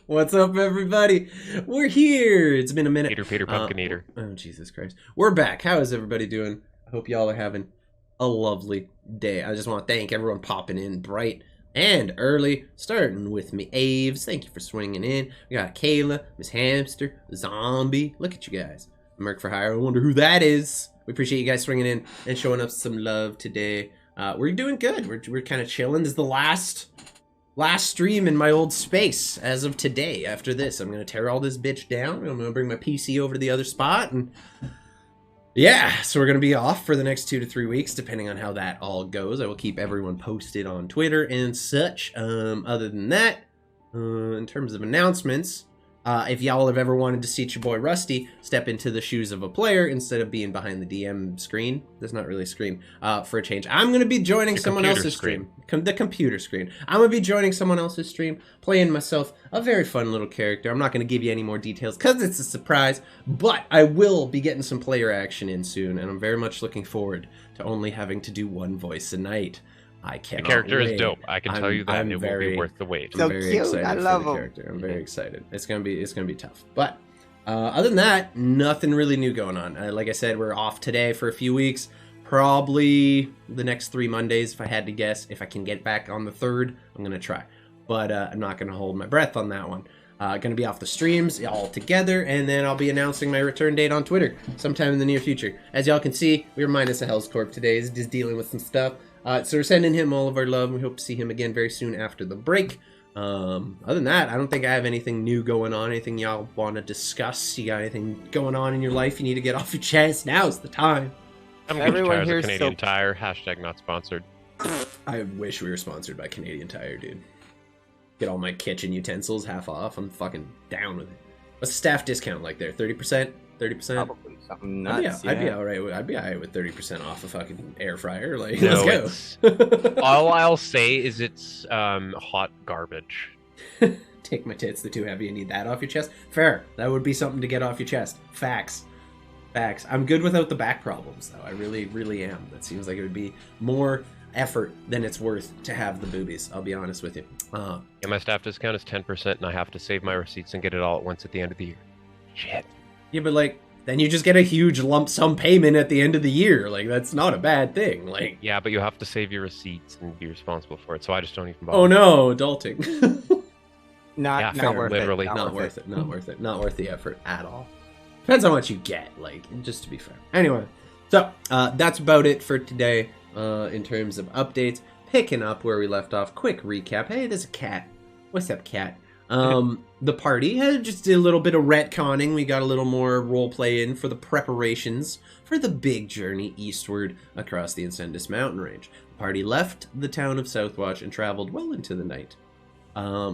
What's up, everybody? We're here. It's been a minute. Peter, Pumpkin Eater. Oh, Jesus Christ. We're back. How is everybody doing? I hope y'all are having a lovely day. I just want to thank everyone popping in bright and early, starting with me, Aves. Thank you for swinging in. We got Kayla, Miss Hamster, Zombie. Look at you guys. Merc for Hire. I wonder who that is. We appreciate you guys swinging in and showing us some love today. We're doing good. We're kind of chilling. This is the last stream in my old space as of today. After this, I'm gonna tear all this bitch down. I'm gonna bring my PC over to the other spot, and yeah, so we're gonna be off for the next 2 to 3 weeks, depending on how that all goes. I will keep everyone posted on Twitter and such. Other than that, in terms of announcements, if y'all have ever wanted to see your boy Rusty step into the shoes of a player instead of being behind the DM screen, that's not really a screen, for a change, I'm going to be joining someone else's stream. The computer screen. I'm going to be joining someone else's stream, playing myself a very fun little character. I'm not going to give you any more details because it's a surprise, but I will be getting some player action in soon, and I'm very much looking forward to only having to do one voice a night. I cannot The character wait. is dope. I can tell you that it will be worth the wait. I'm very excited for the character. I'm very excited. It's gonna be tough. But other than that, nothing really new going on. Like I said, we're off today for a few weeks. Probably the next 3 Mondays, if I had to guess. If I can get back on the 3rd, I'm gonna try. But I'm not gonna hold my breath on that one. Gonna be off the streams all together, and then I'll be announcing my return date on Twitter sometime in the near future. As y'all can see, we were minus a Hell's Corp today. He's just dealing with some stuff. So we're sending him all of our love. We hope to see him again very soon after the break. Other than that, I don't think I have anything new going on. Anything y'all want to discuss? You got anything going on in your life you need to get off your chest? Now's the time. I'm everyone here. Canadian Tire. Hashtag not sponsored. I wish we were sponsored by Canadian Tire, dude. Get all my kitchen utensils half off. I'm fucking down with it. What's the staff discount like there? 30%? 30%? Probably something nuts. I'd be all right. I'd be all right with 30% off a fucking air fryer. Like, no, let's go. All I'll say is it's hot garbage. Take my tits, they're too heavy. You need that off your chest. Fair. That would be something to get off your chest. Facts. I'm good without the back problems, though. I really, really am. That seems like it would be more effort than it's worth to have the boobies. I'll be honest with you. Yeah, my staff discount is 10%, and I have to save my receipts and get it all at once at the end of the year. Shit. Yeah, but like, then you just get a huge lump sum payment at the end of the year. Like, that's not a bad thing. Like, yeah, but you have to save your receipts and be responsible for it. So I just don't even bother. Oh no, adulting. Not worth literally. it. Not worth it. Not worth it. Not worth the effort at all. Depends on what you get. Like, just to be fair. Anyway, so that's about it for today. In terms of updates, picking up where we left off. Quick recap. Hey, there's a cat. What's up, cat? The party had just a little bit of retconning. We got a little more roleplay in for the preparations for the big journey eastward across the Incendis Mountain range. The party left the town of Southwatch and traveled well into the night.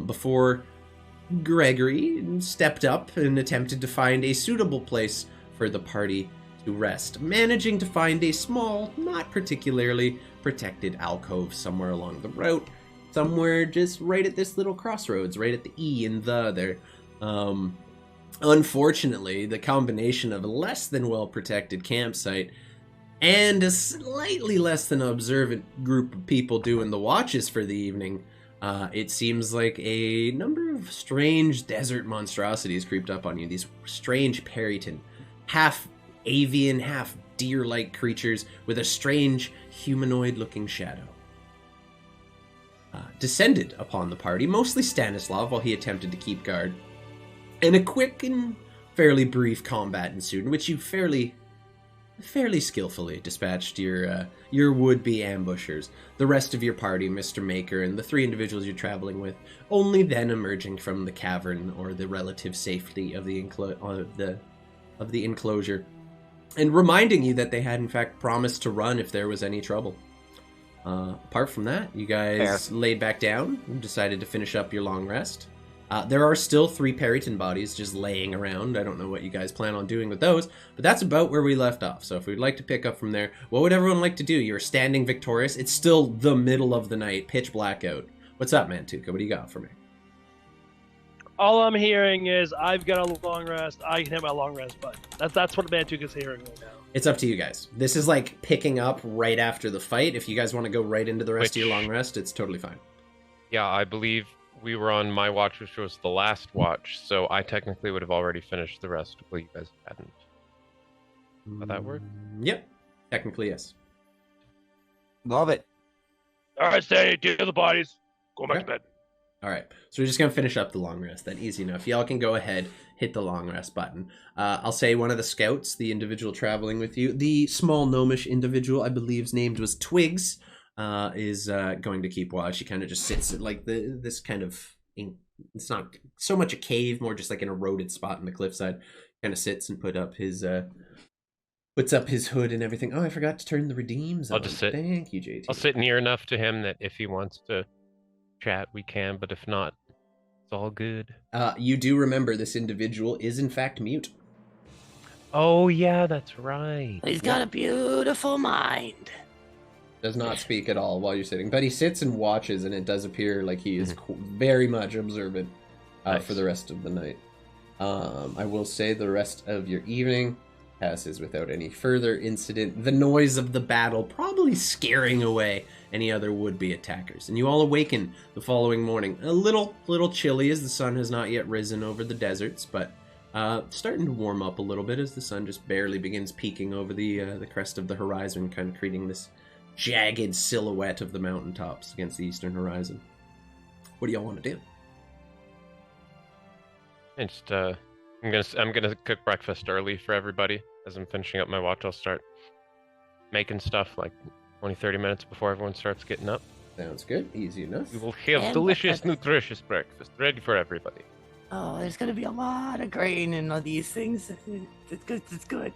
Before Gregory stepped up and attempted to find a suitable place for the party to rest, managing to find a small, not particularly protected alcove somewhere along the route. Somewhere just right at this little crossroads, right at the E and the there. Unfortunately, the combination of a less than well-protected campsite and a slightly less than observant group of people doing the watches for the evening, it seems like a number of strange desert monstrosities creeped up on you. These strange Periton, half avian, half deer-like creatures with a strange humanoid-looking shadow. Descended upon the party, mostly Stanislav, while he attempted to keep guard. And a quick and fairly brief combat ensued, in which you fairly skillfully dispatched your would-be ambushers. The rest of your party, Mr. Maker, and the 3 individuals you're traveling with, only then emerging from the cavern or the relative safety of the enclosure, and reminding you that they had in fact promised to run if there was any trouble. Apart from that, you guys laid back down and decided to finish up your long rest. There are still 3 Periton bodies just laying around. I don't know what you guys plan on doing with those, but that's about where we left off. So if we'd like to pick up from there, what would everyone like to do? You're standing victorious. It's still the middle of the night, pitch blackout. What's up, Mantuka? What do you got for me? All I'm hearing is I've got a long rest. I can hit my long rest button. That's what Mantuka's hearing right now. It's up to you guys. This is like picking up right after the fight. If you guys want to go right into the rest of your long rest, it's totally fine. Yeah, I believe we were on my watch, which was the last watch, so I technically would have already finished the rest, but you guys hadn't. How that work? Yep. Technically, yes. Love it. All right, stay. Deal the bodies. Go back Okay. to bed. All right. So we're just going to finish up the long rest then. Easy enough. Y'all can go ahead, hit the long rest button. I'll say one of the scouts, the individual traveling with you, the small gnomish individual, I believe's named was Twigs, is going to keep watch. She kind of just sits at like this kind of, it's not so much a cave, more just like an eroded spot in the cliffside. Kind of sits and puts up his hood and everything. Oh, I forgot to turn the redeems on. I'll just sit. Thank you, JT. I'll sit near enough to him that if he wants to chat, we can, but if not, it's all good. You do remember this individual is in fact mute. Oh, yeah, that's right. He's got a beautiful mind. Does not speak at all while you're sitting, but he sits and watches, and it does appear like he is very much observant Nice. for the rest of the night. I will say the rest of your evening passes without any further incident. The noise of the battle probably scaring away any other would-be attackers, and you all awaken the following morning. A little chilly as the sun has not yet risen over the deserts, but starting to warm up a little bit as the sun just barely begins peeking over the crest of the horizon, kind of creating this jagged silhouette of the mountaintops against the eastern horizon. What do y'all want to do? And just, I'm gonna cook breakfast early for everybody. As I'm finishing up my watch, I'll start making stuff like 20-30 minutes before everyone starts getting up. Sounds good. Easy enough. We will have And delicious, breakfast. nutritious breakfast ready for everybody. Oh, there's gonna be a lot of grain and all these things. It's good. It's good.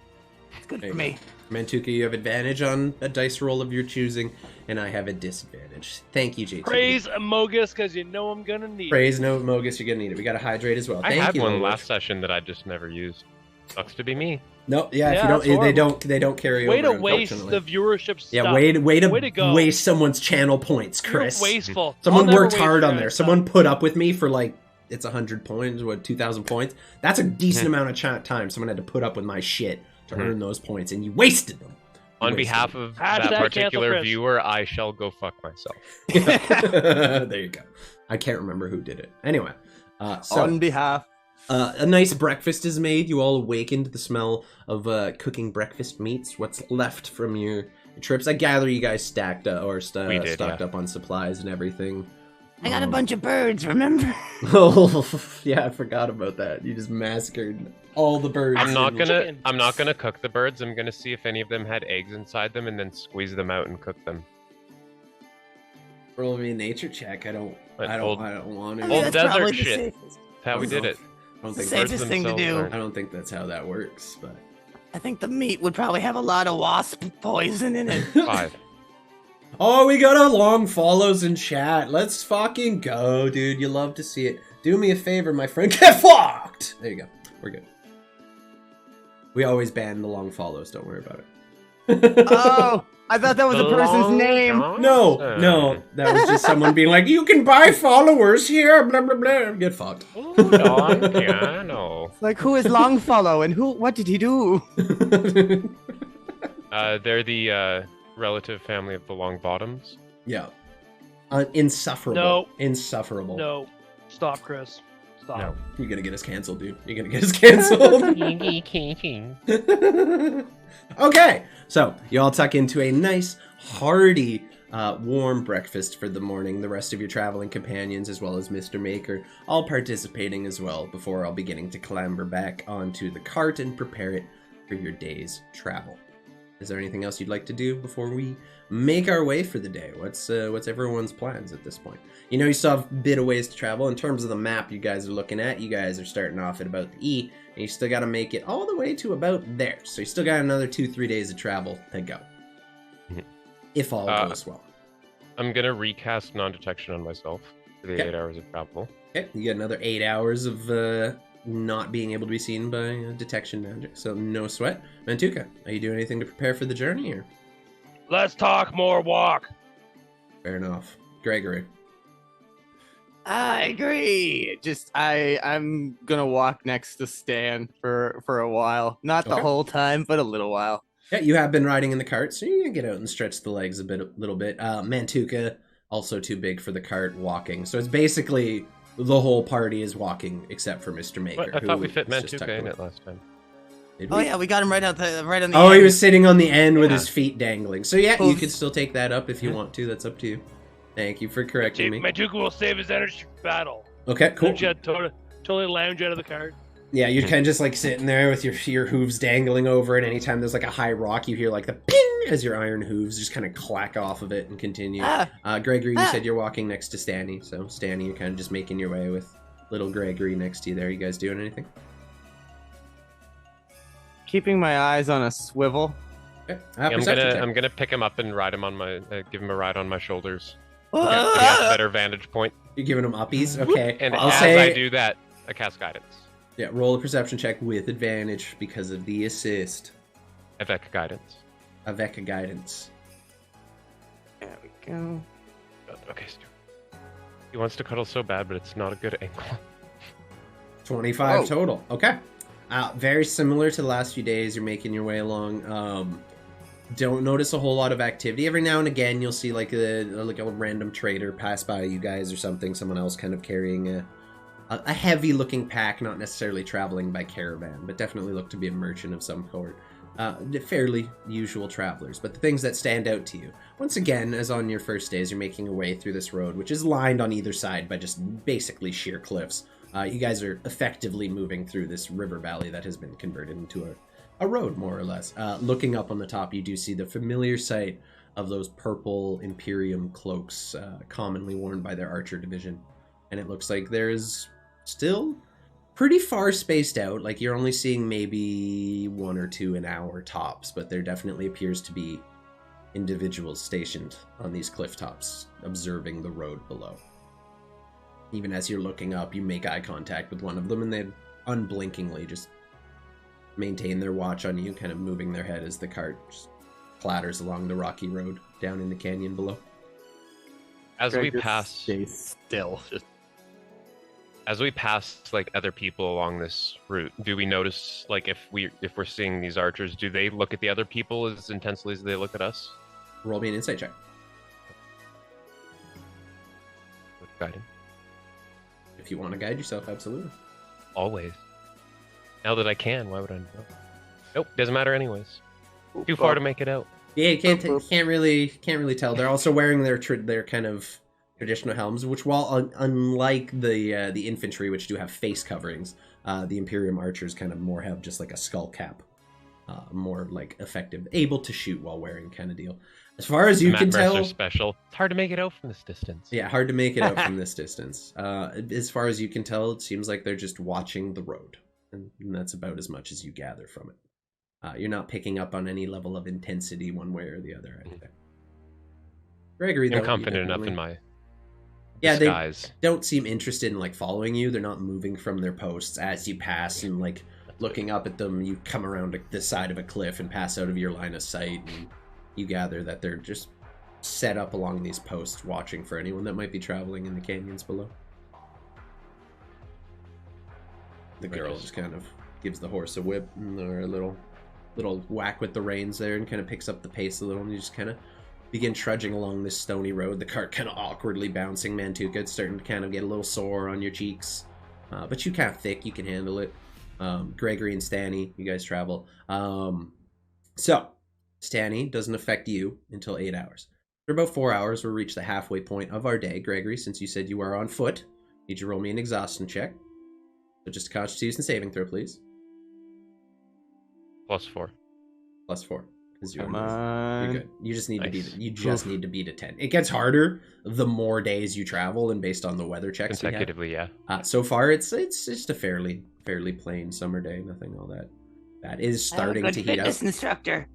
It's good There for you me. Mantuka, you have advantage on a dice roll of your choosing, and I have a disadvantage. Thank you, JT. Praise Mogus, because you know I'm gonna need. Praise no Mogus, you're gonna need it. We gotta hydrate as well. I Thank had you. one Lois. last session that I just never used. Sucks to be me. No, yeah, Yeah, if that's you don't, horrible. they don't carry Way over. to waste unfortunately. the viewership stuff. Yeah, way Way to to go. waste someone's channel points, You're Chris. wasteful. Someone I'll never worked waste hard your on there. guys' Someone stuff. put up with me for like it's 100 points, what 2,000 points. That's a decent amount of time. Someone had to put up with my shit to earn those points, and you wasted them. On behalf of that Hashtag cancel particular Chris. viewer, I shall go fuck myself. There you go. I can't remember who did it. Anyway, so On behalf. a nice breakfast is made. You all awaken to the smell of cooking breakfast meats. What's left from your trips? I gather you guys stacked stocked up on supplies and everything. I got a bunch of birds. Remember? Oh yeah, I forgot about that. You just massacred all the birds. I'm not Chicken. gonna cook the birds. I'm gonna see if any of them had eggs inside them and then squeeze them out and cook them. roll me a nature check. I don't want I to. mean, Old that's desert probably shit. the safest. That's how we did it. I don't The think safest birds thing to themselves do. are- I don't think that's how that works, but I think the meat would probably have a lot of wasp poison in it. 5. oh, we got a long follows in chat. Let's fucking go, dude. You love to see it. Do me a favor, my friend. Get fucked. There you go. We're good. We always ban the long follows. Don't worry about it. Oh, I thought that was the person's name. No, that was just someone being like, "You can buy followers here." Blah blah blah. Get fucked. Piano. Like, who is Longfellow and who? What did he do? They're the relative family of the Longbottoms. Yeah. Insufferable. No. Insufferable. No. Stop, Chris. Stop. No. You're gonna get us canceled, dude. You're gonna get us canceled. Okay, so you all tuck into a nice, hearty, warm breakfast for the morning. The rest of your traveling companions, as well as Mr. Maker, all participating as well before all beginning to clamber back onto the cart and prepare it for your day's travel. Is there anything else you'd like to do before we make our way for the day? What's everyone's plans at this point? You know, you still have a bit of ways to travel. In terms of the map you guys are looking at, you guys are starting off at about the E, and you still got to make it all the way to about there. So you still got another 2-3 days of travel to go. Mhm. If all goes well. I'm gonna recast non-detection on myself for the Okay. 8 hours of travel. Okay, you get another 8 hours of not being able to be seen by detection magic, so no sweat. Mantuka, are you doing anything to prepare for the journey, or? Let's talk more walk. Fair enough. Gregory. I agree. Just I'm gonna walk next to Stan for a while. Not the Okay. whole time, but a little while. Yeah, you have been riding in the cart, so you can get out and stretch the legs a little bit. Mantuka, also too big for the cart, walking. So it's basically the whole party is walking except for Mr. Maker. I thought we who fit is just Mantuka tucked in away. it last time. Did Oh we? yeah, we got him right on the. Oh, end. he was sitting on the end with Yeah. his feet dangling. So yeah, you Oof. could still take that up if you want to. That's up to you. Thank you for correcting me. Mantuka will save his energy for battle. Okay, cool. Jet totally lounge out of the cart. Yeah, you're kind of just like sitting there with your hooves dangling over it. Anytime there's like a high rock, you hear like the ping as your iron hooves just kind of clack off of it and continue. Gregory, you said you're walking next to Stanny. So Stanny, you're kind of just making your way with little Gregory next to you there. You guys doing anything? Keeping my eyes on a swivel. Okay. I'm gonna pick him up and ride him on my, give him a ride on my shoulders. So he has a better vantage point. You're giving them uppies? Okay. And I'll as say, I do that, I cast guidance. yeah, roll a perception check with advantage because of the assist. Avec guidance. Avec guidance. There we go. Okay, Stu. He wants to cuddle so bad, but it's not a good angle. 25 Oh. total. Okay. Very similar to the last few days. You're making your way along. Don't notice a whole lot of activity. Every now and again, you'll see like a random trader pass by you guys or something. Someone else kind of carrying a heavy-looking pack, not necessarily traveling by caravan, but definitely look to be a merchant of some sort. Fairly usual travelers, but the things that stand out to you. Once again, as on your first days, you're making your way through this road, which is lined on either side by just basically sheer cliffs. You guys are effectively moving through this river valley that has been converted into a road, more or less. Looking up on the top, you do see the familiar sight of those purple Imperium cloaks commonly worn by their archer division. And it looks like there's still pretty far spaced out. Like, you're only seeing maybe 1 or 2 an hour tops, but there definitely appears to be individuals stationed on these cliff tops, observing the road below. Even as you're looking up, you make eye contact with one of them, and they unblinkingly just maintain their watch on you, kind of moving their head as the cart just clatters along the rocky road down in the canyon below. As we pass, Stay still. Just as we pass like other people along this route, do we notice like if we're seeing these archers, do they look at the other people as intensely as they look at us? Roll me an insight check. With guidance. If you want to guide yourself, absolutely. Always. Now that I can, why would I know? Nope, doesn't matter anyways. Too far to make it out. Yeah, you can't really tell. They're also wearing their kind of traditional helms, which, while unlike the infantry, which do have face coverings, the Imperium archers kind of more have just like a skull cap, more like effective, able to shoot while wearing kind of deal. As far as you can tell, are special. It's hard to make it out from this distance. yeah, hard to make it out from this distance. As far as you can tell, it seems like they're just watching the road, and that's about as much as you gather from it. You're not picking up on any level of intensity one way or the other. Either. Gregory, I'm though, confident enough definitely- in my They disguise. don't seem interested in like following you. They're not moving from their posts as you pass and like looking up at them. You come around the side of a cliff and pass out of your line of sight, and you gather that they're just set up along these posts, watching for anyone that might be traveling in the canyons below. The girl just kind of gives the horse a whip or a little whack with the reins there, and kind of picks up the pace a little, and you just kind of begin trudging along this stony road, the cart kind of awkwardly bouncing. Mantuka, it's starting to kind of get a little sore on your cheeks, but you kind of thick, you can handle it. Gregory and Stanny, you guys travel. So Stanny doesn't affect you until 8 hours. For about 4 hours, we'll reach the halfway point of our day. Gregory, since you said you are on foot, need you to roll me an exhaustion check. So just a Constitution saving throw, please. +4. +4. Because you're come on. You're good. You just need to Nice. beat it. You just need to beat a 10. It gets harder the more days you travel, and based on the weather checks we have. Consecutively, yeah. So far, it's just a fairly plain summer day. Nothing all that. That is starting I'm a to good heat up. fitness instructor.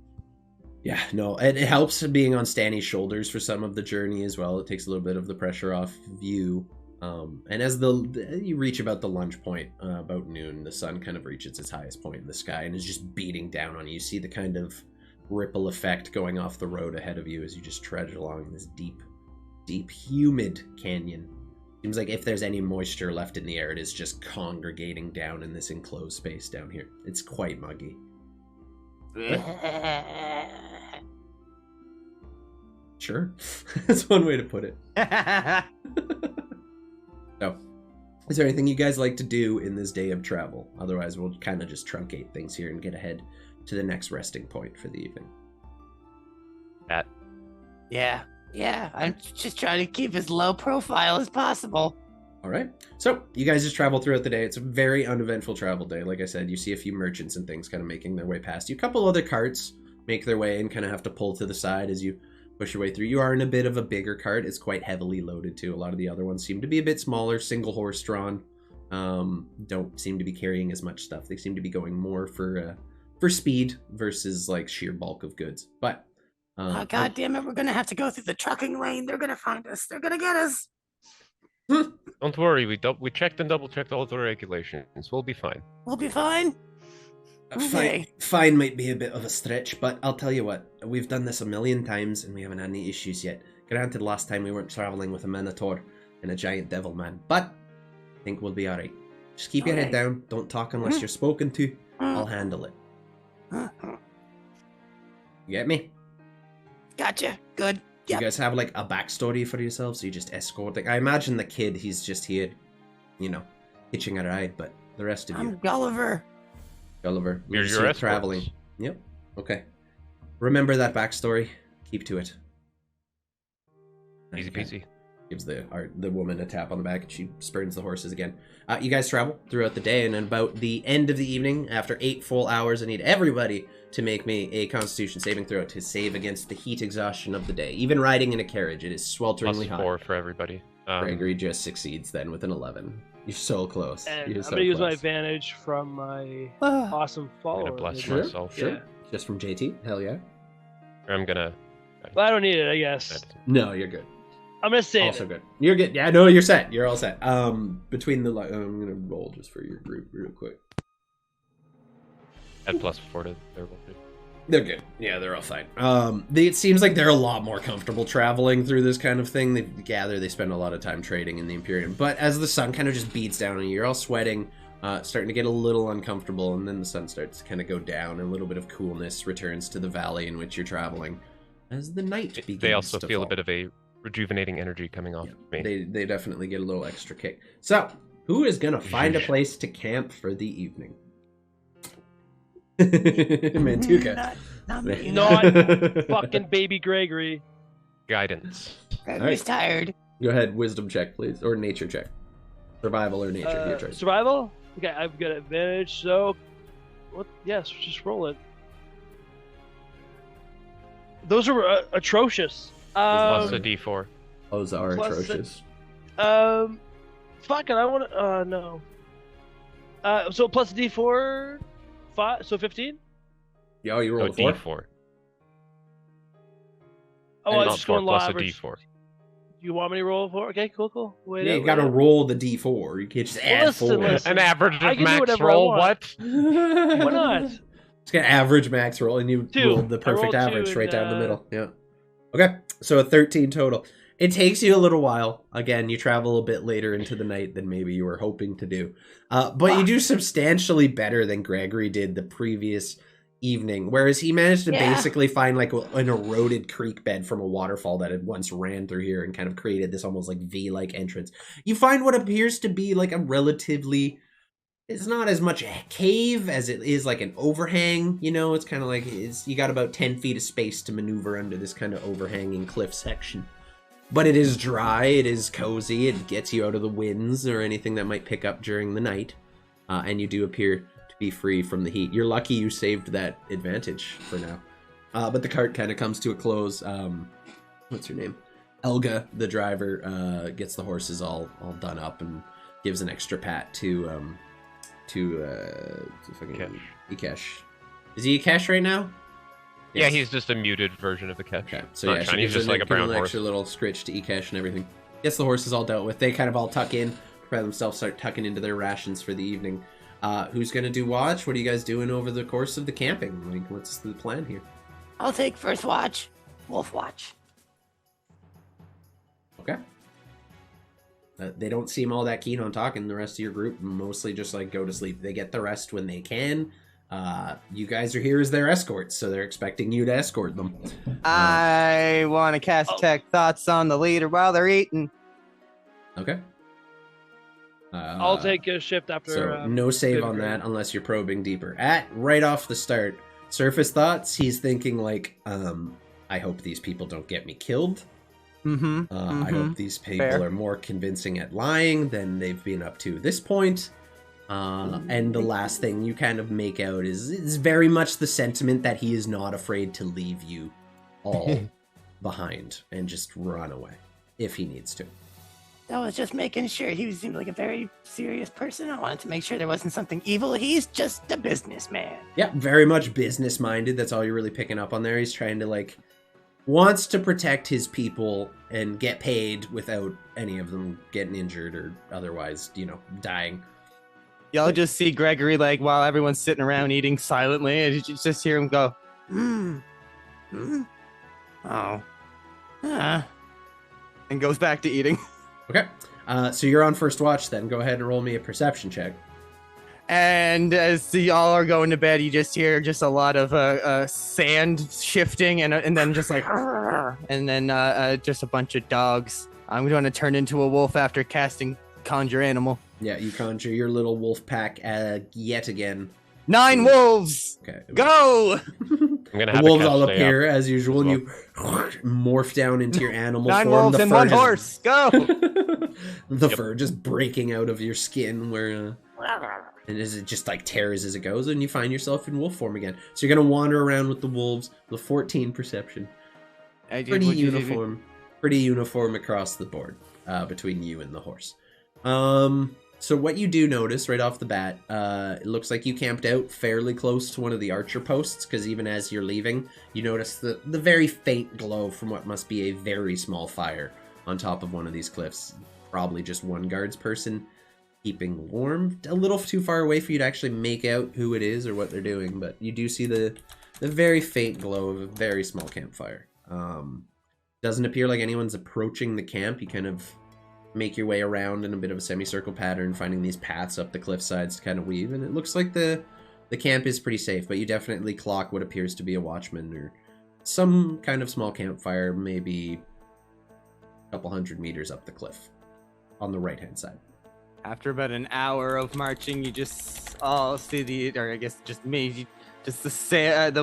Yeah, no, it helps being on Stanny's shoulders for some of the journey as well. It takes a little bit of the pressure off of you. And as you reach about the lunch point, about noon, the sun kind of reaches its highest point in the sky and is just beating down on you. You see the kind of ripple effect going off the road ahead of you as you just trudge along this deep, humid canyon. Seems like if there's any moisture left in the air, it is just congregating down in this enclosed space down here. It's quite muggy. Sure. That's one way to put it. So, Is there anything you guys like to do in this day of travel? Otherwise, we'll kind of just truncate things here and get ahead to the next resting point for the evening. That. Yeah. I'm just trying to keep as low profile as possible. All right. So you guys just travel throughout the day. It's a very uneventful travel day. Like I said, you see a few merchants and things kind of making their way past you. A couple other carts make their way and kind of have to pull to the side as you push your way through. You are in a bit of a bigger cart. It's quite heavily loaded too. A lot of the other ones seem to be a bit smaller, single horse drawn. Don't seem to be carrying as much stuff. They seem to be going more for speed versus like sheer bulk of goods. But Oh, God damn it, we're gonna have to go through the trucking lane. They're gonna find us. They're gonna get us. Don't worry, we checked and double checked all the regulations. We'll be fine. We'll be fine. Okay. Fine might be a bit of a stretch, but I'll tell you what, we've done this a million times and we haven't had any issues yet. Granted, last time we weren't traveling with a minotaur and a giant devil man, but I think we'll be alright. Just keep your head down, don't talk unless you're spoken to. I'll handle it. You get me? Gotcha. Good. Do you guys have like a backstory for yourselves? So you just escorting? I imagine the kid, he's just here, you know, hitching a ride, but the rest of you. I'm Gulliver. Gulliver. You're just your here traveling. Yep. Okay. Remember that backstory. Keep to it. Easy peasy. Gives the woman a tap on the back and she spurns the horses again. You guys travel throughout the day, and about the end of the evening, after 8 full hours, I need everybody to make me a Constitution saving throw to save against the heat exhaustion of the day. Even riding in a carriage, it is swelteringly hot. +4 for everybody. Gregory just succeeds then with an 11. You're so close. And You're I'm so gonna use my close. advantage from my awesome I'm follower. gonna bless Sure, myself. sure. Yeah. Just from JT? Hell yeah. Or I'm gonna. But I don't need it, I guess. No, you're good. I'm gonna save Also it. good. You're good. Yeah, no, you're set. You're all set. Between the I'm gonna roll just for your group real quick. Add +4 to their roll. They're good. Yeah, they're all fine. It seems like they're a lot more comfortable traveling through this kind of thing. They spend a lot of time trading in the Imperium. But as the sun kind of just beats down on you, you're all sweating, starting to get a little uncomfortable, and then the sun starts to kind of go down, and a little bit of coolness returns to the valley in which you're traveling as the night begins. They also to feel fall. a bit of a rejuvenating energy coming off of me. They definitely get a little extra kick. So, who is gonna find a place to camp for the evening? Mantuka. Not me. Not fucking baby Gregory. Guidance. Gregory's tired. Go ahead, wisdom check, please, or nature check. Survival or nature, your choice. Survival? Okay, I've got advantage, so... What? Yes, just roll it. Those are atrocious. Plus a D4. Those are plus atrocious. Fuck it, I want to... no. So plus D4... 5, so 15? Yeah, you No, rolled a 4? D4. Oh, And I not just 4 going low plus a average. D4. You want me to roll 4? Okay, cool. Wait Yeah, out, you gotta wait out. roll the D4. You can't just add listen, 4. listen. An average I of can do max whatever I roll, want. what? Why not? It's got average max roll, and you 2. rolled the I perfect rolled 2 average and, right down the middle. Yeah. Okay, so a 13 total. It takes you a little while. Again, you travel a bit later into the night than maybe you were hoping to do. But you do substantially better than Gregory did the previous evening, whereas he managed to basically find like an eroded creek bed from a waterfall that had once ran through here and kind of created this almost like V-like entrance. You find what appears to be like a relatively... It's not as much a cave as it is like an overhang, you know? It's kind of like you got about 10 feet of space to maneuver under this kind of overhanging cliff section. But it is dry, it is cozy, it gets you out of the winds or anything that might pick up during the night. And you do appear to be free from the heat. You're lucky you saved that advantage for now. But the cart kind of comes to a close. What's her name? Elga, the driver, gets the horses all done up and gives an extra pat to fucking Ikesh. Is he Ikesh right now? Yeah, Yes. he's just a muted version of the catch. Okay, so Not yeah, she shiny, he's gives just like a brown an horse. extra little scritch to Ikesh and everything. Gets the horses all dealt with. They kind of all tuck in, prepare themselves, start tucking into their rations for the evening. Who's gonna do watch? What are you guys doing over the course of the camping? Like, what's the plan here? I'll take first watch. Wolf watch. Okay. They don't seem all that keen on talking. The rest of your group mostly just like go to sleep. They get the rest when they can. You guys are here as their escorts, so they're expecting you to escort them. I want to cast detect thoughts on the leader while they're eating. Okay. I'll take a shift after. So no save good on grade. that unless you're probing deeper. Right off the start, surface thoughts. He's thinking like, I hope these people don't get me killed. I hope these people Fair. are more convincing at lying than they've been up to this point. And the last thing you kind of make out is very much the sentiment that he is not afraid to leave you all behind and just run away if he needs to. I was just making sure he seemed like a very serious person. I wanted to make sure there wasn't something evil. He's just a businessman. Yeah, very much business minded. That's all you're really picking up on there. He's trying to wants to protect his people and get paid without any of them getting injured or otherwise, dying. Y'all just see Gregory while everyone's sitting around eating silently, and you just hear him go, oh, and goes back to eating. Okay. So you're on first watch then. Go ahead and roll me a perception check. And as y'all are going to bed, you just hear just a lot of sand shifting, and then just and then just a bunch of dogs. I'm going to turn into a wolf after casting Conjure Animal. Yeah, you conjure your little wolf pack yet again. 9 wolves! Okay. Go! I'm gonna The have wolves the cat all stay appear up. as usual, and you morph down into your animal 9 form. wolves The and fur 1 just- horse! Go! The fur just breaking out of your skin, where and as it just tears as it goes, and you find yourself in wolf form again. So you're gonna wander around with the wolves. The 14 perception, pretty uniform across the board between you and the horse. So what you do notice right off the bat, it looks like you camped out fairly close to one of the archer posts, because even as you're leaving, you notice the very faint glow from what must be a very small fire on top of one of these cliffs. Probably just one guards person keeping warm, a little too far away for you to actually make out who it is or what they're doing, but you do see the very faint glow of a very small campfire. Doesn't appear like anyone's approaching the camp. You kind of make your way around in a bit of a semicircle pattern, finding these paths up the cliff sides to kind of weave, and it looks like the camp is pretty safe, but you definitely clock what appears to be a watchman or some kind of small campfire, maybe a couple hundred meters up the cliff on the right hand side. After about an hour of marching, you just all see the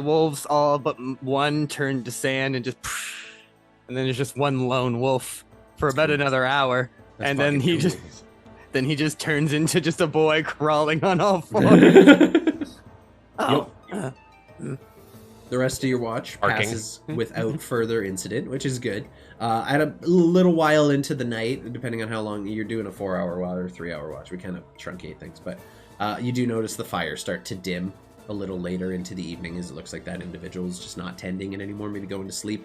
wolves all but one turned to sand and then there's just one lone wolf for about another hour. That's And then fucking he cool. just turns into just a boy crawling on all fours. Oh, The rest of your watch Barking. passes without further incident, which is good. At a little while into the night, depending on how long you're doing, a 4-hour watch or 3-hour watch, we kind of truncate things, but you do notice the fire start to dim a little later into the evening, as it looks like that individual is just not tending it anymore, maybe going to sleep,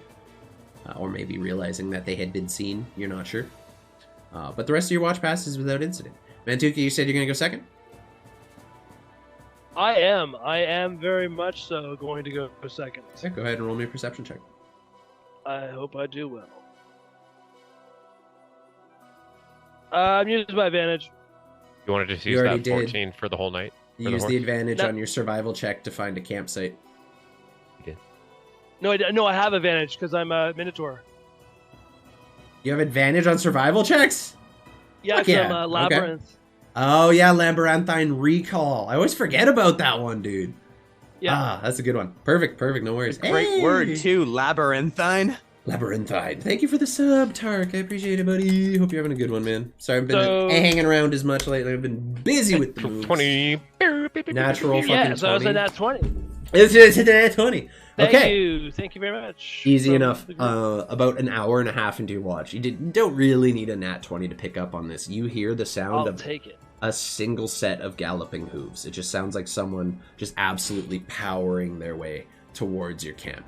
or maybe realizing that they had been seen. You're not sure. But the rest of your watch passes without incident. Mantuka, you said you're going to go second? I am very much so going to go for second. Yeah, go ahead and roll me a perception check. I hope I do well. I'm using my advantage. You want to just You use already that did. 14 for the whole night? You For the use the horse? advantage No. on your survival check to find a campsite. No, I have advantage because I'm a Minotaur. You have advantage on survival checks? Yeah, Fuck from yeah, okay. Labyrinth. Oh yeah, Labyrinthine Recall. I always forget about that one, dude. Yeah. Ah, that's a good one. Perfect, no worries. Great Hey! word too, labyrinthine. Labyrinthine. Thank you for the sub, Tark. I appreciate it, buddy. Hope you're having a good one, man. Sorry I've been So- hanging around as much lately. I've been busy with the moves. 20. Natural fucking Yeah, so I was 20. in that 20. It's a nat 20. Thank Okay. you. Thank you very much. Easy From enough. the group. About an hour and a half into your watch. You don't really need a nat 20 to pick up on this. You hear the sound I'll of take it. a single set of galloping hooves. It just sounds like someone just absolutely powering their way towards your camp.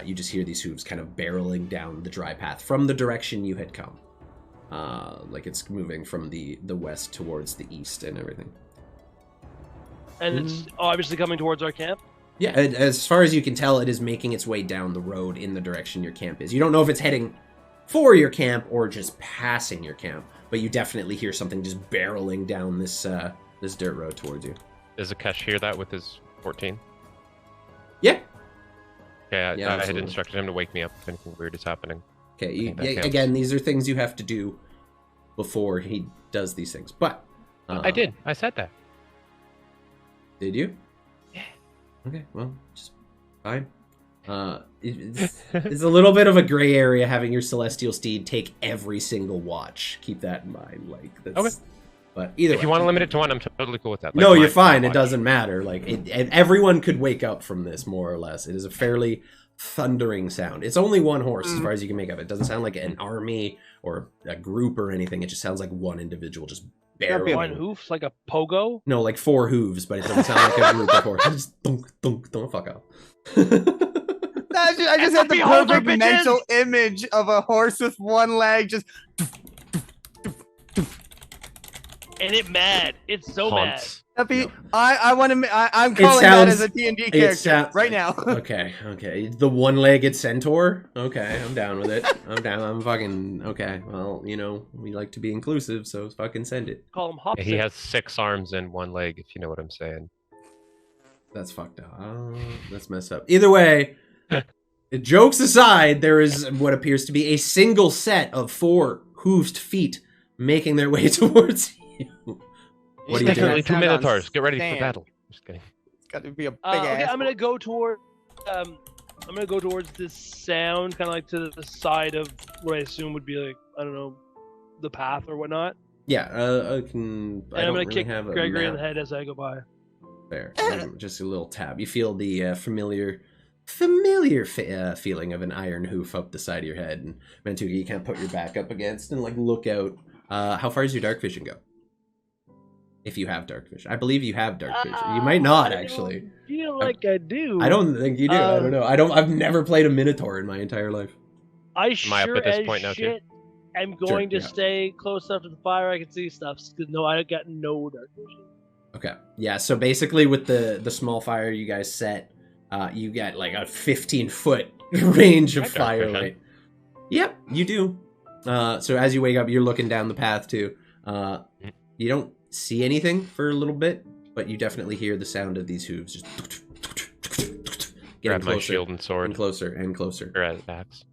You just hear these hooves kind of barreling down the dry path from the direction you had come. Like it's moving from the west towards the east and everything. And it's obviously coming towards our camp. Yeah, as far as you can tell, it is making its way down the road in the direction your camp is. You don't know if it's heading for your camp or just passing your camp, but you definitely hear something just barreling down this dirt road towards you. Does Akesh hear that with his 14? Yeah. Yeah, Yeah, I had absolutely. instructed him to wake me up if anything weird is happening. Okay, think that counts. again, these are things you have to do before he does these things. But I did. I said that. Did you? Yeah. Okay, well, just fine. It's a little bit of a gray area having your celestial steed take every single watch. Keep that in mind. Like, that's, Okay. But either If way. you want to limit it to one, I'm totally cool with that. No, Like, you're my fine. It watch. doesn't matter. Like, everyone could wake up from this, more or less. It is a fairly thundering sound. It's only one horse, as far as you can make up. It doesn't sound like an army or a group or anything. It just sounds like one individual just barreling. One hoofs like a pogo. No, like 4 hooves, but it doesn't sound like a group of horses. Just dunk, dunk, don't fuck up. I just had the Beholder, perfect bitches! mental image of a horse with one leg just. And it mad. It's so Haunts. I want to. I'm calling that sounds- as a D&D it character sounds- right now. Okay. The one-legged centaur? Okay, I'm down with it. I'm down. I'm fucking... Okay, well, you know, we like to be inclusive, so fucking send it. Call him Hopsick. He has 6 arms and 1 leg, if you know what I'm saying. That's fucked up. That's messed up. Either way, jokes aside, there is what appears to be a single set of 4 hoofed feet making their way towards you. What do you Definitely do? 2 minotaurs. Get ready Stand. for battle. Just kidding. It's got to be a big Okay, ass. I'm gonna go toward. I'm gonna go towards this sound, kind of like to the side of what I assume would be like, I don't know, the path or whatnot. Yeah, I can... And I I'm don't gonna really kick have a Gregory in map the head as I go by. there. Just a little tab. You feel the familiar feeling of an iron hoof up the side of your head, and Mantuka, you can't put your back up against and like look out. How far does your dark vision go? If you have dark vision, I believe you have dark vision. You might not actually. I feel like I do. I don't think you do. I don't know. I've never played a minotaur in my entire life. I Am I sure up at this as point now, too? shit am going to yeah. stay close enough to the fire I can see stuff. Cause no, I got no dark vision. Okay. Yeah. So basically, with the small fire you guys set, you get like a 15-foot range of I have dark vision. firelight. Yep, you do. So as you wake up, you're looking down the path too. You don't see anything for a little bit, but you definitely hear the sound of these hooves just getting Grab my closer shield and sword. and closer and closer. Or axe.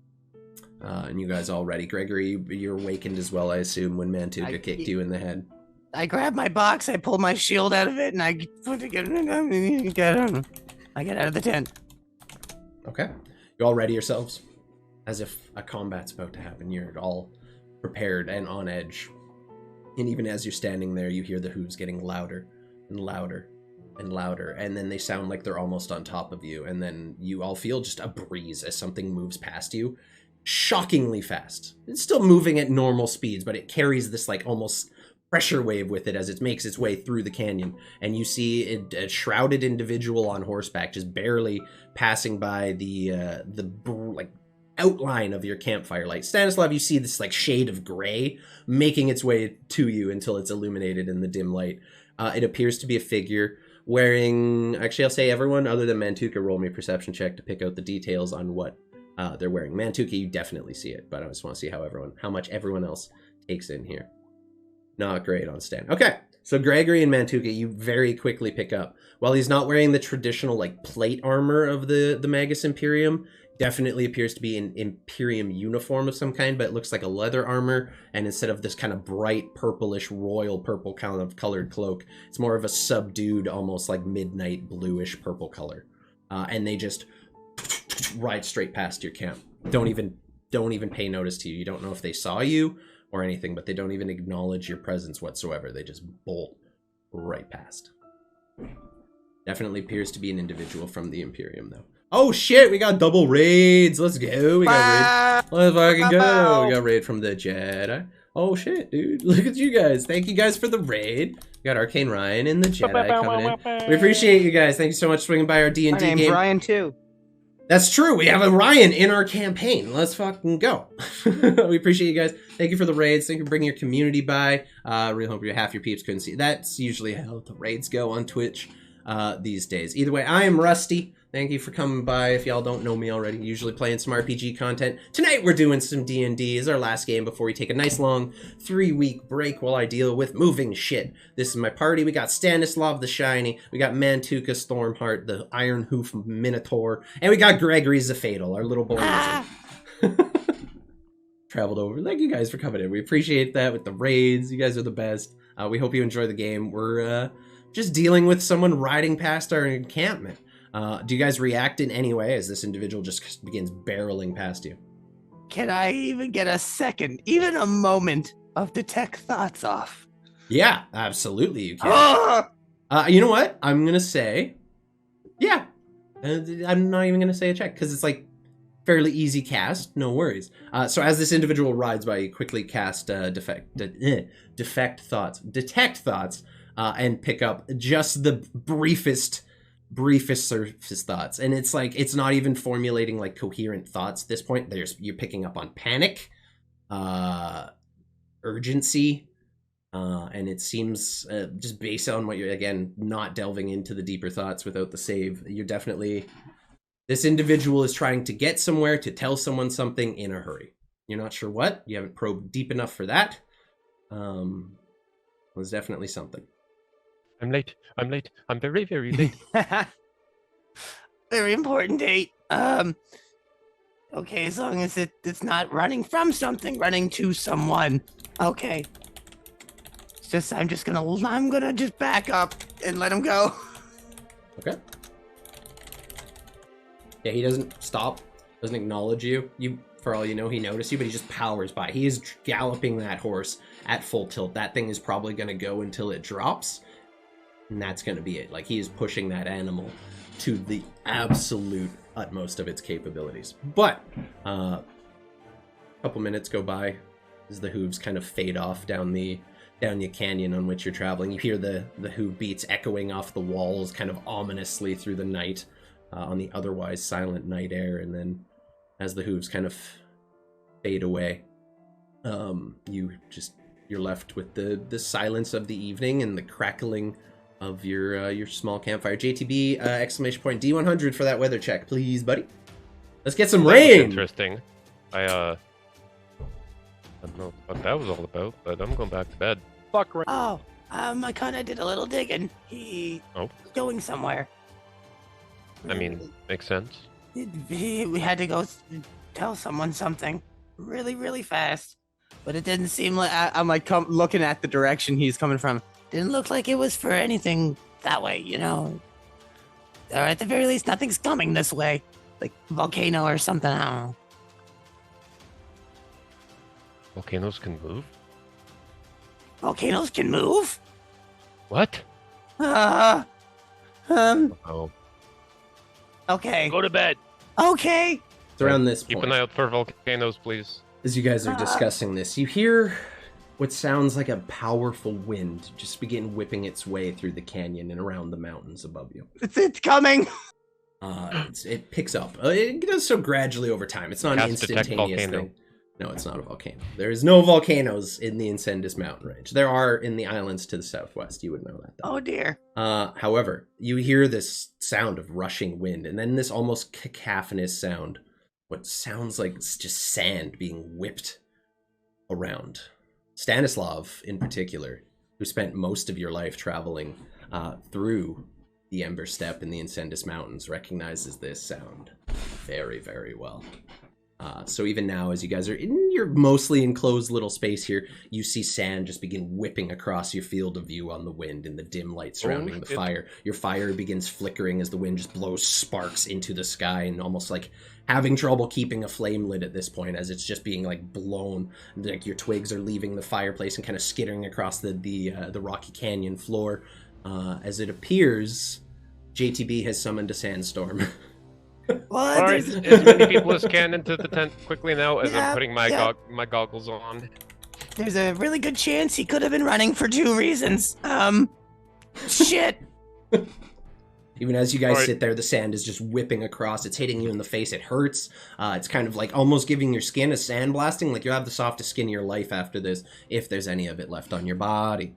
And you guys all ready. Gregory, you're awakened as well, I assume, when Mantuka kicked you in the head. I grab my box, I pull my shield out of it, and I get out of the tent. Okay. You all ready yourselves? As if a combat's about to happen. You're all prepared and on edge. And even as you're standing there, you hear the hooves getting louder and louder and louder. And then they sound like they're almost on top of you. And then you all feel just a breeze as something moves past you. Shockingly fast. It's still moving at normal speeds, but it carries this like almost pressure wave with it as it makes its way through the canyon. And you see a shrouded individual on horseback just barely passing by the like outline of your campfire light. Stanislav, you see this like shade of gray making its way to you until it's illuminated in the dim light. It appears to be a figure wearing, actually I'll say everyone other than Mantuka roll me a perception check to pick out the details on what they're wearing. Mantuka, you definitely see it, but I just want to see how much everyone else takes in here. Not great on Stan. Okay, so Gregory and Mantuka, you very quickly pick up. While he's not wearing the traditional like plate armor of the Magus Imperium, definitely appears to be an Imperium uniform of some kind, but it looks like a leather armor, and instead of this kind of bright purplish royal purple kind of colored cloak, it's more of a subdued, almost like midnight bluish purple color. And they just ride straight past your camp. Don't even pay notice to you. You don't know if they saw you or anything, but they don't even acknowledge your presence whatsoever. They just bolt right past. Definitely appears to be an individual from the Imperium, though. Oh shit, we got double raids. Let's go. We got raid. Let's fucking go. We got raid from the Jedi. Oh shit, dude. Look at you guys. Thank you guys for the raid. We got Arcane Ryan and the Jedi coming in. We appreciate you guys. Thank you so much for swinging by our D&D My name's game. Ryan too. That's true. We have a Ryan in our campaign. Let's fucking go. We appreciate you guys. Thank you for the raids. Thank you for bringing your community by. Really hope half your peeps couldn't see. That's usually how the raids go on Twitch these days. Either way, I am Rusty. Thank you for coming by. If y'all don't know me already, usually playing some RPG content. Tonight we're doing some D&D. It's our last game before we take a nice long 3-week break while I deal with moving shit. This is my party. We got Stanislav the Shiny. We got Mantuka Stormheart, the Iron Hoof Minotaur. And we got Gregory Zafatal, our little boy wizard. Traveled over. Thank you guys for coming in. We appreciate that with the raids. You guys are the best. We hope you enjoy the game. We're just dealing with someone riding past our encampment. Do you guys react in any way as this individual just begins barreling past you? Can I even get a second, even a moment of detect thoughts off? Yeah, absolutely you can. Ah! You know what? I'm going to say, yeah. I'm not even going to say a check because it's like fairly easy cast. No worries. So as this individual rides by, you quickly cast detect thoughts, and pick up just the briefest surface thoughts. And it's like, it's not even formulating like coherent thoughts at this point. You're picking up on panic, urgency, and it seems just based on what you're, again, not delving into the deeper thoughts without the save, you're definitely, this individual is trying to get somewhere to tell someone something in a hurry. You're not sure what, you haven't probed deep enough for that. Was definitely something. I'm late. I'm very, very late. Very important date. Okay, as long as it's not running from something, running to someone. Okay. It's just, I'm gonna just back up and let him go. Okay. Yeah, he doesn't stop, doesn't acknowledge you. For all you know, he noticed you, but he just powers by. He is galloping that horse at full tilt. That thing is probably going to go until it drops, and that's going to be it. Like, he is pushing that animal to the absolute utmost of its capabilities. But a couple minutes go by as the hooves kind of fade off down the canyon on which you're traveling. You hear the hoof beats echoing off the walls kind of ominously through the night on the otherwise silent night air, and then as the hooves kind of fade away, you're left with the silence of the evening and the crackling of your small campfire. JTB exclamation point D100 for that weather check, please, buddy. Let's get some rain. Interesting. I don't know what that was all about, but I'm going back to bed. Fuck right. Oh, I kinda did a little digging. He's going somewhere. I mean, makes sense. We had to go tell someone something really, really fast. But it didn't seem like... I'm like looking at the direction he's coming from. Didn't look like it was for anything that way, you know? Or at the very least, nothing's coming this way. Like volcano or something, I don't know. Volcanoes can move? Volcanoes can move? What? Oh. Okay. Go to bed. Okay. It's around this Keep point. an eye out for volcanoes, please. As you guys are discussing this, you hear what sounds like a powerful wind just begin whipping its way through the canyon and around the mountains above you. It's coming. It picks up. It does so gradually over time. It's not an Cast detect instantaneous volcano. thing. No, it's not a volcano. There is no volcanoes in the Incendis Mountain range. There are in the islands to the southwest. You would know that, though. Oh, dear. However, you hear this sound of rushing wind, and then this almost cacophonous sound. What sounds like it's just sand being whipped around. Stanislav, in particular, who spent most of your life traveling through the Ember Steppe in the Incendis Mountains, recognizes this sound very, very well. So even now, as you guys are in your mostly enclosed little space here, you see sand just begin whipping across your field of view on the wind in the dim light surrounding the fire. Your fire begins flickering as the wind just blows sparks into the sky and almost like having trouble keeping a flame lit at this point as it's just being like blown. Like your twigs are leaving the fireplace and kind of skittering across the rocky canyon floor. As it appears, JTB has summoned a sandstorm. What? Alright, as many people as can into the tent quickly now as I'm putting my my goggles on. There's a really good chance he could have been running for 2 reasons. Shit. Even as you guys sit there, the sand is just whipping across. It's hitting you in the face. It hurts. It's kind of like almost giving your skin a sandblasting. Like you'll have the softest skin of your life after this, if there's any of it left on your body.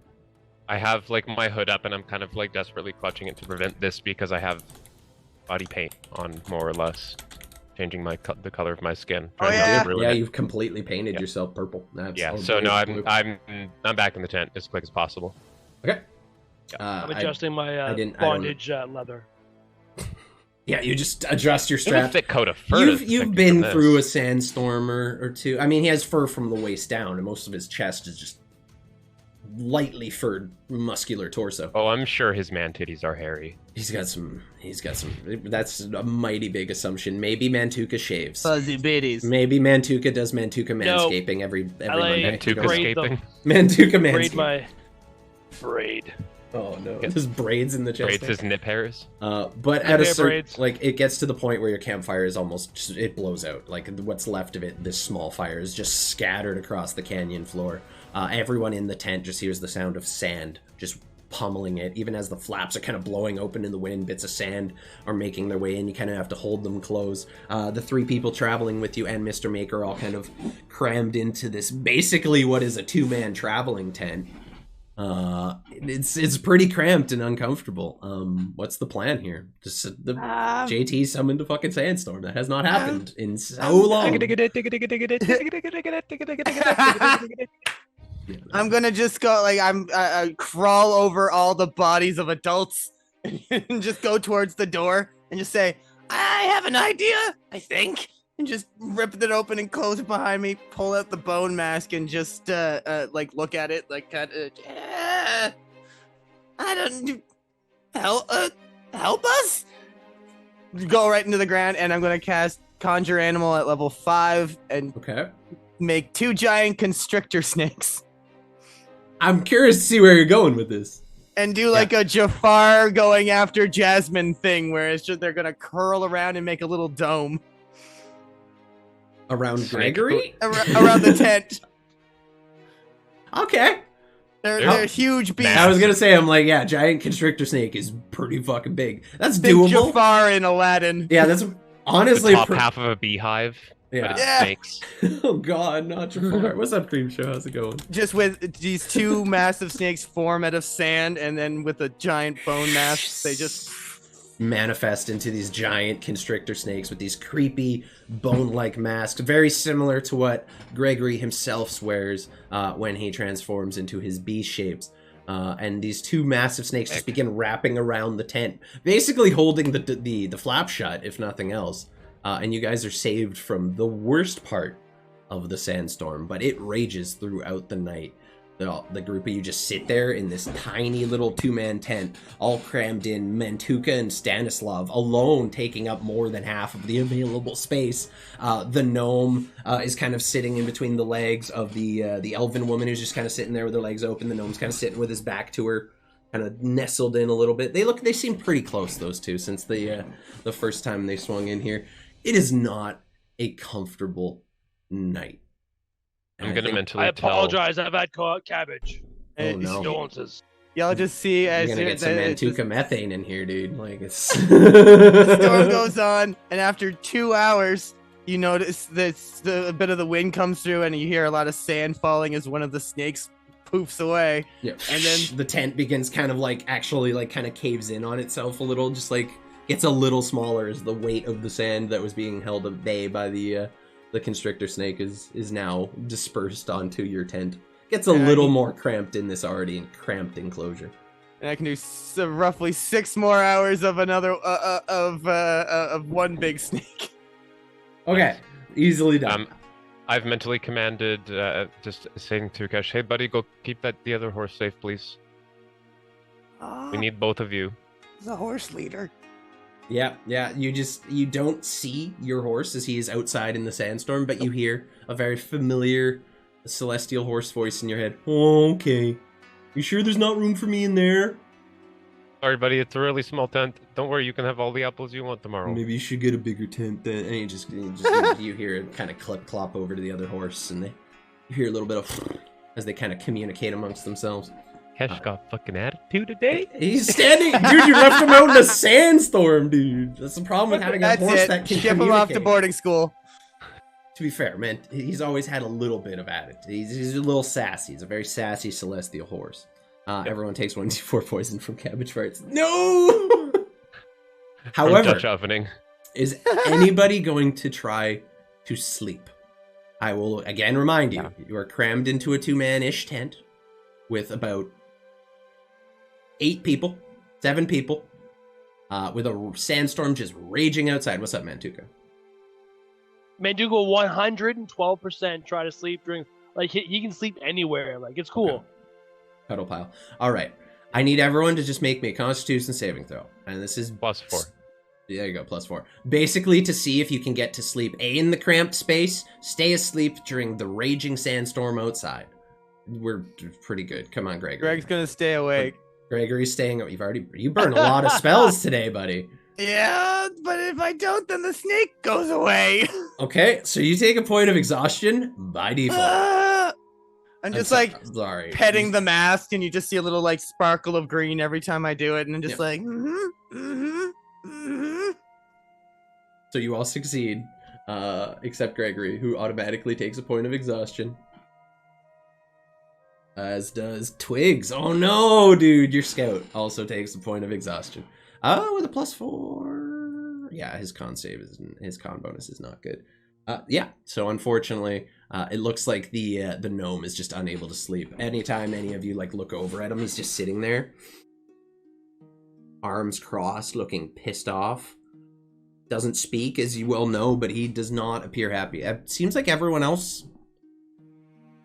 I have like my hood up and I'm kind of like desperately clutching it to prevent this because I have body paint on, more or less, changing the color of my skin. Yeah, you've completely painted yourself purple. So no, I'm back in the tent as quick as possible. Okay. I'm adjusting my bondage leather. Yeah, you just adjust your It strap. would fit coat of fur. You've been through a sandstorm or two. I mean, he has fur from the waist down, and most of his chest is just lightly furred, muscular torso. Oh, I'm sure his man titties are hairy. He's got some. That's a mighty big assumption. Maybe Mantuka shaves. Fuzzy bitties. Maybe Mantuka does Mantuka manscaping every Monday. Mantuka braid them. scaping. Mantuka Braid manscaping. my braid. Oh no, Yeah. there's braids in the chest. Braids his nip hairs. But at a hair certain, braids. like, it gets to the point where your campfire is almost, it blows out. Like, what's left of it, this small fire, is just scattered across the canyon floor. Everyone in the tent just hears the sound of sand just pummeling it. Even as the flaps are kind of blowing open in the wind, bits of sand are making their way in. You kind of have to hold them close. The three people traveling with you and Mr. Maker all kind of crammed into this, basically what is a two-man traveling tent. It's pretty cramped and uncomfortable. What's the plan here? Just JT summoned a fucking sandstorm. That has not happened in so long. I'm gonna just go like I crawl over all the bodies of adults and just go towards the door and just say, I have an idea, I think. And just rip it open and close it behind me, pull out the bone mask and just like look at it like I don't help us. Go right into the ground and I'm gonna cast Conjure Animal at level 5 and Okay. make 2 giant constrictor snakes. I'm curious to see where you're going with this. And do like a Jafar going after Jasmine thing where it's just they're gonna curl around and make a little dome Around Gregory? around the tent. Okay. They're huge beasts. I was gonna say, I'm like, yeah, giant constrictor snake is pretty fucking big. That's Big doable. Jafar in Aladdin. Yeah, that's honestly The top half of a beehive. Yeah. But it's Yeah. snakes. Oh god, not Jafar. What's up, Cream Show? How's it going? Just with these 2 massive snakes form out of sand, and then with a giant bone mask, they just manifest into these giant constrictor snakes with these creepy bone-like masks, very similar to what Gregory himself wears when he transforms into his beast shapes. And these 2 massive snakes just begin wrapping around the tent, basically holding the flap shut, if nothing else. And you guys are saved from the worst part of the sandstorm, but it rages throughout the night. The group of you just sit there in this tiny little 2-man tent, all crammed in, Mantuka and Stanislav alone taking up more than half of the available space. The gnome is kind of sitting in between the legs of the elven woman who's just kind of sitting there with her legs open. The gnome's kind of sitting with his back to her, kind of nestled in a little bit. They seem pretty close, those two, since the first time they swung in here. It is not a comfortable night. I'm gonna mentally I apologize. I've had cabbage. Oh, no. Condolences. y'all just see You're as gonna get some it's just- Mantuka methane in here, dude. Like, it's... the storm goes on, and after 2 hours, you notice that a bit of the wind comes through, and you hear a lot of sand falling as one of the snakes poofs away. Yeah. And then- the tent begins kind of like actually like kind of caves in on itself a little, just like gets a little smaller as the weight of the sand that was being held at bay by the constrictor snake is now dispersed onto your tent. Gets a little more cramped in this already cramped enclosure. And I can do roughly 6 more hours of another of one big snake. Okay, easily done. I've mentally commanded, just saying to Ukesh, hey buddy, go keep the other horse safe, please. We need both of you. The horse leader. Yeah. You don't see your horse as he is outside in the sandstorm, but you hear a very familiar celestial horse voice in your head. Oh, okay. You sure there's not room for me in there? Sorry buddy, it's a really small tent. Don't worry, you can have all the apples you want tomorrow. Maybe you should get a bigger tent then. And you hear it kind of clop over to the other horse, and you hear a little bit of as they kind of communicate amongst themselves. Kesh got fucking attitude today. He's standing, dude. You left him out in a sandstorm, dude. That's the problem with having a That's horse it. that can Ship him off to communicate. boarding school. To be fair, man, he's always had a little bit of attitude. He's a little sassy. He's a very sassy celestial horse. Everyone takes 1d4 poison from cabbage farts. No. However, Dutch ovening. is anybody going to try to sleep? I will again remind you: you are crammed into a 2-man-ish tent with about 8 people, 7 people, with a sandstorm just raging outside. What's up, Mantuka? Mandugo 112% try to sleep during, like, he can sleep anywhere. Like, it's cool. Puddle pile. All right. I need everyone to just make me a Constitution saving throw. And this is... +4. There you go, +4. Basically to see if you can get to sleep in the cramped space, stay asleep during the raging sandstorm outside. We're pretty good. Come on, Gregory. Greg's gonna stay awake. Gregory's staying... You burned a lot of spells today, buddy. Yeah, but if I don't, then the snake goes away. Okay, so you take a point of exhaustion by default. I'm just like sorry. petting the mask, and you just see a little like sparkle of green every time I do it, and I'm just Yeah. like, So you all succeed, except Gregory, who automatically takes a point of exhaustion. As does Twigs. Oh no, dude, your scout also takes a point of exhaustion. Oh, with a +4. Yeah, his con bonus is not good. Yeah, so unfortunately, it looks like the gnome is just unable to sleep. Anytime any of you like look over at him, he's just sitting there, arms crossed, looking pissed off. Doesn't speak, as you well know, but he does not appear happy. It seems like everyone else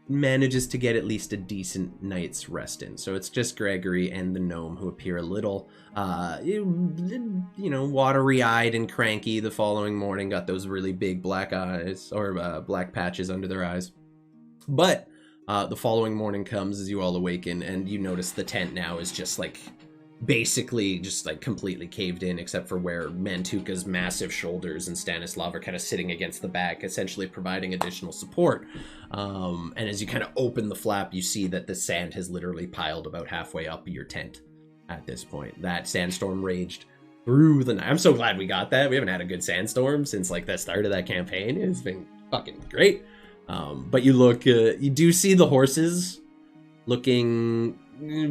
manages to get at least a decent night's rest in. So it's just Gregory and the gnome who appear a little, watery-eyed and cranky the following morning. Got those really big black eyes, or black patches under their eyes. But the following morning comes as you all awaken, and you notice the tent now is just like, basically just like completely caved in, except for where Mantuka's massive shoulders and Stanislav are kind of sitting against the back, essentially providing additional support. And as you kind of open the flap, you see that the sand has literally piled about halfway up your tent at this point. That sandstorm raged through the night. I'm so glad we got that. We haven't had a good sandstorm since like the start of that campaign. It's been fucking great. But you do see the horses looking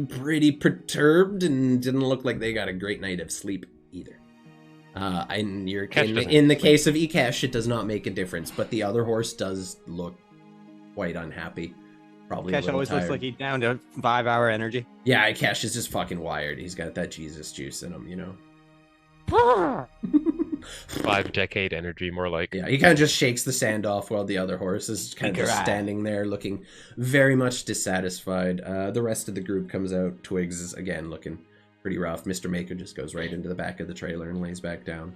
pretty perturbed and didn't look like they got a great night of sleep either. In the case of Ikesh, it does not make a difference, but the other horse does look quite unhappy. Probably Kesh always looks like he's down to 5-hour energy. Yeah, Ikesh is just fucking wired. He's got that Jesus juice in him, you know. 5-decade energy, more like. Yeah, he kind of just shakes the sand off while the other horse is kind of just standing there looking very much dissatisfied. The rest of the group comes out. Twigs is again looking pretty rough. Mr. Maker just goes right into the back of the trailer and lays back down.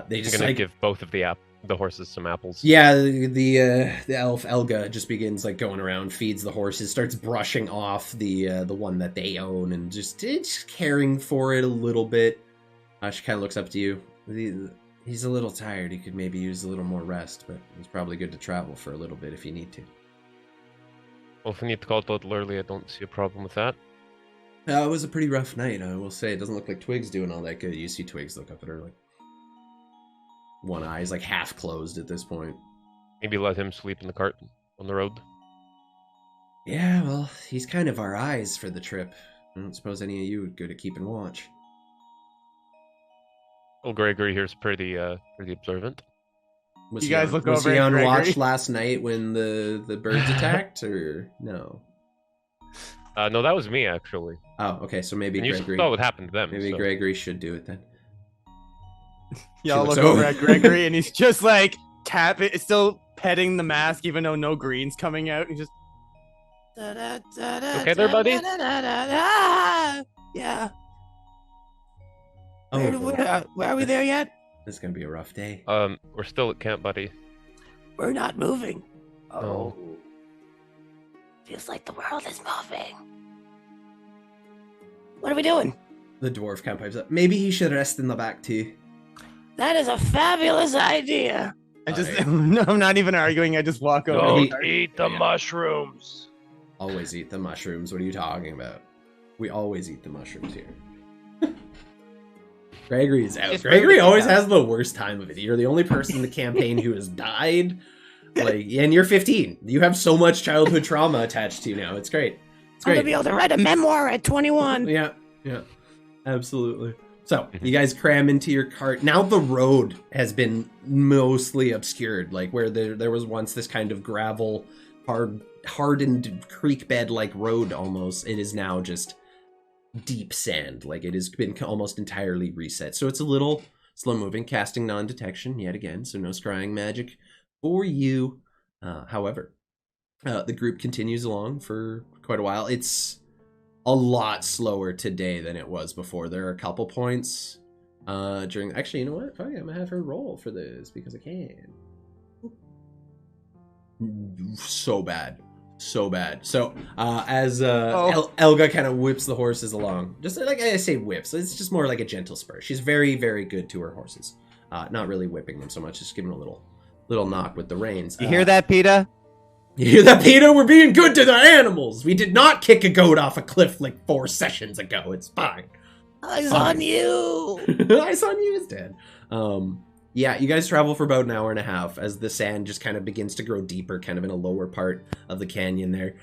They just gonna give both of the horses some apples. Yeah, the elf Elga just begins like going around, feeds the horses, starts brushing off the one that they own, and just caring for it a little bit. She kind of looks up to you. He's a little tired. He could maybe use a little more rest, but it's probably good to travel for a little bit if you need to. Well, if we need to call it a little early, I don't see a problem with that. It was a pretty rough night, I will say. It doesn't look like Twig's doing all that good. You see Twigs look up at her like one eye is like half closed at this point. Maybe let him sleep in the cart on the road. Yeah, well, he's kind of our eyes for the trip. I don't suppose any of you would go to keep and watch. Well, Gregory here's pretty observant. Was You guys look over he at on Gregory? watch last night when the birds attacked, or no? No, that was me actually. Oh, okay, so maybe And you Gregory. saw what happened to them. Maybe so. Gregory should do it then. Y'all looks look over over. at Gregory, and he's just like still petting the mask, even though no green's coming out. He's just Okay there, buddy? Yeah. Oh, Where are we there yet? this is gonna be a rough day. We're still at camp, buddy. We're not moving. No. Feels like the world is moving. What are we doing? The dwarf kind of pipes up. Maybe he should rest in the back too. That is a fabulous idea. I just Alright. no, I'm not even arguing. I just walk over. Don't he- eat the mushrooms. Always eat the mushrooms. What are you talking about? We always eat the mushrooms here. Gregory is out. It's Gregory really always out. has the worst time of it. You're the only person in the campaign who has died. Like, and you're 15. You have so much childhood trauma attached to you now. It's great. It's I'm gonna great. be able to write a memoir at 21. Yeah, absolutely. So you guys cram into your cart. Now the road has been mostly obscured, like where there was once this kind of gravel, hardened creek bed like road almost. It is now just deep sand. Like it has been almost entirely reset. So it's a little slow moving, casting non-detection yet again. So no scrying magic for you. However, the group continues along for quite a while. It's a lot slower today than it was before. There are a couple points during... Actually, you know what? Fuck it, I'm gonna have her roll for this because I can. So bad. So bad. So, as Elga kind of whips the horses along, just like I say whips, it's just more like a gentle spur. She's very, very good to her horses. Not really whipping them so much, just giving them a little knock with the reins. You hear that, PETA? You hear that, Peter? We're being good to the animals. We did not kick a goat off a cliff like 4 sessions ago. It's fine. Eyes on you. Eyes on you is dead. Yeah, you guys travel for about an hour and a half as the sand just kind of begins to grow deeper, kind of in a lower part of the canyon there.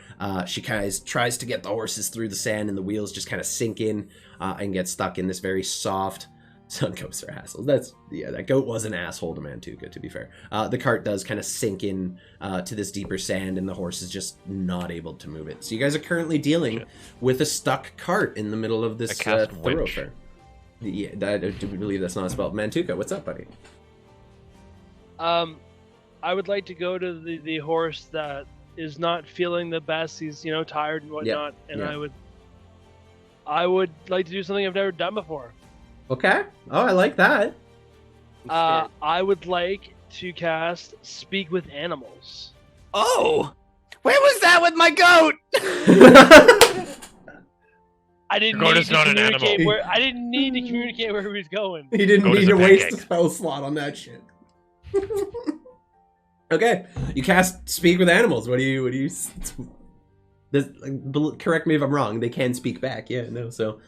She kind of tries to get the horses through the sand, and the wheels just kind of sink in and get stuck in this very soft... Some goats are assholes. That goat was an asshole to Mantuka, to be fair. The cart does kind of sink in to this deeper sand, and the horse is just not able to move it. So you guys are currently dealing with a stuck cart in the middle of this thoroughfare. Yeah, I do believe that's not spelled. Mantuka, what's up, buddy? I would like to go to the horse that is not feeling the best. He's tired and whatnot, and I would like to do something I've never done before. Okay. Oh, I like that. I would like to cast Speak with Animals. Oh, where was that with my goat? I didn't Goat need is to not an communicate animal. I didn't need to communicate where he was going. He didn't Goat need is to a waste pancake. a spell slot on that shit. Okay, you cast Speak with Animals. What do you? Correct me if I'm wrong. They can speak back. Yeah, no. So,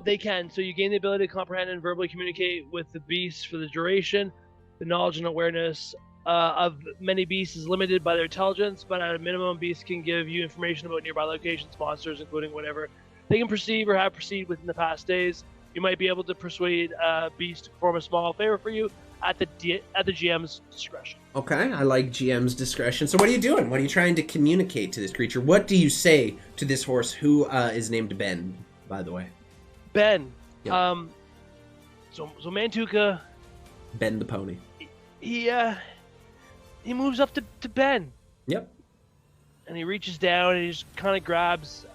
they can. So you gain the ability to comprehend and verbally communicate with the beasts for the duration. The knowledge and awareness of many beasts is limited by their intelligence, but at a minimum, beasts can give you information about nearby locations, monsters, including whatever they can perceive or have perceived within the past days. You might be able to persuade beasts to perform a small favor for you at the GM's discretion. okay, I like GM's discretion. So, what are you doing? What are you trying to communicate to this creature? What do you say to this horse, who is named Ben, by the way? Ben. Yep. So Mantuka, Ben the pony. he moves up to Ben. Yep. And he reaches down and he just kind of grabs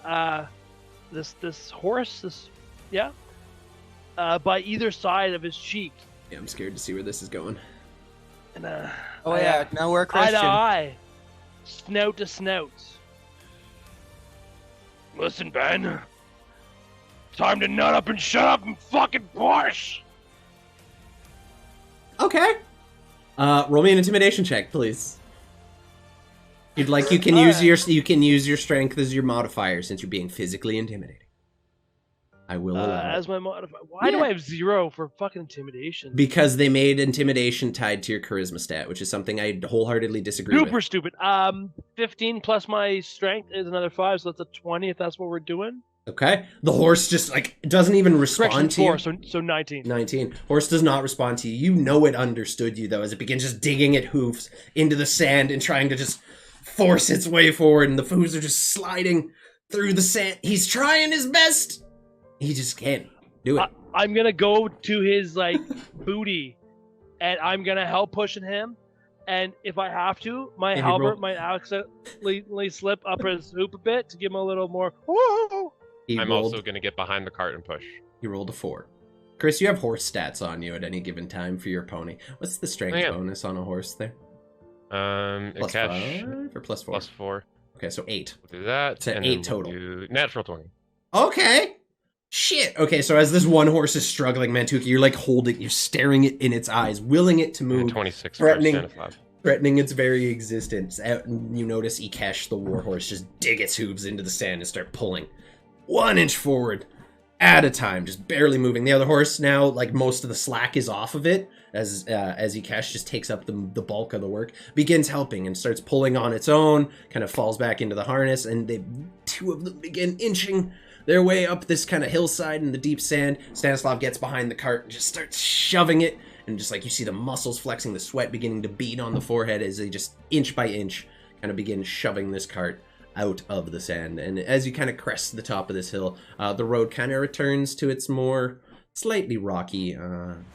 this horse, by either side of his cheek. Yeah, I'm scared to see where this is going. And Now we're eye Christian. to eye, snout to snout. Listen, Ben. Time to nut up and shut up and fucking push. Okay. Roll me an intimidation check, please. You can use your strength as your modifier since you're being physically intimidating. I will allow it. As my modifier. Why do I have 0 for fucking intimidation? Because they made intimidation tied to your charisma stat, which is something I wholeheartedly disagree Super with. stupid. 15 plus my strength is another 5, so that's a 20 if that's what we're doing. Okay. The horse just doesn't even respond to 4, you. so 19. 19. Horse does not respond to you. You know it understood you though, as it begins just digging its hoofs into the sand and trying to just force its way forward, and the hooves are just sliding through the sand. He's trying his best. He just can't do it. I'm gonna go to his booty, and I'm gonna help pushing him. And if I have to, my halberd might accidentally slip up his hoop a bit to give him a little more. Whoa! I'm also going to get behind the cart and push. He rolled a 4. Chris, you have horse stats on you at any given time for your pony. What's the strength bonus on a horse there? Plus 5 or plus 4? Plus 4. Okay, so 8. We'll do that. It's an and 8 then total. do natural 20. Okay. Shit. Okay, so as this one horse is struggling, Mantuki, you're holding, you're staring it in its eyes, willing it to move. And 26 threatening, for Stanislav. threatening its very existence. You notice Ikesh, the warhorse, just dig its hooves into the sand and start pulling 1 inch forward at a time, just barely moving. The other horse now, most of the slack is off of it, as Ikesh just takes up the bulk of the work, begins helping and starts pulling on its own, kind of falls back into the harness, and two of them begin inching their way up this kind of hillside in the deep sand. Stanislav gets behind the cart and just starts shoving it, and just you see the muscles flexing, the sweat beginning to bead on the forehead as they just inch by inch kind of begin shoving this cart out of the sand. And as you kind of crest the top of this hill, the road kind of returns to its more slightly rocky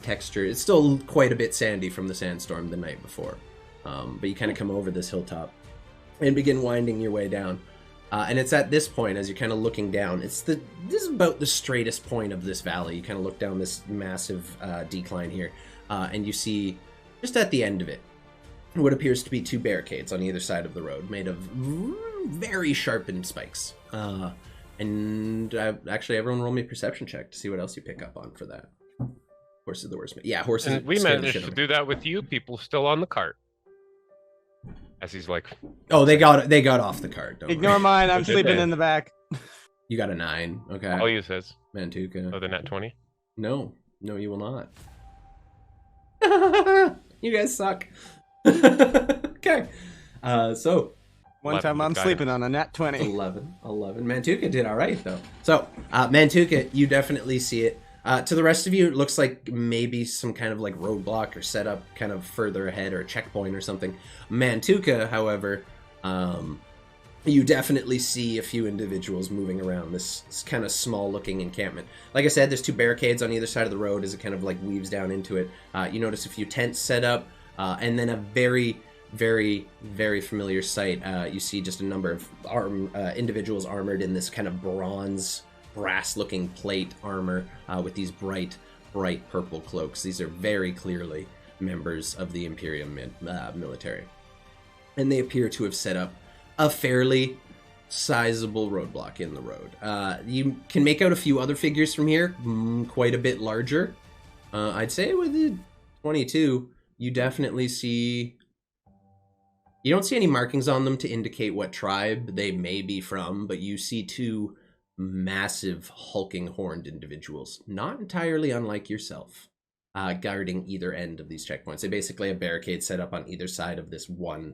texture. It's still quite a bit sandy from the sandstorm the night before, but you kind of come over this hilltop and begin winding your way down. And it's at this point, as you're kind of looking down, this is about the straightest point of this valley. You kind of look down this massive decline here, and you see, just at the end of it, what appears to be 2 barricades on either side of the road, made of very sharpened spikes. And actually, everyone roll me a perception check to see what else you pick up on for that. Horse is the worst. Yeah, horses. And we managed to do that with you people still on the cart. As he's like, oh, they got off the cart. Don't Ignore worry. mine. I'm sleeping in the back. You got a 9. Okay. I'll use his. Mantuka. Oh, the nat 20. No, you will not. You guys suck. Okay. So One time I'm sleeping on a nat 20. 11. Mantuka did all right though. So Mantuka, you definitely see it. To the rest of you, it looks like maybe some kind of like roadblock or setup kind of further ahead, or a checkpoint or something. Mantuka, however, you definitely see a few individuals moving around this kind of small looking encampment. Like I said, there's 2 barricades on either side of the road as it kind of like weaves down into it. You notice a few tents set up, and then a very, very, very familiar sight. You see just a number of individuals armored in this kind of bronze, brass-looking plate armor with these bright purple cloaks. These are very clearly members of the Imperium military. And they appear to have set up a fairly sizable roadblock in the road. You can make out a few other figures from here, quite a bit larger. I'd say with the 22, you definitely see... You don't see any markings on them to indicate what tribe they may be from, but you see 2 massive hulking horned individuals, not entirely unlike yourself, guarding either end of these checkpoints. They basically have barricades set up on either side of this one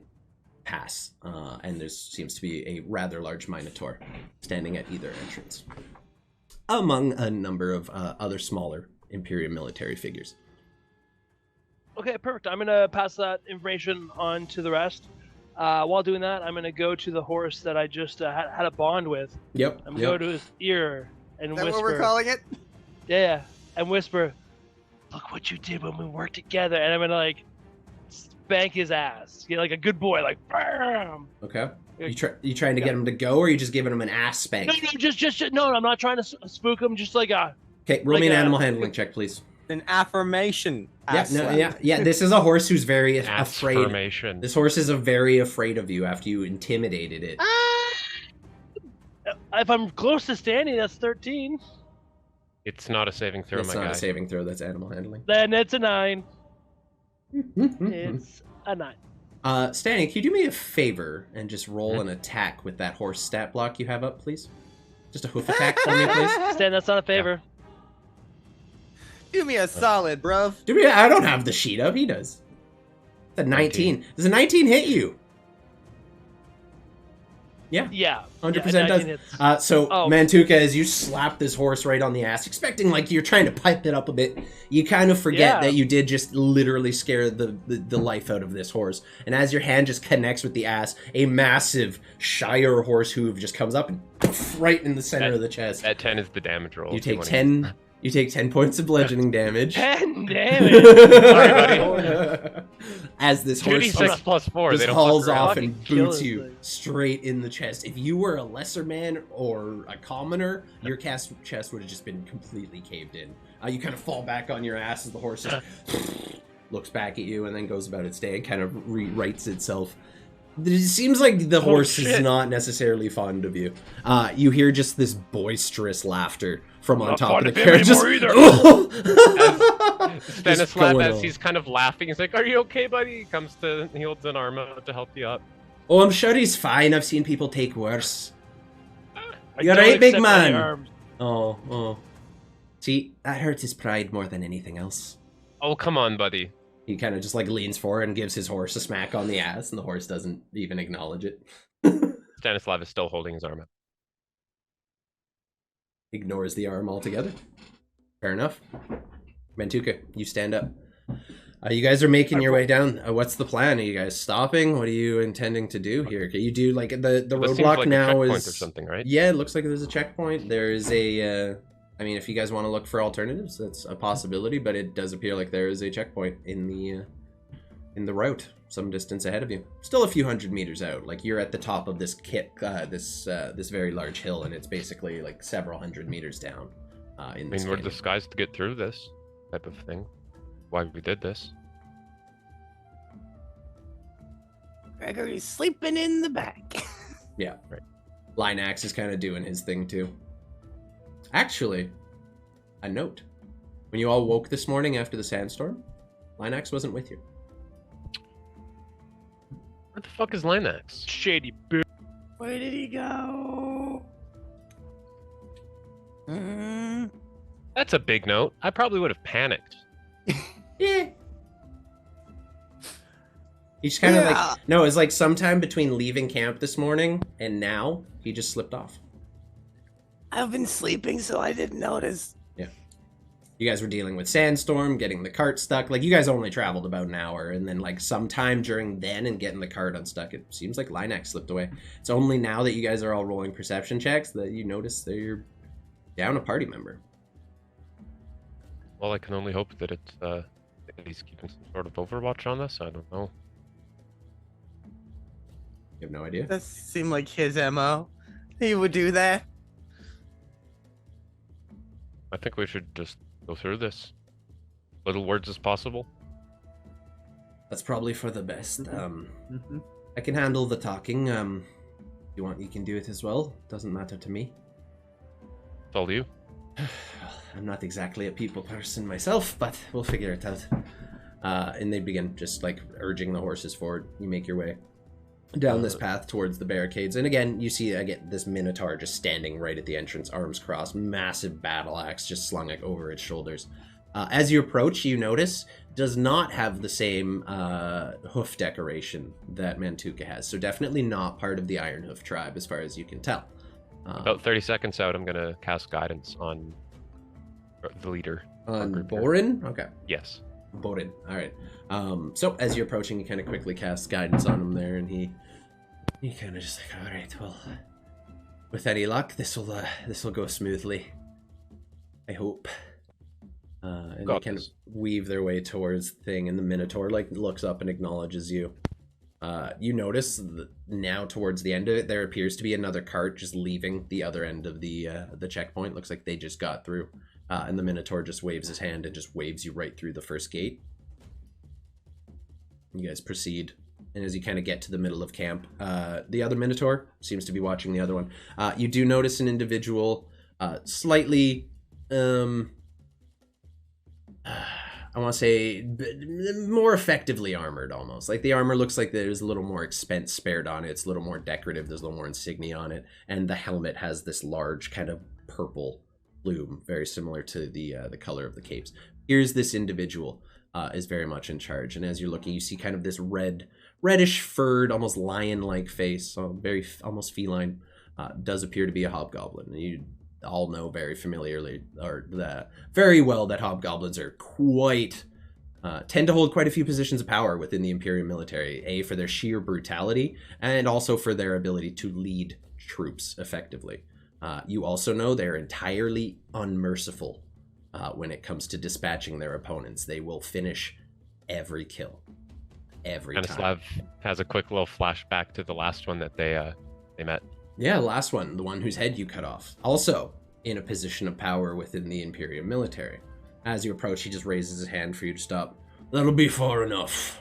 pass, and there seems to be a rather large minotaur standing at either entrance, among a number of other smaller Imperium military figures. Okay, perfect. I'm gonna pass that information on to the rest. While doing that, I'm gonna go to the horse that I just had a bond with. Yep. I'm gonna go to his ear and Is that whisper. what we're calling it? Yeah, and whisper, "Look what you did when we worked together." And I'm gonna like spank his ass, like a good boy, like bam. Okay. You trying to get him to go, or are you just giving him an ass spank? No, just no. I'm not trying to spook him. Just like a. Okay, roll like me an a- animal handling check, please. An affirmation. Yeah, ass no, slap. yeah. This is a horse who's very afraid. Affirmation. This horse is very afraid of you after you intimidated it. If I'm close to standing, that's 13. It's not a saving throw, It's my not guy. a saving throw. That's animal handling. Then it's a 9. It's a 9. Stanley, can you do me a favor and just roll an attack with that horse stat block you have up, please? Just a hoof attack for me, please. Stan, that's not a favor. Do me a solid, bruv. I don't have the sheet up. He does. It's a 19. Does a 19 hit you? Yeah. Yeah. 100% yeah, does. So, Oh. Mantuka, as you slap this horse right on the ass, expecting like you're trying to pipe it up a bit, you kind of forget Yeah. that you did just literally scare the life out of this horse. And as your hand just connects with the ass, a massive Shire horse hoof just comes up and right in the center of the chest. At 10 is the damage roll. You if take wanna 10. You take 10 points of bludgeoning damage. 10 damage. Sorry, buddy. As this horse 2d6 plus 4. just They don't hauls fuck around. off and Kill boots this you thing. straight in the chest. If you were a lesser man or a commoner, your chest would have just been completely caved in. You kind of fall back on your ass as the horse just looks back at you and then goes about its day and kind of rewrites itself. It seems like the horse is shit. not necessarily fond of you. You hear just this boisterous laughter from on Not top of fond the of him carriage. anymore Just Stanislav, going as on. he's kind of laughing, he's like, "Are you okay, buddy?" He holds an arm out to help you up. Oh, I'm sure he's fine. I've seen people take worse. I You're don't right, big accept any man. arms. Oh. See, that hurts his pride more than anything else. Oh, come on, buddy. He kind of just like leans forward and gives his horse a smack on the ass, and the horse doesn't even acknowledge it. Stanislav is still holding his arm out. Ignores the arm altogether. Fair enough. Mantuka, you stand up. You guys are making your way down. What's the plan? Are you guys stopping? What are you intending to do here? Can you do like the This seems roadblock like a now checkpoint is or something, right? Yeah, it looks like there's a checkpoint. There's a I mean, if you guys want to look for alternatives, that's a possibility, but it does appear like there is a checkpoint in the route. some distance ahead of you. Still a few hundred meters out. Like, you're at the top of this this very large hill, and it's basically like several hundred meters down. I mean, we're disguised to get through this type of thing. Why we did this? Gregory's sleeping in the back. Yeah. Right. Lynacs is kind of doing his thing too. Actually, a note. When you all woke this morning after the sandstorm, Lynacs wasn't with you. Where the fuck is Lynacs? Shady bitch. Where did he go? That's a big note. I probably would have panicked. Yeah. He just kind of like, no, it's like sometime between leaving camp this morning and now, he just slipped off. I've been sleeping, so I didn't notice. Yeah. You guys were dealing with sandstorm, getting the cart stuck. Like, you guys only traveled about an hour, and then like sometime during then and getting the cart unstuck, it seems like Lynacs slipped away. It's only now that you guys are all rolling perception checks that you notice that you're down a party member. Well, I can only hope that it's that he's keeping some sort of overwatch on us. I don't know. You have no idea? That seemed like his MO. He would do that. I think we should just go through this. Little words as possible. That's probably for the best. I can handle the talking. You want, you can do it as well. Doesn't matter to me. It's all you. I'm not exactly a people person myself, but we'll figure it out. And they begin just like urging the horses forward. You make your way down this path towards the barricades. And again, you see this minotaur just standing right at the entrance, arms crossed, massive battle axe just slung like over its shoulders. As you approach, you notice does not have the same hoof decoration that Mantuka has. So definitely not part of the Iron Hoof tribe as far as you can tell. About 30 seconds out, I'm going to cast guidance on the leader. On Borin? Okay. Yes. Borin. All right. So as you're approaching, you kind of quickly cast guidance on him there, and he kind of just like, all right, well, with any luck, this will go smoothly. I hope. And they kind of weave their way towards the thing, and the Minotaur like looks up and acknowledges you. You notice that now towards the end of it, there appears to be another cart just leaving the other end of the checkpoint. Looks like they just got through. And the Minotaur just waves his hand and just waves you right through the first gate. You guys proceed. And as you kind of get to the middle of camp, the other Minotaur seems to be watching the other one. You do notice an individual slightly, I want to say, more effectively armored almost. Like the armor looks like there's a little more expense spared on it. It's a little more decorative. There's a little more insignia on it. And the helmet has this large kind of purple plume, very similar to the color of the capes. Here's this individual is very much in charge. And as you're looking, you see kind of this reddish furred, almost lion-like face, so very almost feline, does appear to be a hobgoblin. You all know very familiarly, or very well, that hobgoblins are quite tend to hold quite a few positions of power within the Imperium military, for their sheer brutality and also for their ability to lead troops effectively. You also know they're entirely unmerciful when it comes to dispatching their opponents. They will finish every kill, every time. Stanislav has a quick little flashback to the last one that they met. Yeah, last one, the one whose head you cut off. Also in a position of power within the Imperium military. As you approach, he just raises his hand for you to stop. That'll be far enough.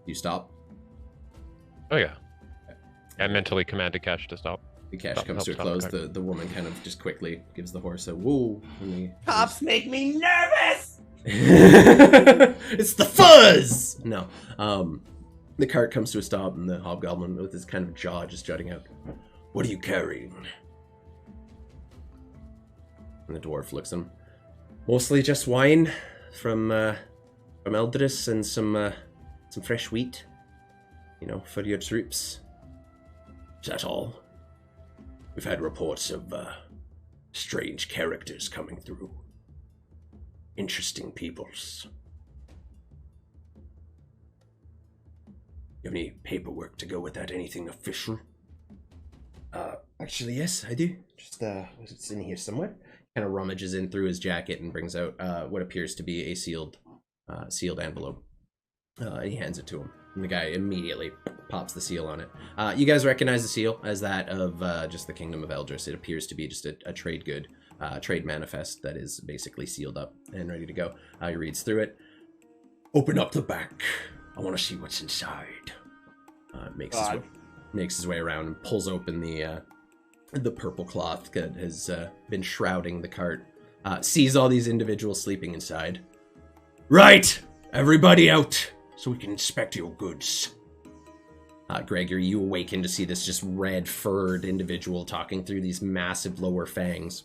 You stop? Oh yeah. I mentally commanded Cash to stop. The Cash comes to a close. The woman kind of just quickly gives the horse a woo. Cops make me nervous! It's the fuzz! No. The cart comes to a stop, and the hobgoblin with his kind of jaw just jutting out. What are you carrying? And the dwarf looks at him. Mostly just wine from Eldris and some fresh wheat. You know, for your troops. Is that all? We've had reports of strange characters coming through. Interesting peoples. You have any paperwork to go with that? Anything official? Actually, yes, I do. Just, it's in here somewhere. kind of rummages in through his jacket and brings out what appears to be a sealed envelope. He hands it to him, and the guy immediately pops the seal on it. You guys recognize the seal as that of just the Kingdom of Eldris. It appears to be just a trade good, trade manifest that is basically sealed up and ready to go. He reads through it. Open up the back. I want to see what's inside. Makes his way around and pulls open the purple cloth that has been shrouding the cart. Sees all these individuals sleeping inside. Right, everybody out, so we can inspect your goods. Gregory, you awaken to see this just red-furred individual talking through these massive lower fangs.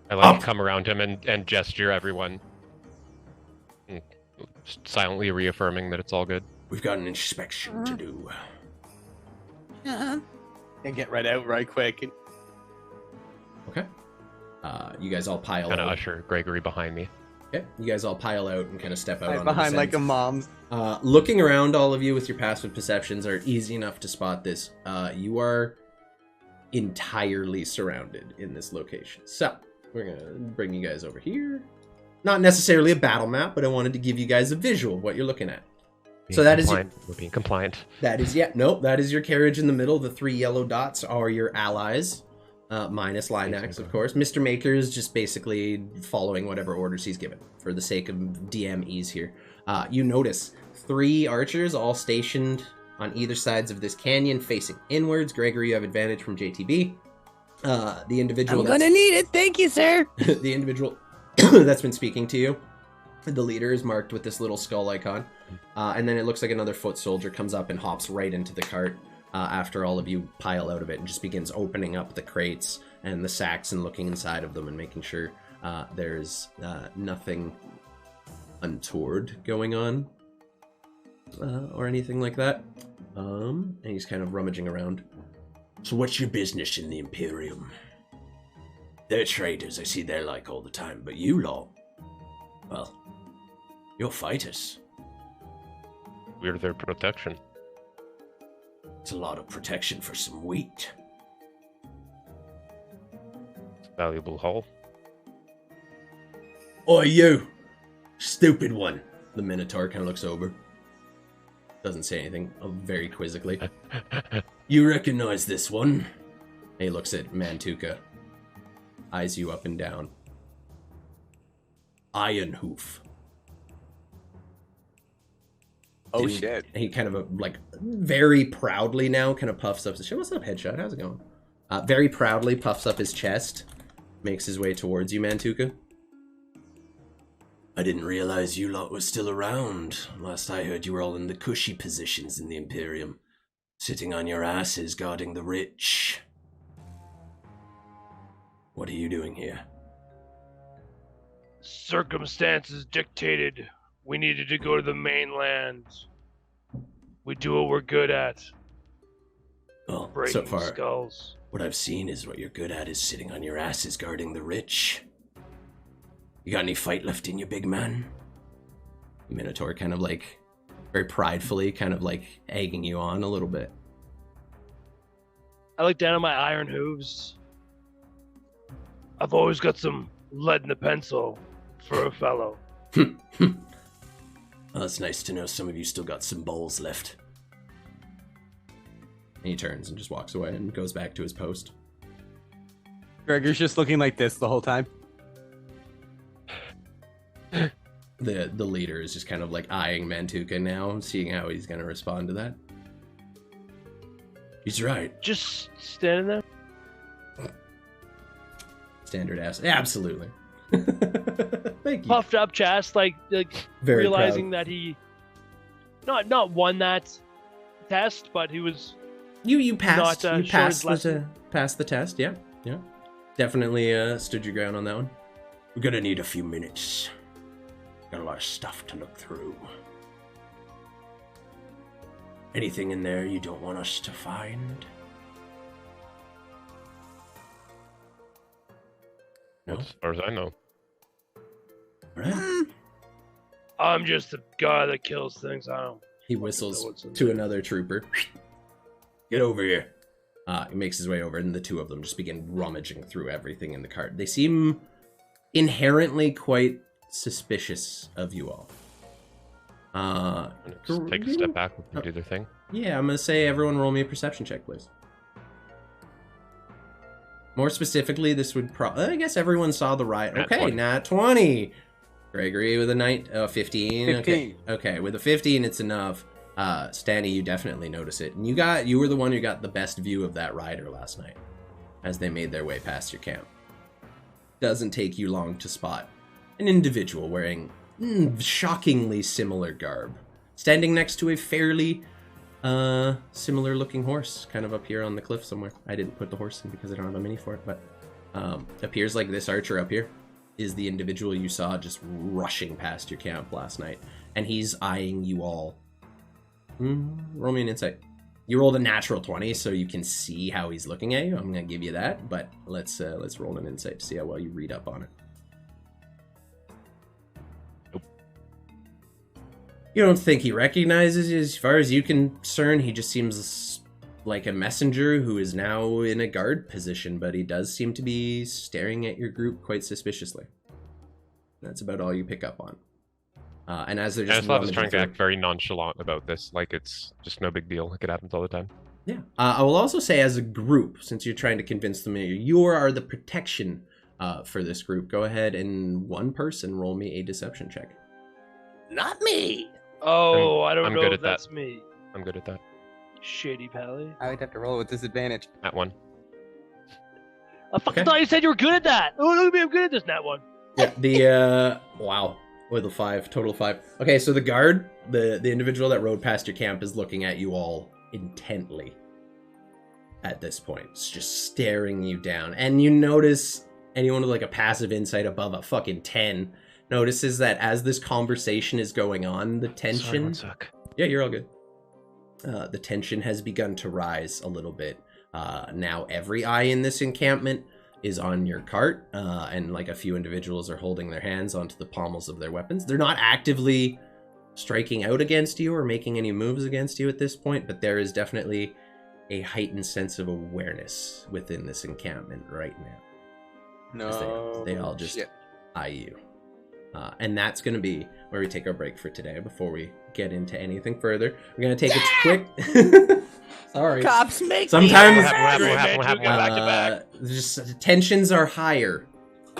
I like to come around him and gesture everyone, silently reaffirming that it's all good. We've got an inspection to do. And get right out right quick. Okay. You guys all pile Kind of out. usher Gregory behind me. Okay. You guys all pile out and kind of step out on Behind the like a descent. mom's. Looking around, all of you with your passive perceptions are easy enough to spot this. You are entirely surrounded in this location. So, we're going to bring you guys over here. Not necessarily a battle map, but I wanted to give you guys a visual of what you're looking at. So that is we're being compliant. that is your carriage in the middle. The 3 yellow dots are your allies, minus Lynacs, of course. Mr. Maker is just basically following whatever orders he's given for the sake of DM ease here. You notice 3 archers all stationed on either sides of this canyon facing inwards. Gregory, you have advantage from JTB. The individual I'm gonna need it. Thank you, sir. the individual that's been speaking to you, the leader, is marked with this little skull icon. And then it looks like another foot soldier comes up and hops right into the cart after all of you pile out of it and just begins opening up the crates and the sacks and looking inside of them and making sure there's nothing untoward going on or anything like that. And he's kind of rummaging around. So what's your business in the Imperium? They're traders, I see they're like all the time, but you lot, well, you're fighters. We're their protection. It's a lot of protection for some wheat. It's a valuable haul. Oi, you! Stupid one! The Minotaur kind of looks over. Doesn't say anything, very quizzically. You recognize this one? He looks at Mantuka. Eyes you up and down. Iron Hoof. Oh, shit. And he kind of, very proudly now kind of puffs up his chest. What's up, Headshot? How's it going? Very proudly puffs up his chest. Makes his way towards you, Mantuka. I didn't realize you lot were still around. Last I heard, you were all in the cushy positions in the Imperium. Sitting on your asses guarding the rich. What are you doing here? Circumstances dictated we needed to go to the mainland. We do what we're good at. Well, Breaking so far, skulls. what I've seen is what you're good at is sitting on your asses guarding the rich. You got any fight left in you, big man? Minotaur kind of very pridefully, egging you on a little bit. I look down at my iron hooves. I've always got some lead in the pencil for a fellow. Well, it's nice to know some of you still got some balls left. And he turns and just walks away and goes back to his post. Gregor's just looking like this the whole time. The leader is just kind of eyeing Mantuka now, seeing how he's going to respond to that. He's right. Just standing there. Standard ass. Absolutely. Thank you. Puffed up chest, Very realizing proud. that he not won that test, but he was You passed. not You showing his passed lesson. passed the test. Yeah. Definitely stood your ground on that one. We're gonna need a few minutes. Got a lot of stuff to look through. Anything in there you don't want us to find? No. As far as I know. Right. I'm just the guy that kills things. I don't. He whistles know what's in to there. another trooper. Get over here. He makes his way over, and the two of them just begin rummaging through everything in the cart. They seem inherently quite suspicious of you all. Just take a step back and do their thing. Yeah, I'm gonna say everyone roll me a perception check, please. More specifically, this would I guess everyone saw the riot. Nat Okay, 20. nat 20. Gregory with a 15. 15. Okay, with a 15, it's enough. Stanny, you definitely notice it. And you were the one who got the best view of that rider last night as they made their way past your camp. Doesn't take you long to spot an individual wearing shockingly similar garb, standing next to a fairly similar looking horse, kind of up here on the cliff somewhere. I didn't put the horse in because I don't have a mini for it, but appears like this archer up here is the individual you saw just rushing past your camp last night, and he's eyeing you all. Roll me an insight. You rolled a natural 20, so you can see how he's looking at you. I'm gonna give you that, but let's roll an insight to see how well you read up on it. Nope. You don't think he recognizes you? As far as you can discern, he just seems like a messenger who is now in a guard position, but he does seem to be staring at your group quite suspiciously. That's about all you pick up on. And as they're just Stanislav is trying to act very nonchalant about this, like it's just no big deal, like it happens all the time. Yeah. I will also say, as a group, since you're trying to convince them you are the protection for this group, go ahead and one person roll me a deception check. Not me. Oh, I don't I'm know good if at that. that's me. I'm good at that. Shady Pally. I would have to roll with disadvantage. At one. I fucking Okay. thought you said you were good at that. Oh, look at me, I'm good at this, Nat one. Yeah, the wow, with a 5, total 5. Okay, so the guard, the individual that rode past your camp, is looking at you all intently at this point. It's just staring you down. And you notice anyone with like a passive insight above a fucking 10 notices that as this conversation is going on, the Sorry, tension... one sec. Yeah, you're all good. The tension has begun to rise a little bit. Now every eye in this encampment is on your cart, and like a few individuals are holding their hands onto the pommels of their weapons. They're not actively striking out against you or making any moves against you at this point, but there is definitely a heightened sense of awareness within this encampment right now. As they all just eye you. And that's going to be where we take our break for today before we get into anything further. We're going to take a quick... Sorry. Cops make Sometimes- me What happened? Back to back. Just tensions are higher.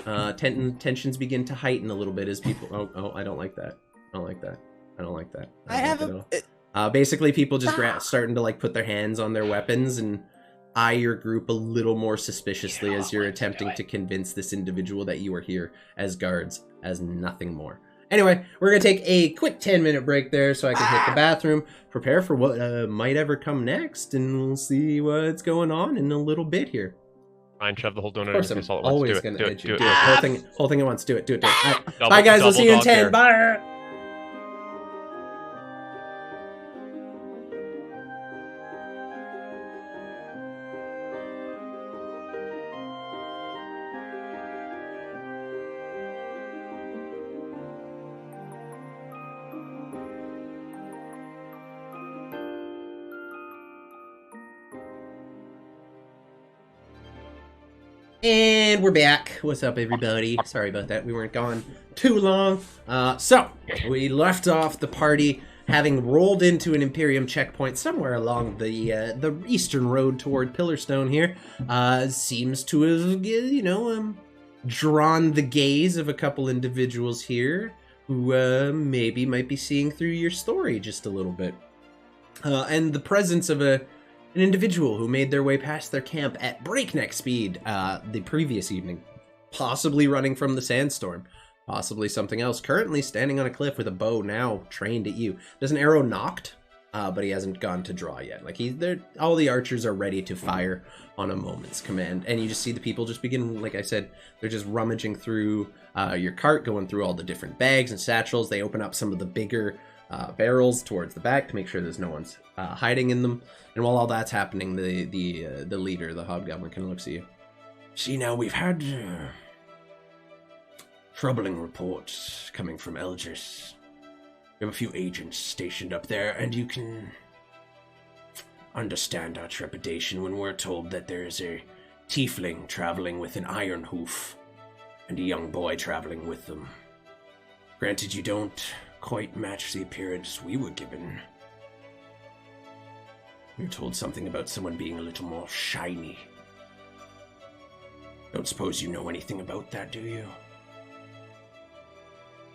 Tensions begin to heighten a little bit as people... Oh, I don't like that. I don't like that. I don't like that. I have don't like it at all. Basically, people just starting to like put their hands on their weapons and eye your group a little more suspiciously as you're attempting to convince this individual that you are here as guards, as nothing more. Anyway, we're going to take a quick 10-minute break there so I can hit the bathroom, prepare for what might ever come next, and we'll see what's going on in a little bit here. Fine, shove the whole donut Of course, in I'm his face all at once. always Do going it, to do it, edge do you. it. Do it. Whole thing at once. Do it. All right. Double- Bye, guys. We'll see you in double 10. dog Bye. And we're back. What's up, everybody? Sorry about that. We weren't gone too long. So, we left off the party having rolled into an Imperium checkpoint somewhere along the eastern road toward Pillarstone here. Seems to have, drawn the gaze of a couple individuals here who maybe might be seeing through your story just a little bit. And the presence of an individual who made their way past their camp at breakneck speed the previous evening, possibly running from the sandstorm, possibly something else, currently standing on a cliff with a bow now trained at you. There's an arrow knocked, but he hasn't gone to draw yet. Like all the archers are ready to fire on a moment's command, and you just see the people just begin, like I said, they're just rummaging through your cart, going through all the different bags and satchels. They open up some of the bigger barrels towards the back to make sure there's no one's hiding in them. And while all that's happening, the leader, the hobgoblin, kind of looks at you. See, now we've had troubling reports coming from Elgis. We have a few agents stationed up there, and you can understand our trepidation when we're told that there is a tiefling traveling with an iron hoof and a young boy traveling with them. Granted, you don't quite match the appearance we were given. We were told something about someone being a little more shiny. Don't suppose you know anything about that, do you?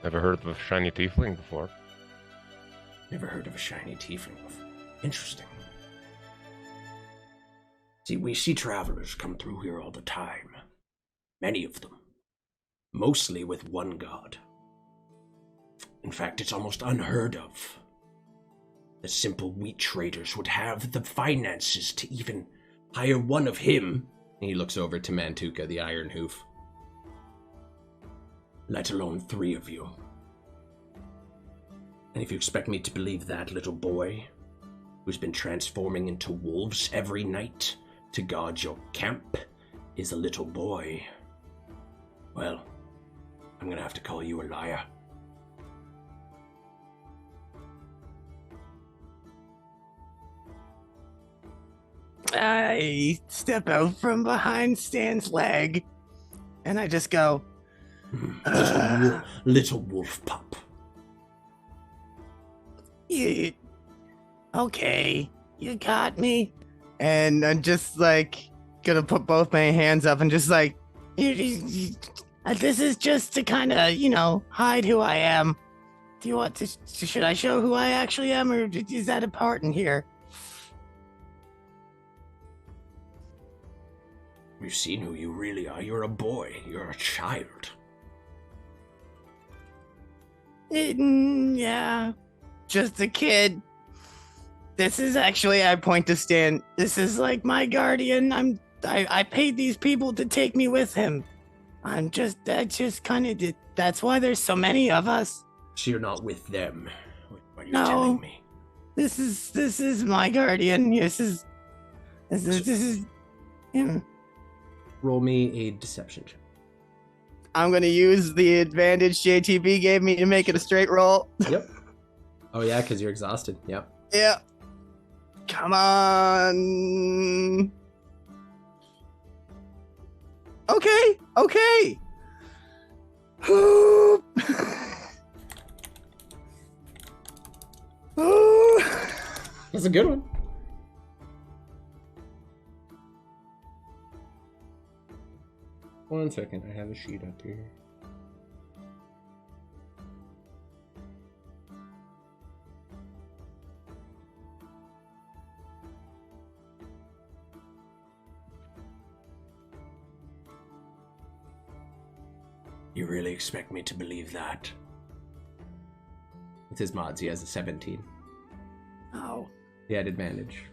Never heard of a shiny tiefling before. Never heard of a shiny tiefling before. Interesting. See, we see travelers come through here all the time. Many of them. Mostly with one god. In fact, it's almost unheard of. The simple wheat traders would have the finances to even hire one of him. And he looks over to Mantuka, the Iron Hoof. Let alone 3 of you. And if you expect me to believe that little boy, who's been transforming into wolves every night to guard your camp, is a little boy, well, I'm gonna have to call you a liar. I step out from behind Stan's leg, and I just go, Little wolf pup. Okay, you got me. And I'm just like gonna put both my hands up and just like, This is just to kind of, hide who I am. Do you want to? Should I show who I actually am, or is that important here? We've seen who you really are. You're a boy. You're a child. Yeah, just a kid. This is actually, I point to Stan. This is like my guardian. I paid these people to take me with him. That's why there's so many of us. So you're not with them. What are you No. telling me? This is my guardian. This is him. Roll me a deception check. I'm gonna use the advantage JTB gave me to make it a straight roll. Yep. Oh yeah, because you're exhausted. Yep. Yeah. Come on. Okay. Ooh. Ooh. That's a good one. One second, I have a sheet up here. You really expect me to believe that? With his mods, he has a 17. Oh. He had advantage.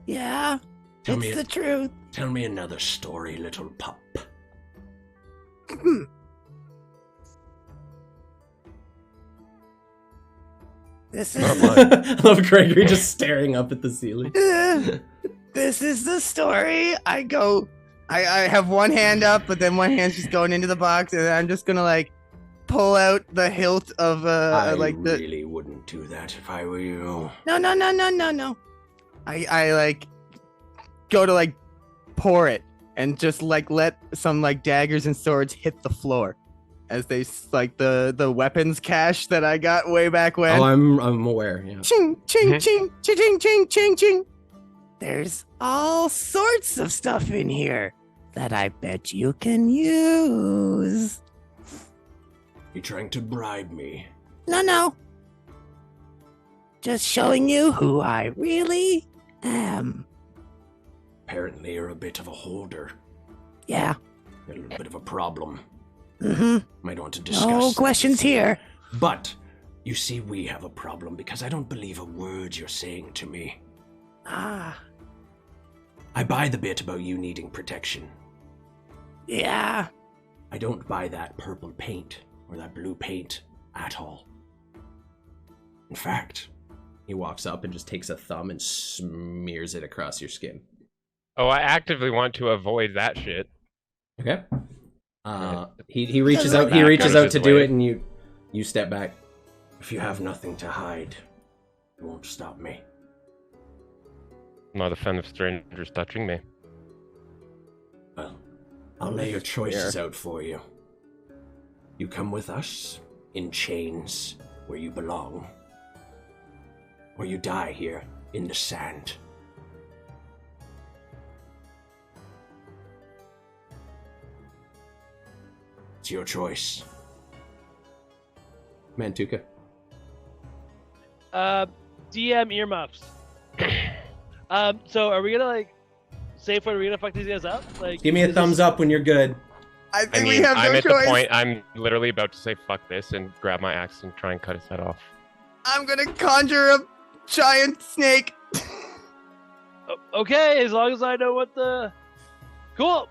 Yeah, Tell it's me- the truth. Tell me another story, little pup. This Not is mine. I love Gregory just staring up at the ceiling. this is the story. I have one hand up, but then one hand's just going into the box, and I'm just gonna like pull out the hilt of I like the. really wouldn't do that if I were you. No. I like go to like pour it and just like let some like daggers and swords hit the floor as they like the weapons cache that I got way back when. Oh, I'm aware. Yeah. Ching ching ching ching ching ching ching ching. There's all sorts of stuff in here that I bet you can use. You trying to bribe me? No. Just showing you who I really am. Apparently, you're a bit of a holder. Yeah. A little bit of a problem. Mm-hmm. Might want to discuss. No that. questions here. But you see, we have a problem because I don't believe a word you're saying to me. Ah. I buy the bit about you needing protection. Yeah. I don't buy that purple paint or that blue paint at all. In fact, he walks up and just takes a thumb and smears it across your skin. Oh, I actively want to avoid that shit. Okay. Right. He reaches Doesn't out. He back reaches out out his to do way. it, and you You step back. If you have nothing to hide, it won't stop me. I'm not a fan of strangers touching me. Well, I'll lay your choices out for you. You come with us, in chains, where you belong. Or you die here, in the sand. It's your choice. Mantuka. DM earmuffs. So are we gonna say if we're gonna fuck these guys up? Give me a thumbs up when you're good. I I think mean, we have I'm no at choice. the point. I'm literally about to say fuck this and grab my axe and try and cut his head off. I'm gonna conjure a giant snake. Okay, as long as I know what the. Cool.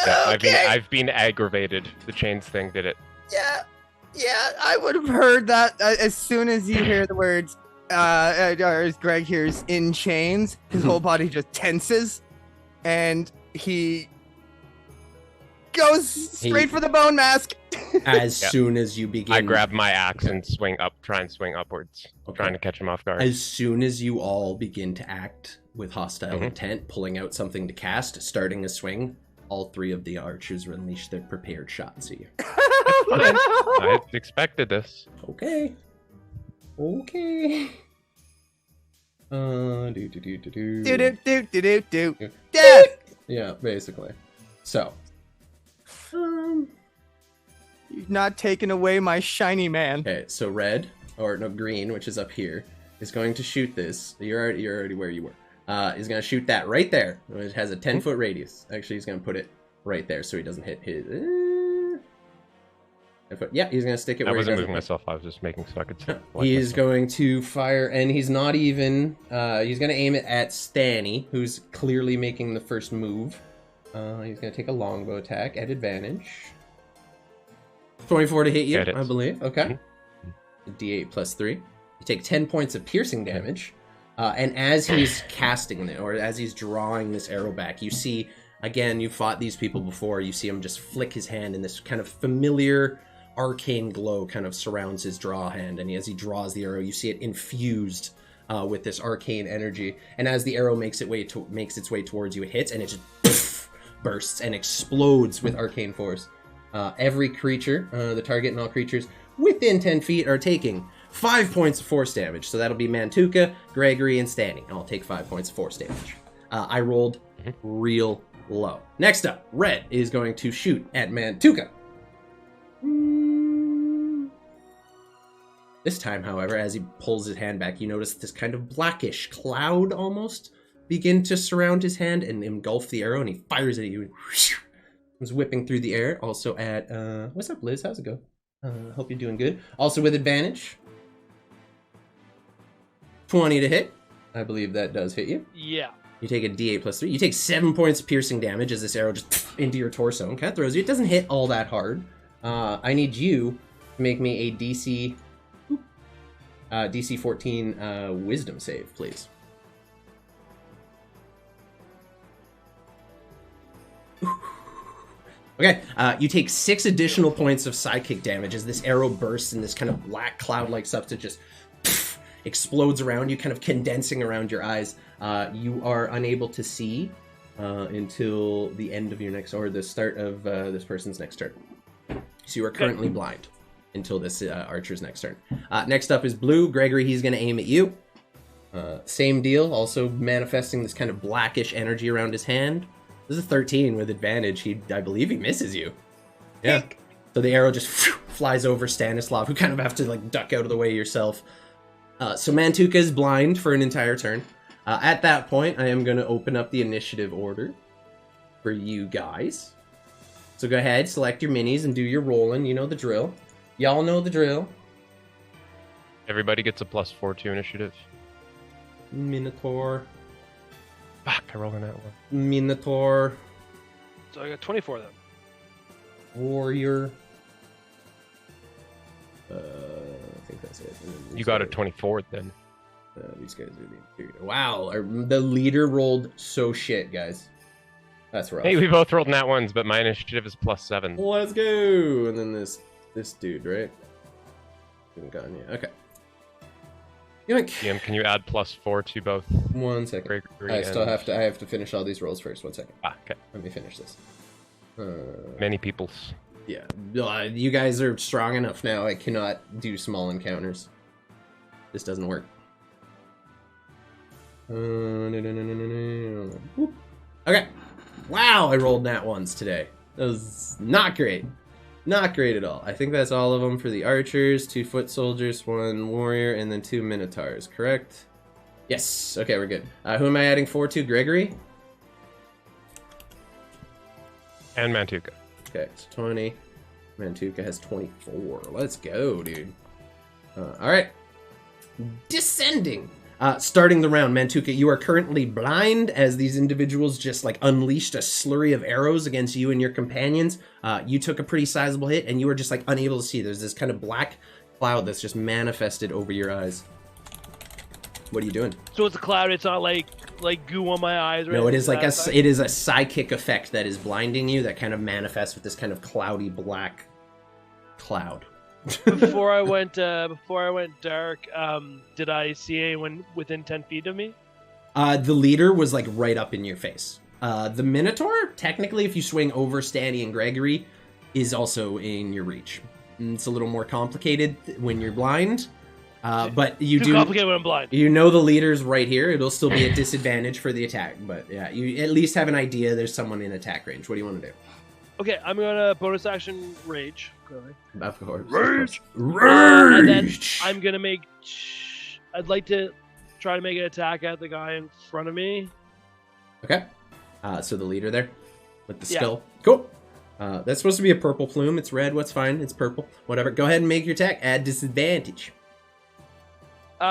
Yeah, Okay. I've been aggravated. The chains thing did it. Yeah, I would have heard that as soon as you hear the words, or as Greg hears "in chains," his whole body just tenses, and he goes straight for the bone mask. As Yep. soon as you begin... I grab my axe and try and swing upwards, Okay. trying to catch him off guard. As soon as you all begin to act with hostile Mhm. intent, pulling out something to cast, starting a swing, all 3 of the archers unleash their prepared shots at you. I expected this. Okay. Do. Death. Yeah, basically. So. You've not taken away my shiny man. Okay, so red, or no, green, which is up here, is going to shoot this. You're already where you were. He's going to shoot that right there. It has a 10-foot radius. Actually, he's going to put it right there so he doesn't hit his... Yeah, he's going to stick it I where he wasn't doesn't moving hit. myself. I was just making so I could. He's going to fire, and he's not even... he's going to aim it at Stanny, who's clearly making the first move. He's going to take a longbow attack at advantage. 24 to hit you, Hit it. I believe. Okay. D8 plus 3. You take 10 points of piercing damage. And as he's casting it, or as he's drawing this arrow back, you see, again, you fought these people before, you see him just flick his hand, and this kind of familiar arcane glow kind of surrounds his draw hand, and as he draws the arrow, you see it infused with this arcane energy, and as the arrow makes its way towards you, it hits, and it just bursts and explodes with arcane force. Every creature, the target and all creatures within 10 feet are taking 5 points of force damage. So that'll be Mantuka, Gregory, and Stanny. I'll take 5 points of force damage. I rolled real low. Next up, red is going to shoot at Mantuka. This time, however, as he pulls his hand back, you notice this kind of blackish cloud almost begin to surround his hand and engulf the arrow, and he fires it at you. Comes whipping through the air. Also at, what's up, Liz? How's it go? Hope you're doing good. Also with advantage. 20 to hit. I believe that does hit you. Yeah. You take a D8 plus 3. You take 7 points of piercing damage as this arrow just into your torso and kind of throws you. It doesn't hit all that hard. I need you to make me a DC 14 wisdom save, please. Okay, you take 6 additional points of sidekick damage as this arrow bursts and this kind of black cloud-like substance just explodes around you, kind of condensing around your eyes. You are unable to see until the end of your next, or the start of this person's next turn. So you are currently blind until this archer's next turn. Next up is blue. Gregory, he's going to aim at you. Same deal, also manifesting this kind of blackish energy around his hand. This is a 13 with advantage. I believe he misses you. Yeah. So the arrow just flies over Stanislav, who kind of have to like duck out of the way yourself. So Mantuka is blind for an entire turn. At that point, I am going to open up the initiative order for you guys. So go ahead, select your minis and do your rolling. You know the drill. Y'all know the drill. Everybody gets a +4 to initiative. Minotaur. Fuck, I rolled in that one. Minotaur. So I got 24 then. Warrior. I think that's it. You got a 24 then. These guys are the Imperium. Wow, the leader rolled so shit, guys. That's rough. Hey, we both rolled nat ones, but my initiative is +7. Let's go. And then this dude, right? Haven't gone yet. Okay. Yoink. DM, can you add +4 to both? 1 second. Gregory I still and- have to. I have to finish all these rolls first. 1 second. Ah, okay. Let me finish this. Many peoples. Yeah. You guys are strong enough now. I cannot do small encounters. This doesn't work. Whoop. Okay. Wow, I rolled nat ones today. That was not great. Not great at all. I think that's all of them for the archers, 2 foot soldiers, 1 warrior, and then 2 minotaurs, correct? Yes. Okay, we're good. Who am I adding 4 to? Gregory? And Mantuka. Okay, it's 20. Mantuka has 24. Let's go, dude. Alright. Descending. Starting the round, Mantuka, you are currently blind as these individuals just like unleashed a slurry of arrows against you and your companions. You took a pretty sizable hit and you were just like unable to see. There's this kind of black cloud that's just manifested over your eyes. What are you doing? So it's a cloud. It's not like goo on my eyes. Right? No, it is like it is a psychic effect that is blinding you that kind of manifests with this kind of cloudy black cloud. Before I went dark, did I see anyone within 10 feet of me? The leader was like right up in your face. The Minotaur, technically, if you swing over Stanny and Gregory, is also in your reach. It's a little more complicated when you're blind, but you Too complicated when I'm blind. You know the leader's right here. It'll still be a disadvantage for the attack, but yeah, you at least have an idea there's someone in attack range. What do you want to do? Okay, I'm gonna bonus action rage. Clearly. Of course. Rage! Rage! And then I'm gonna make. I'd like to try to make an attack at the guy in front of me. Okay. So the leader there with the Yeah. skull. Cool. That's supposed to be a purple plume. It's red. What's fine? It's purple. Whatever. Go ahead and make your attack. Add disadvantage.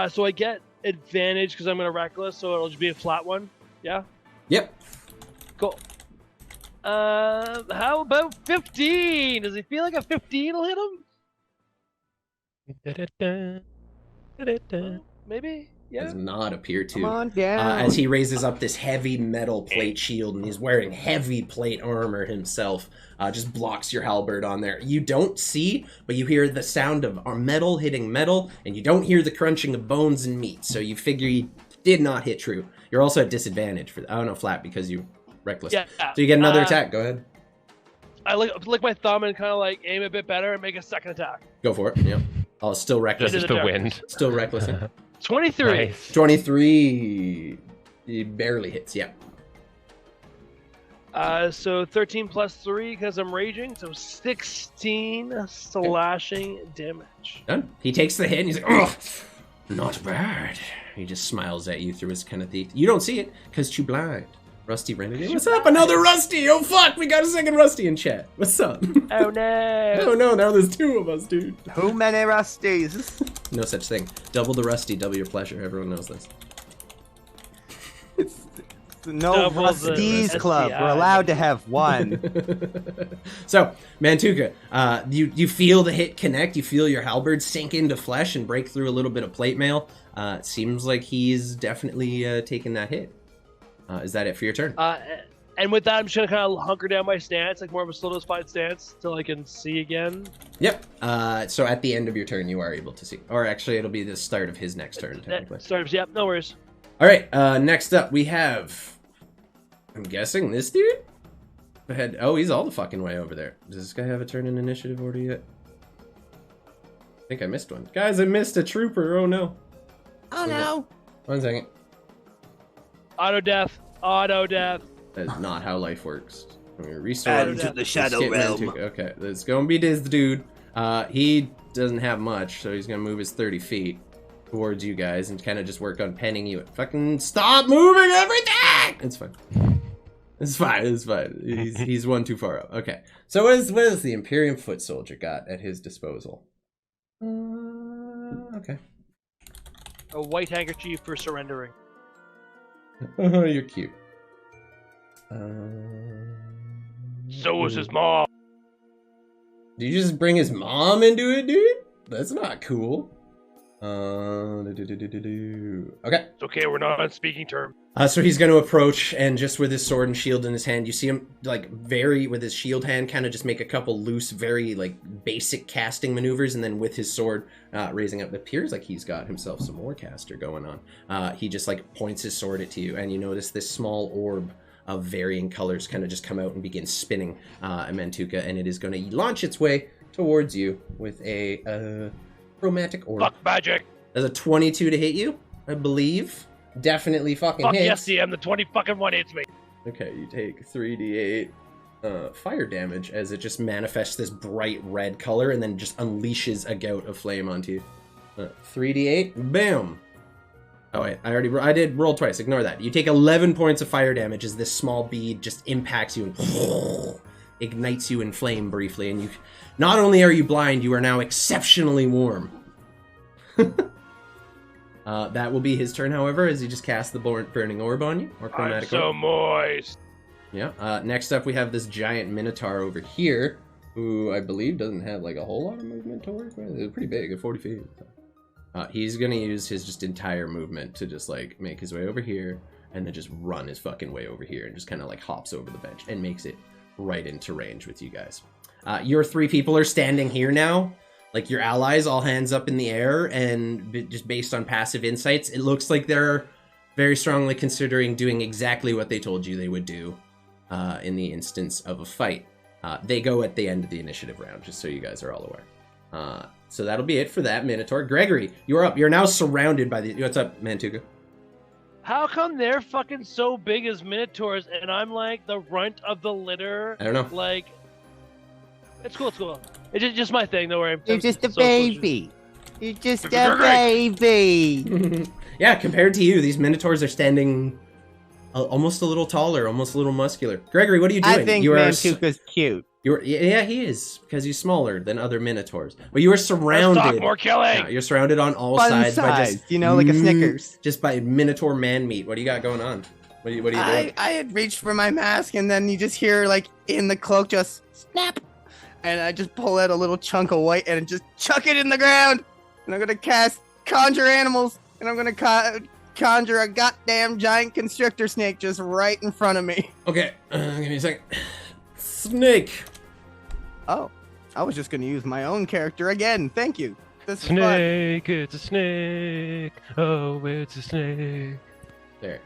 So I get advantage because I'm gonna reckless, so it'll just be a flat one. Yeah. Yep. Cool. How about 15? Does he feel like a 15 will hit him? Maybe. Yeah. Does not appear to. Come on down. As he raises up this heavy metal plate shield and he's wearing heavy plate armor himself, just blocks your halberd on there. You don't see, but you hear the sound of metal hitting metal, and you don't hear the crunching of bones and meat, so you figure you did not hit true. You're also at disadvantage for flat because you reckless. Yeah. So you get another attack. Go ahead. I lick my thumb and kind of like aim a bit better and make a second attack. Go for it. Yeah. Oh, still reckless. Just the the dark. wind. Still reckless. 23. Nice. 23. He barely hits. Yeah. So 13 plus 3 because I'm raging, so 16 slashing damage. Done. He takes the hit and he's like, oh, not bad. He just smiles at you through his kind of teeth. You don't see it because you're blind. Rusty Renegade. What's up? Another Rusty! Oh fuck, we got a second Rusty in chat. What's up? Oh no! Oh no, now there's 2 of us, dude. Who many rusties? No such thing. Double the Rusty, double your pleasure. Everyone knows this. No Double the rusties club. STI. We're allowed to have one. So, Mantuka, you feel the hit connect. You feel your halberd sink into flesh and break through a little bit of plate mail. It seems like he's definitely taken that hit. Is that it for your turn? And with that, I'm just gonna kind of hunker down my stance, like more of a solidified stance, till I can see again. Yep. So at the end of your turn, you are able to see. Or actually, it'll be the start of his next turn, technically. Yep, no worries. All right. Next up, we have. I'm guessing this dude. Ahead. Oh, he's all the fucking way over there. Does this guy have a turn in initiative order yet? I think I missed one. Guys, I missed a trooper. Oh no. Oh no. 1 second. Auto death. That is not how life works. I'm gonna restore. Add to the Shadow Skip Realm. Mantuka. Okay, it's gonna be this dude. He doesn't have much, so he's gonna move his 30 feet towards you guys and kind of just work on penning you. Fucking stop moving everything! It's fine. It's fine. It's fine. He's one too far up. Okay. So what is the Imperium foot soldier got at his disposal? Okay. A white handkerchief for surrendering. Oh, you're cute. So was his mom. Did you just bring his mom into it, dude? That's not cool. Okay. It's okay, we're not on speaking terms. So he's going to approach, and just with his sword and shield in his hand, you see him, like, with his shield hand, kind of just make a couple loose, very, like, basic casting maneuvers, and then with his sword raising up, it appears like he's got himself some more caster going on. He just, like, points his sword at you, and you notice this small orb of varying colors kind of just come out and begin spinning Mantuka, and it is going to launch its way towards you with a chromatic orb. Fuck magic! There's a 22 to hit you, I believe. Definitely fucking Fuck hits. yes, DM, the 20 fucking one hits me. Okay, you take 3d8 fire damage as it just manifests this bright red color and then just unleashes a gout of flame onto you. 3d8, bam! Oh wait, I did roll twice, ignore that. You take 11 points of fire damage as this small bead just impacts you and ignites you in flame briefly, and you, not only are you blind, you are now exceptionally warm. That will be his turn, however, as he just casts the burning orb on you, or chromatic I'm so orb. moist. Yeah. Next up, we have this giant minotaur over here, who I believe doesn't have like a whole lot of movement to work with. It's pretty big, at 40 feet. He's gonna use his just entire movement to just like make his way over here, and then just run his fucking way over here, and just kind of like hops over the bench and makes it right into range with you guys. Your three people are standing here now. Like, your allies, all hands up in the air, and just based on passive insights, it looks like they're very strongly considering doing exactly what they told you they would do in the instance of a fight. They go at the end of the initiative round, just so you guys are all aware. So that'll be it for that Minotaur. Gregory, you're up. You're now surrounded by the... What's up, Mantuka? How come they're fucking so big as minotaurs and I'm like the runt of the litter? I don't know. Like, it's cool, it's cool. It's just my thing, don't worry. You're just a So- baby. You're just a baby. Yeah, compared to you, these Minotaurs are standing almost a little taller, almost a little muscular. Gregory, what are you doing? I think Mantuka's cute. Yeah, he is, because he's smaller than other Minotaurs. But you are Let's surrounded. talk more killing. Yeah, you're surrounded on all Fun sides by size, just you know, like a Snickers. Just by Minotaur man meat. What do you got going on? What are you doing? I had reached for my mask, and then you just hear, like, in the cloak, just snap. And I just pull out a little chunk of white and just chuck it in the ground. And I'm going to cast Conjure Animals, and I'm going to conjure a goddamn giant constrictor snake just right in front of me. Okay, give me a second. Snake. Oh, I was just going to use my own character again. Thank you. This is fun. Snake, it's a snake. Oh, it's a snake. There,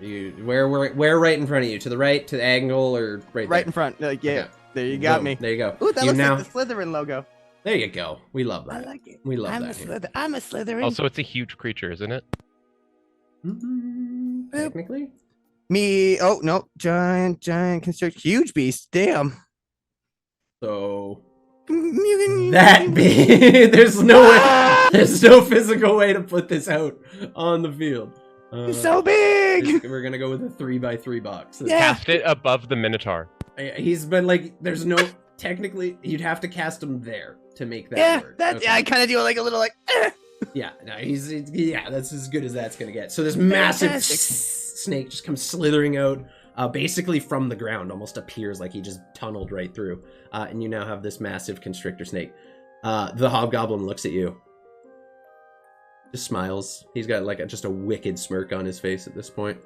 where right in front of you? To the right, to the angle, or right there? Right in front. Yeah, Okay. there you got Boom. me. There you go. Ooh, that You looks now- like the Slytherin logo. There you go. We love I that. like it. We love I'm that. I'm a Slytherin. Also, it's a huge creature, isn't it? Technically. Me. Oh no, giant constrictor, huge beast. Damn. So That that big. There's no way. There's no physical way to put this out on the field. so big. We're gonna go with a 3x3 box. Yeah. Cast it above the Minotaur. He's been like, there's no. Technically, you'd have to cast him there to make that Yeah, work. that. Okay. Yeah, I kind of do like a little like. Yeah, no, yeah, that's as good as that's gonna get. So this massive Fantastic. snake just comes slithering out, basically from the ground, almost appears like he just tunneled right through. And you now have this massive constrictor snake. The hobgoblin looks at you, just smiles. He's got like just a wicked smirk on his face at this point.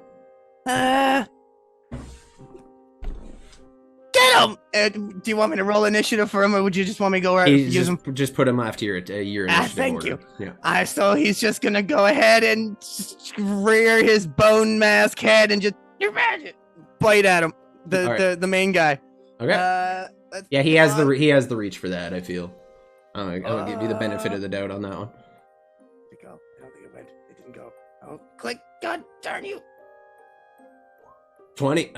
Get him! Do you want me to roll initiative for him, or would you just want me to go right He's use him? just put him after your initiative thank order. you. Yeah. So he's just gonna go ahead and rear his bone mask head and just bite at him. The main guy. Okay. Let's Yeah, he has go. the reach for that. I feel. I'll give you the benefit of the doubt on that one. Where'd it go? I don't think it went. It didn't go. Oh, click! God darn you! 20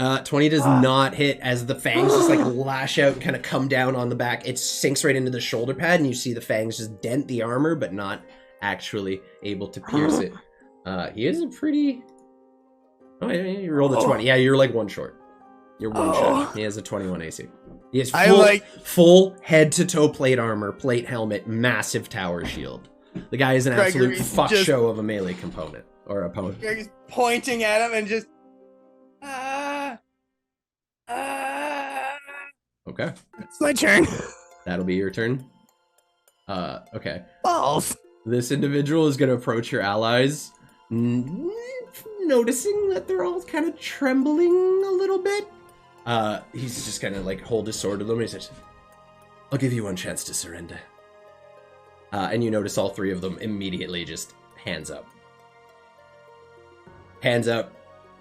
does not hit as the fangs just like lash out and kind of come down on the back. It sinks right into the shoulder pad, and you see the fangs just dent the armor, but not actually able to pierce it. He is a pretty. Oh, yeah, you rolled a 20. Yeah, you're like one short. You're one shot. He has a 21 AC. He has full head to toe plate armor, plate helmet, massive tower shield. The guy is an absolute Gregory's fuck just- show of a melee component or opponent. He's pointing at him and just. Okay, It's my turn. that'll be your turn. Okay. Balls. This individual is going to approach your allies, noticing that they're all kind of trembling a little bit. He's just going to like hold his sword to them and he says, I'll give you one chance to surrender. And you notice all three of them immediately just hands up. Hands up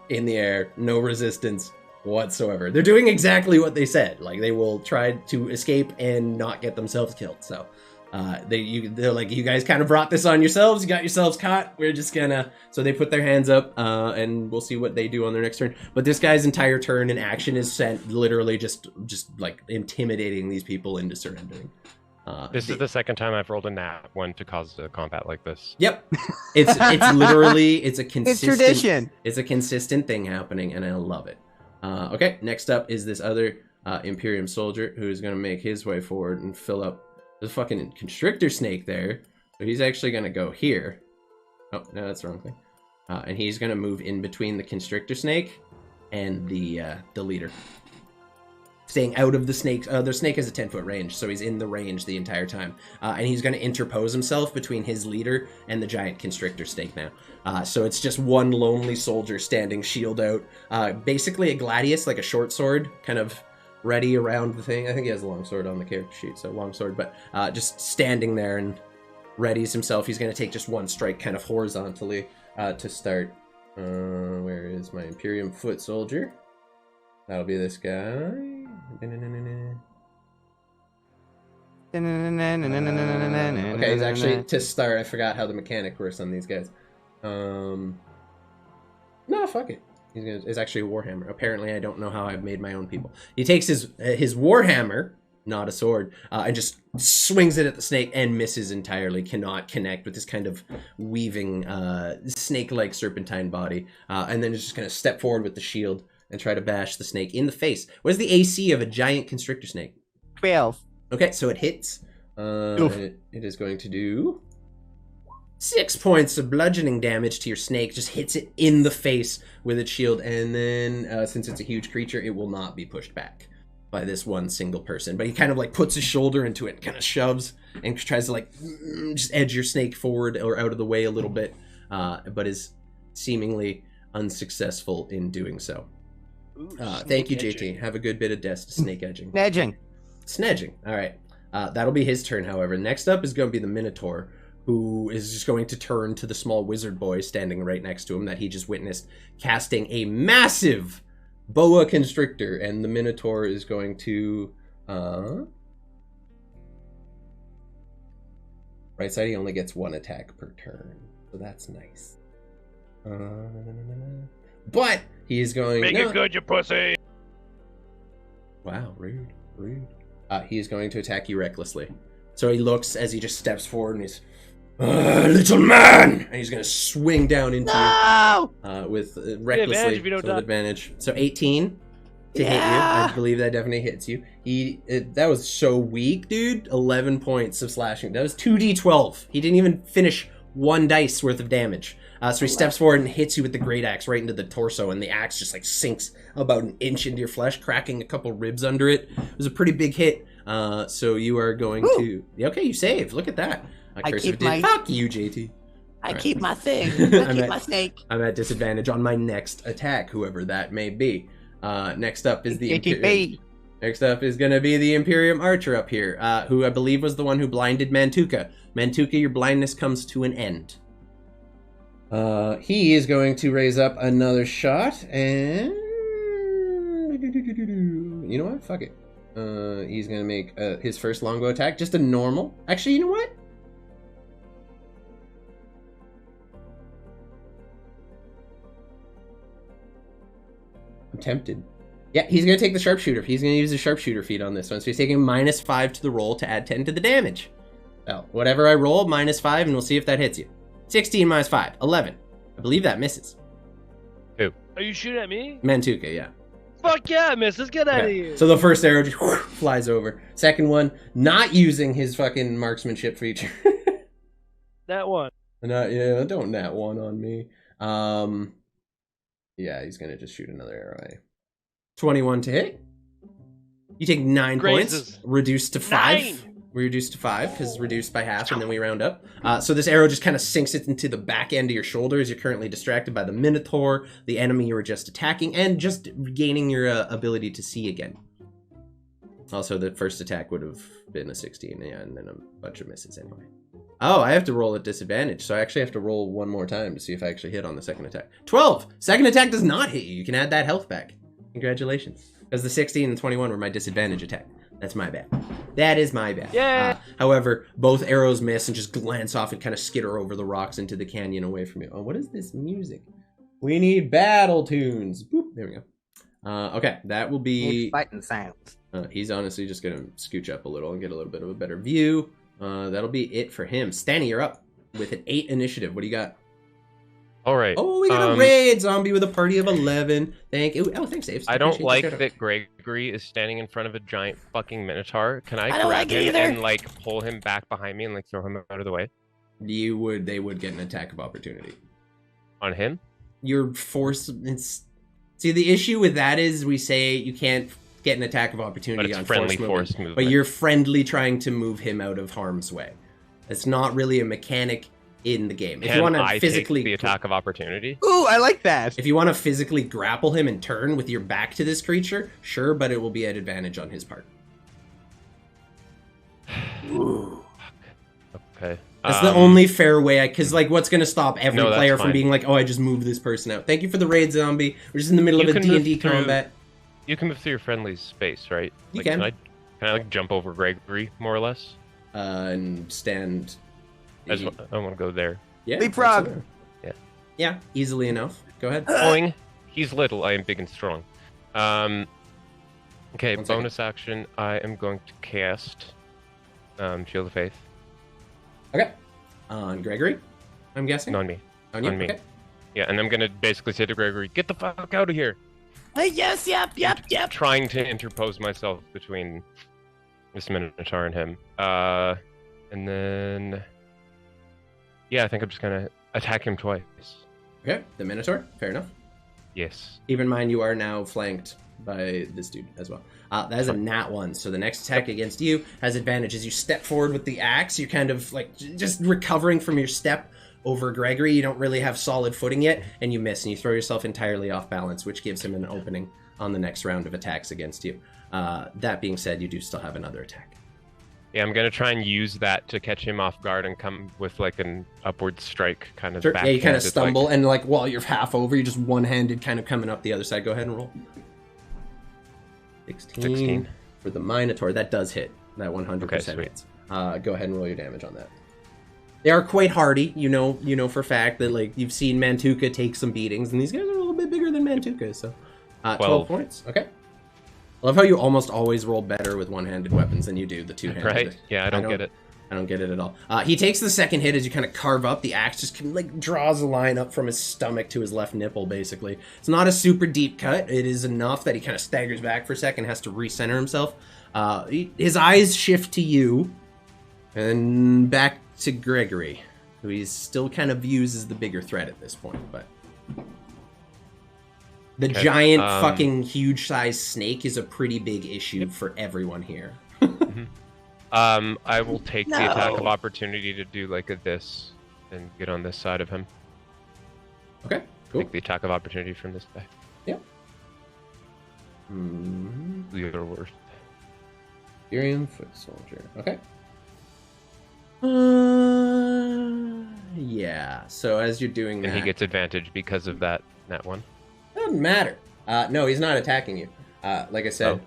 in the air, no resistance whatsoever. They're doing exactly what they said. Like, they will try to escape and not get themselves killed. So they're like, you guys kind of brought this on yourselves. You got yourselves caught. We're just gonna... So they put their hands up, and we'll see what they do on their next turn. But this guy's entire turn in action is sent literally just like intimidating these people into surrendering. This is the second time I've rolled a nat one to cause a combat like this. Yep, it's literally a consistent. It's tradition. It's a consistent thing happening, and I love it. Okay, next up is this other Imperium soldier who is going to make his way forward and fill up the fucking constrictor snake there. So he's actually going to go here. Oh, no, that's the wrong thing. And he's going to move in between the constrictor snake and the leader. Staying out of the snake. The snake has a 10-foot range, so he's in the range the entire time. And he's going to interpose himself between his leader and the giant constrictor snake now. So it's just one lonely soldier standing shield out. Basically a gladius, like a short sword, kind of ready around the thing. I think he has a long sword on the character sheet, so long sword. But just standing there and readies himself. He's going to take just one strike kind of horizontally to start. Where is my Imperium foot soldier? That'll be this guy. Okay, he's actually, to start, I forgot how the mechanic works on these guys. No, fuck it. It's actually a warhammer. Apparently, I don't know how I've made my own people. He takes his warhammer, not a sword, and just swings it at the snake and misses entirely. Cannot connect with this kind of weaving snake-like serpentine body. And then is just going to step forward with the shield and try to bash the snake in the face. What is the AC of a giant constrictor snake? 12. Okay, so it hits. It is going to do 6 points of bludgeoning damage to your snake. Just hits it in the face with its shield. And then, since it's a huge creature, it will not be pushed back by this one single person. But he kind of like puts his shoulder into it, kind of shoves, and tries to like just edge your snake forward or out of the way a little bit. But is seemingly unsuccessful in doing so. Thank you, JT. Have a good bit of snake edging. Snedging. All right. That'll be his turn, however. Next up is going to be the Minotaur, who is just going to turn to the small wizard boy standing right next to him that he just witnessed casting a massive boa constrictor. And the Minotaur is going to... Right side, he only gets one attack per turn. So that's nice. But he is going... Make it good, you pussy! Wow, rude. He is going to attack you recklessly. So he looks as he just steps forward and he's... little man! And he's going to swing down into you with recklessly with advantage. So 18 to hit you. I believe that definitely hits you. That was so weak, dude. 11 points of slashing. That was 2d12. He didn't even finish one dice worth of damage. So he steps forward and hits you with the great axe right into the torso, and the axe just like sinks about an inch into your flesh, cracking a couple ribs under it. It was a pretty big hit. So you are going to... Okay, you saved. Look at that. Fuck you, JT. I keep my thing. I keep my snake. I'm at disadvantage on my next attack, whoever that may be. Next up is the Imperium. Next up is going to be the Imperium Archer up here, who I believe was the one who blinded Mantuka. Mantuka, your blindness comes to an end. He is going to raise up another shot, and... You know what? Fuck it. He's going to make his first longbow attack, just a normal. Actually, you know what? I'm tempted. Yeah, he's going to take the sharpshooter. He's going to use the sharpshooter feat on this one. So he's taking -5 to the roll to add 10 to the damage. Well, whatever I roll, -5, and we'll see if that hits you. 16 minus 5, 11. I believe that misses. Who? Are you shooting at me? Mantuka, yeah. Fuck yeah, misses. Get out of here. So the first arrow just flies over. Second one, not using his fucking marksmanship feature. That one. Yeah, don't nat one on me. Yeah, he's gonna just shoot another arrow. 21 to hit. You take 9 points, reduced to 5. We reduce to 5 because it's reduced by half, and then we round up. So this arrow just kind of sinks it into the back end of your shoulder as you're currently distracted by the Minotaur, the enemy you were just attacking, and just regaining your ability to see again. Also, the first attack would have been a 16, yeah, and then a bunch of misses anyway. Oh, I have to roll at disadvantage, so I actually have to roll one more time to see if I actually hit on the second attack. 12! Second attack does not hit you. You can add that health back. Congratulations. Because the 16 and 21 were my disadvantage attack. That's my bad. That is my bad. Yeah. However, both arrows miss and just glance off and kind of skitter over the rocks into the canyon away from you. Oh, what is this music? We need battle tunes. Boop. There we go. Okay, that will be... Fighting sounds. He's honestly just going to scooch up a little and get a little bit of a better view. That'll be it for him. Stanny, you're up with an 8 initiative. What do you got? All right. Oh, we got a raid zombie with a party of 11. Thank you. Oh, thanks, Dave. I don't like that Gregory is standing in front of a giant fucking Minotaur. Can I grab him and like pull him back behind me and like throw him out of the way? They would get an attack of opportunity. On him? Your force... See, the issue with that is we say you can't get an attack of opportunity but it's on friendly force movement. But you're friendly trying to move him out of harm's way. It's not really a mechanic in the game. If you want to physically take the attack of opportunity? Ooh, I like that. If you want to physically grapple him and turn with your back to this creature, sure, but it will be at advantage on his part. Ooh. Okay. That's the only fair way, because like, what's going to stop every No, that's player from fine. being like, oh, I just moved this person out. Thank you for the raid, zombie. We're just in the middle You of a can move D&D through- combat. You can move through your friendly's space, right? You Like, can. Can I like jump over Gregory more or less? And stand... I want to go there. Yeah, Leapfrog. absolutely. Yeah. Yeah, easily enough. Go ahead. Boing. He's little. I am big and strong. Okay, One second. bonus action. I am going to cast Shield of Faith. Okay. On Gregory, I'm guessing? On me. On you? on me. Okay. Yeah, and I'm gonna basically say to Gregory, "Get the fuck out of here!" Yes, yep. Trying to interpose myself between this Minotaur and him. And then... Yeah, I think I'm just gonna attack him twice. Okay, the Minotaur. Fair enough. Yes. Keep in mind you are now flanked by this dude as well. That is a nat 1, so the next attack against you has advantage. As you step forward with the axe, you're kind of like just recovering from your step over Gregory. You don't really have solid footing yet, and you miss, and you throw yourself entirely off balance, which gives him an opening on the next round of attacks against you. That being said, you do still have another attack. Yeah, I'm gonna try and use that to catch him off guard and come with like an upward strike kind of Sure. Yeah, you kind of backhanded, stumble, and like while you're half over, you're just one-handed kind of coming up the other side. Go ahead and roll. 16 for the Minotaur. That does hit. That 100% Okay, sweet. hits. Go ahead and roll your damage on that. They are quite hardy. You know for a fact that like you've seen Mantuka take some beatings, and these guys are a little bit bigger than Mantuka. So 12 points. Okay. I love how you almost always roll better with one-handed weapons than you do the two-handed. Right? Yeah, I don't get it. I don't get it at all. He takes the second hit as you kind of carve up. The axe just like draws a line up from his stomach to his left nipple, basically. It's not a super deep cut. It is enough that he kind of staggers back for a second, has to recenter himself. His eyes shift to you, and back to Gregory, who he still kind of views as the bigger threat at this point, but... The Okay, giant fucking huge-sized snake is a pretty big issue for everyone here. I will take the attack of opportunity to do like a this and get on this side of him. Okay, cool. Take the attack of opportunity from this guy. Yep. Mm-hmm. Your worst. Imperium foot soldier. Okay. Yeah. So as you're doing that, And he gets advantage because of that one. doesn't matter. No, he's not attacking you. Like I said, Oh.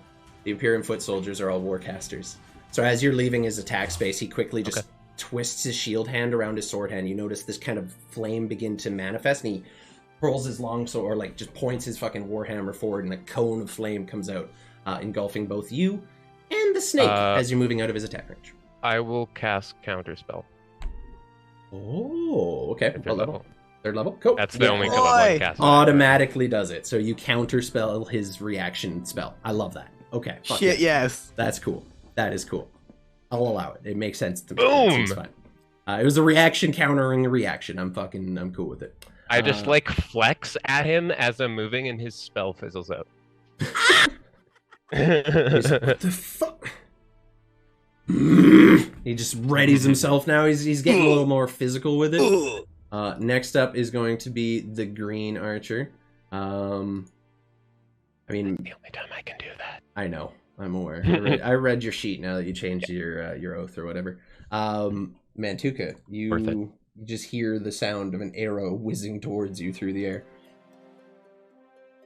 the Imperium foot soldiers are all warcasters. So as you're leaving his attack space, he quickly just twists his shield hand around his sword hand. You notice this kind of flame begin to manifest, and he hurls his long sword, or like just points his fucking warhammer forward, and a cone of flame comes out, engulfing both you and the snake as you're moving out of his attack range. I will cast Counterspell. Oh, okay. At What third level? level. Third level? Cool. That's the Yeah. only level I Boy. cast. Automatically does it. So you counterspell his reaction spell. I love that. Okay. Fuck Shit, yeah. yes. That's cool. That is cool. I'll allow it. It makes sense to me. Boom! It's fine. It was a reaction countering a reaction. I'm cool with it. I just like flex at him as I'm moving and his spell fizzles out. What the fuck? He just readies himself now. He's getting a little more physical with it. Next up is going to be the green archer. I mean, The only time I can do that. I know. I'm aware. I read your sheet now that you changed your oath or whatever. Mantuka, you just hear the sound of an arrow whizzing towards you through the air.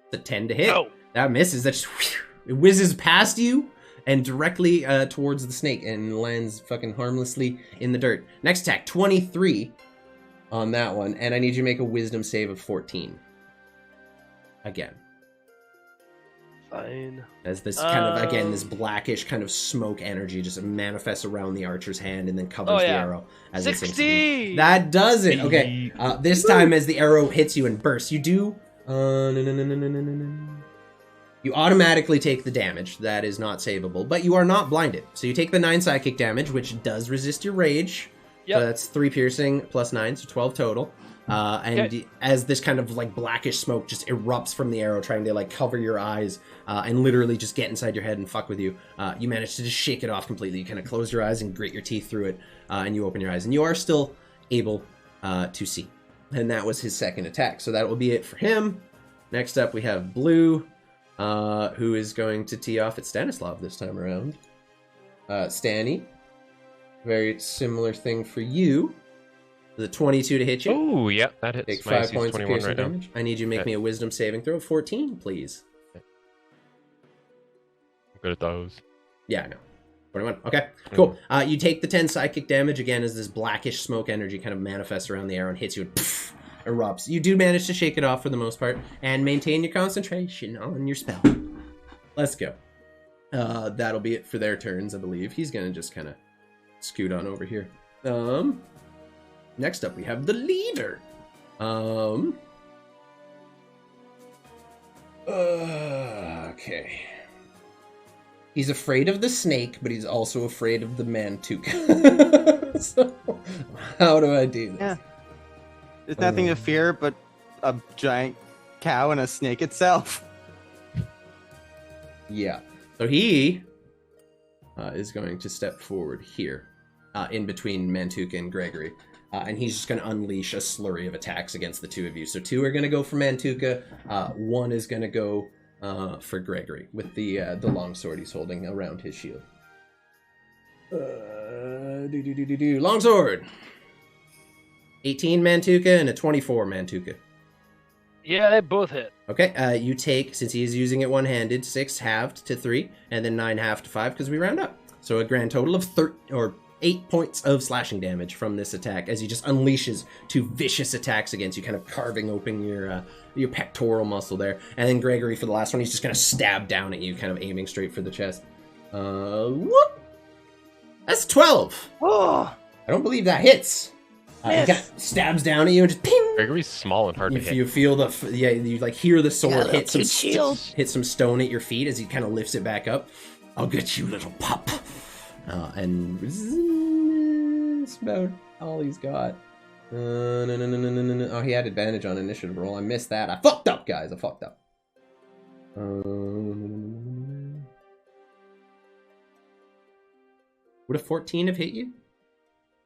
It's a 10 to hit. No. That misses. That just it whizzes past you and directly towards the snake and lands fucking harmlessly in the dirt. Next attack, 23 on that one, and I need you to make a wisdom save of 14. Again. Fine. As this kind of, again, this blackish kind of smoke energy just manifests around the archer's hand and then covers the arrow. As it sinks in. 60! That does it! Okay, this time as the arrow hits you and bursts, you do... You automatically take the damage. That is not savable, but you are not blinded. So you take the 9 psychic damage, which does resist your rage. Yep. So that's 3 piercing plus 9, so 12 total. And as this kind of like blackish smoke just erupts from the arrow, trying to like cover your eyes and literally just get inside your head and fuck with you, you manage to just shake it off completely. You kind of close your eyes and grit your teeth through it, and you open your eyes, and you are still able to see. And that was his second attack. So that will be it for him. Next up, we have Blue, who is going to tee off at Stanislav this time around. Stanny, very similar thing for you. The 22 to hit you. Oh, yeah, that hits. Take My 5 AC is points of 21 piercing right now. damage. I need you to make me a wisdom saving throw of 14, please. I'm good at those. Yeah, I know. 21. Okay, cool. You take the 10 psychic damage again as this blackish smoke energy kind of manifests around the arrow and hits you and poof, erupts. You do manage to shake it off for the most part and maintain your concentration on your spell. Let's go. That'll be it for their turns, I believe. He's going to just kind of scoot on over here. Next up, we have the leader. Okay. He's afraid of the snake, but he's also afraid of the Mantuka. So, how do I do this? Yeah. There's nothing to fear but a giant cow and a snake itself. Yeah. So he is going to step forward here, in between Mantuka and Gregory. And he's just going to unleash a slurry of attacks against the two of you. So 2 are going to go for Mantuka. 1 is going to go for Gregory with the longsword he's holding around his shield. Longsword! 18 Mantuka and a 24 Mantuka. Yeah, they both hit. Okay, you take, since he is using it one-handed, 6 halved to 3, and then 9 halved to 5 because we round up. So a grand total of 8 points of slashing damage from this attack as he just unleashes 2 vicious attacks against you, kind of carving open your pectoral muscle there. And then Gregory, for the last one, he's just going to stab down at you, kind of aiming straight for the chest. Whoop! That's 12! Oh, I don't believe that hits. He kind of stabs down at you and just ping! Gregory's small and hard to hit. You feel you like hear the sword hit some stone at your feet as he kind of lifts it back up. I'll get you, little pup. And that's about all he's got. No. Oh, he had advantage on initiative roll. I missed that. I fucked up, guys. I fucked up. Would a 14 have hit you?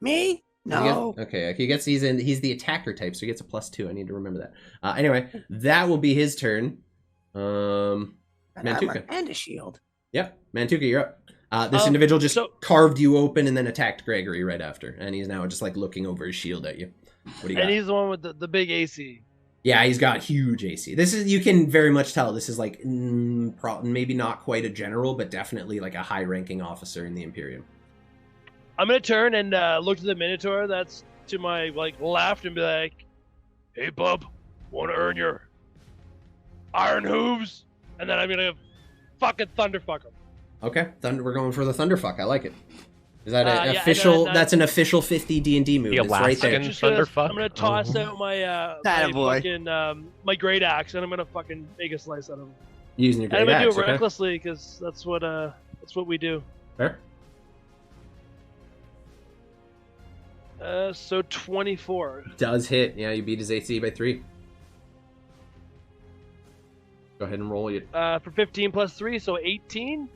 me? No. Okay, he's the attacker type, so he gets a +2. I need to remember that. Anyway, that will be his turn. An Mantuka. armor and a shield. Yep, Mantuka, you're up. This individual just carved you open and then attacked Gregory right after, and he's now just like looking over his shield at you. What do you got? And he's the one with the big AC. Yeah, he's got huge AC. You can very much tell this is like maybe not quite a general, but definitely like a high-ranking officer in the Imperium. I'm gonna turn and look to the Minotaur that's to my left and be like, "Hey, bub, want to earn your iron hooves?" And then I'm gonna fucking thunderfuck him. Okay, we're going for the Thunderfuck. I like it. Is that an yeah, official? That's an official 50 D&D move. The It's right there. Alaskan Thunderfuck. I'm gonna toss out my my great axe and I'm gonna fucking make a slice out of him. Using your And I'm great gonna axe. do it Okay. recklessly because that's what we do. Fair. So 24. Does hit. Yeah, you beat his AC by 3. Go ahead and roll it. For 15 plus 3, so 18.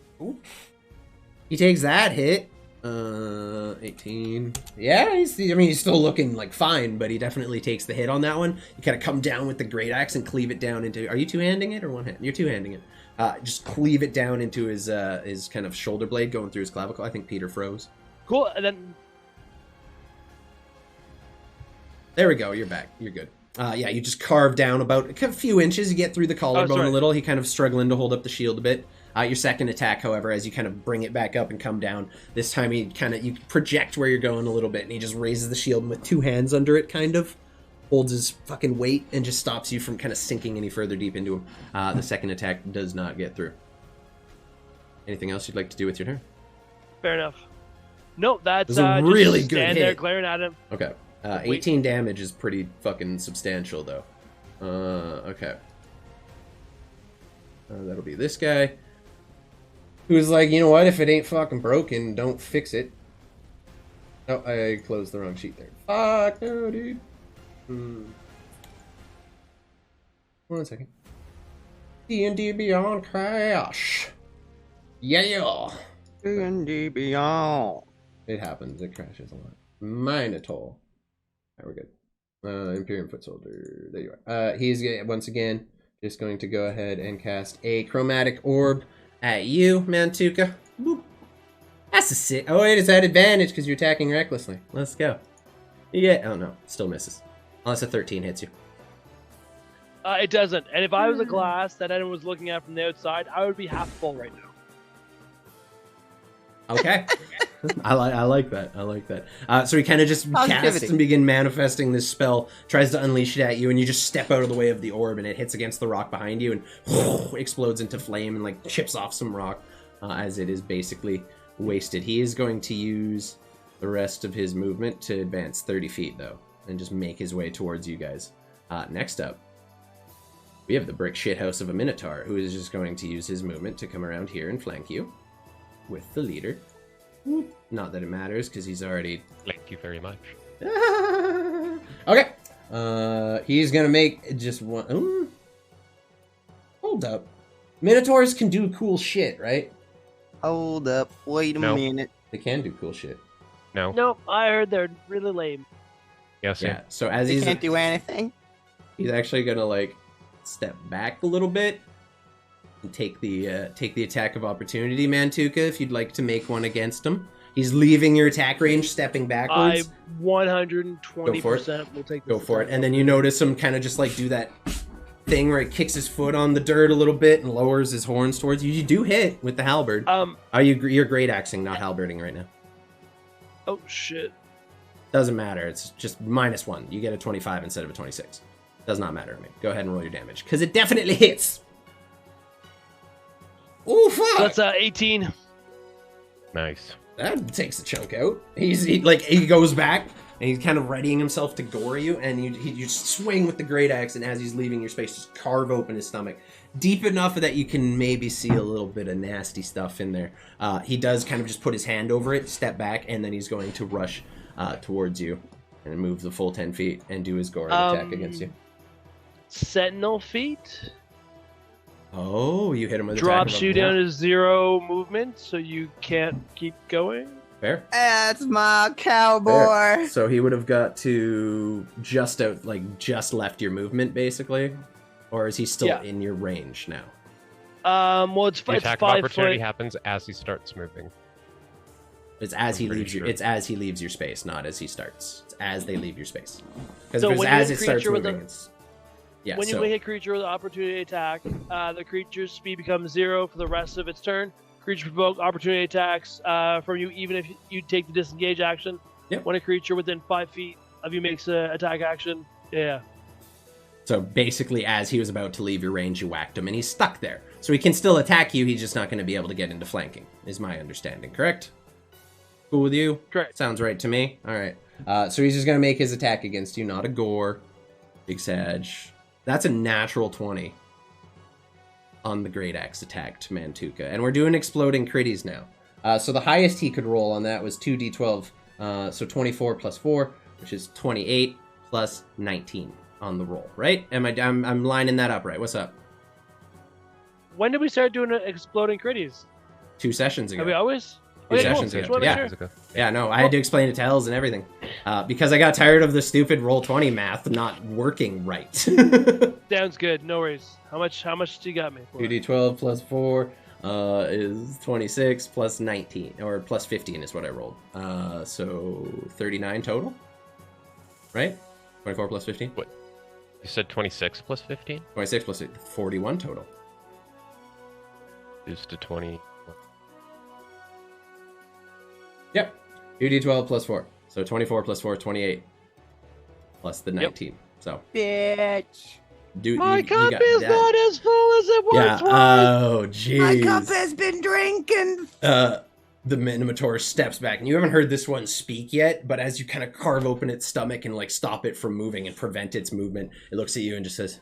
He takes that hit, 18. Yeah, he's still looking like fine, but he definitely takes the hit on that one. You kind of come down with the great axe and cleave it down into. Are you two-handing it or one hand? You're two-handing it. Just cleave it down into his kind of shoulder blade, going through his clavicle. I think Peter froze. Cool. And then There we go. You're back. You're good. Yeah, you just carve down about a few inches. You get through the collarbone a little. He kind of struggling to hold up the shield a bit. Your second attack, however, as you kind of bring it back up and come down, this time you project where you're going a little bit, and he just raises the shield and with two hands under it, kind of holds his fucking weight and just stops you from kind of sinking any further deep into him. The second attack does not get through. Anything else you'd like to do with your turn? fair enough. No, that's a really just good stand hit. there glaring at him. Okay. 18 damage is pretty fucking substantial, though. Okay. That'll be this guy. Who's like, you know what? If it ain't fucking broken, don't fix it. Oh, I closed the wrong sheet there. Fuck, no, dude. 1 second. D&D Beyond Crash. Yeah. D&D Beyond. It happens. It crashes a lot. Minotaur. Alright, we're good. Imperium Foot Soldier. There you are. He's once again just going to go ahead and cast a chromatic orb at you, Mantuka. Boop. That's a sick. Oh, wait, it's at advantage because you're attacking recklessly. Let's go. Yeah. Oh, no. Still misses. Unless a 13 hits you. It doesn't. And if I was a glass that anyone was looking at from the outside, I would be half full right now. Okay. I like that. I like that. So he kind of just casts and begin manifesting this spell, tries to unleash it at you, and you just step out of the way of the orb, and it hits against the rock behind you and explodes into flame and like chips off some rock as it is basically wasted. He is going to use the rest of his movement to advance 30 feet, though, and just make his way towards you guys. Next up, we have the brick shithouse of a Minotaur, who is just going to use his movement to come around here and flank you with the leader. Not that it matters, because he's already... Thank you very much. Okay. He's going to make just one... Ooh. Hold up. Minotaurs can do cool shit, right? Hold up. Wait a minute. They can do cool shit. No. Nope, I heard they're really lame. Yes. Yeah, so as They can't do anything. he's actually going to, like, step back a little bit and take the attack of opportunity, Mantuka, if you'd like to make one against him. He's leaving your attack range, stepping backwards. I 120% will take this. Go for it. And then you notice him kind of just like do that thing where he kicks his foot on the dirt a little bit and lowers his horns towards you. You do hit with the halberd. You're great axing, not halberding right now. Oh shit. Doesn't matter. It's just -1. You get a 25 instead of a 26. Does not matter to me. Go ahead and roll your damage because it definitely hits. Oh fuck! So that's 18. Nice. That takes a chunk out. He goes back and he's kind of readying himself to gore you, and you swing with the great axe, and as he's leaving your space, just carve open his stomach deep enough that you can maybe see a little bit of nasty stuff in there. He does kind of just put his hand over it, step back, and then he's going to rush towards you and move the full 10 feet and do his gore attack against you. Sentinel feet. Oh, you hit him with a drops you down to 0 movement, so you can't keep going. Fair. That's my cowboy. Fair. So he would have got to just left your movement, basically, or is he still in your range now? Well, it's The attack of 5 opportunity foot. happens as he starts moving. It's as he pretty leaves sure. It's as he leaves your space, not as he starts. It's as they leave your space. Because So if it's when you as hit it starts creature with moving, a- it's yeah. When you so hit a creature with an opportunity attack, the creature's speed becomes 0 for the rest of its turn. Creature provoke opportunity attacks from you, even if you take the disengage action. Yep. When a creature within 5 feet of you makes an attack action, yeah. so basically, as he was about to leave your range, you whacked him, and he's stuck there. So he can still attack you. He's just not going to be able to get into flanking. Is my understanding correct? Cool with you? Correct. Sounds right to me. All right. So he's just going to make his attack against you, not a gore. Big Sag. That's a natural 20 on the Great Axe attack to Mantuka. And we're doing exploding critties now. So the highest he could roll on that was 2d12. So 24 plus 4, which is 28 plus 19 on the roll, right? I'm lining that up right. What's up? When did we start doing exploding critties? 2 sessions ago. Have we always? 2 Okay, cool. sessions Just ago. wanna Yeah. make sure. Yeah, no, I had to explain it to Hells and everything. Because I got tired of the stupid Roll20 math not working right. Sounds good. No worries. How much do you got me for? 2d12 plus 4 is 26 plus 19, or plus 15 is what I rolled. So 39 total, right? 24 plus 15? What? You said 26 plus 15? 26 plus 41 total. Is to 20. Yep. 2d12 plus 4. So 24 plus 4 is 28. Plus the 19. So. Bitch. My cup is not as full as it Yeah. once was. Oh, jeez. My cup has been drinking. The Minotaur steps back, and you haven't heard this one speak yet, but as you kind of carve open its stomach and like stop it from moving and prevent its movement, it looks at you and just says,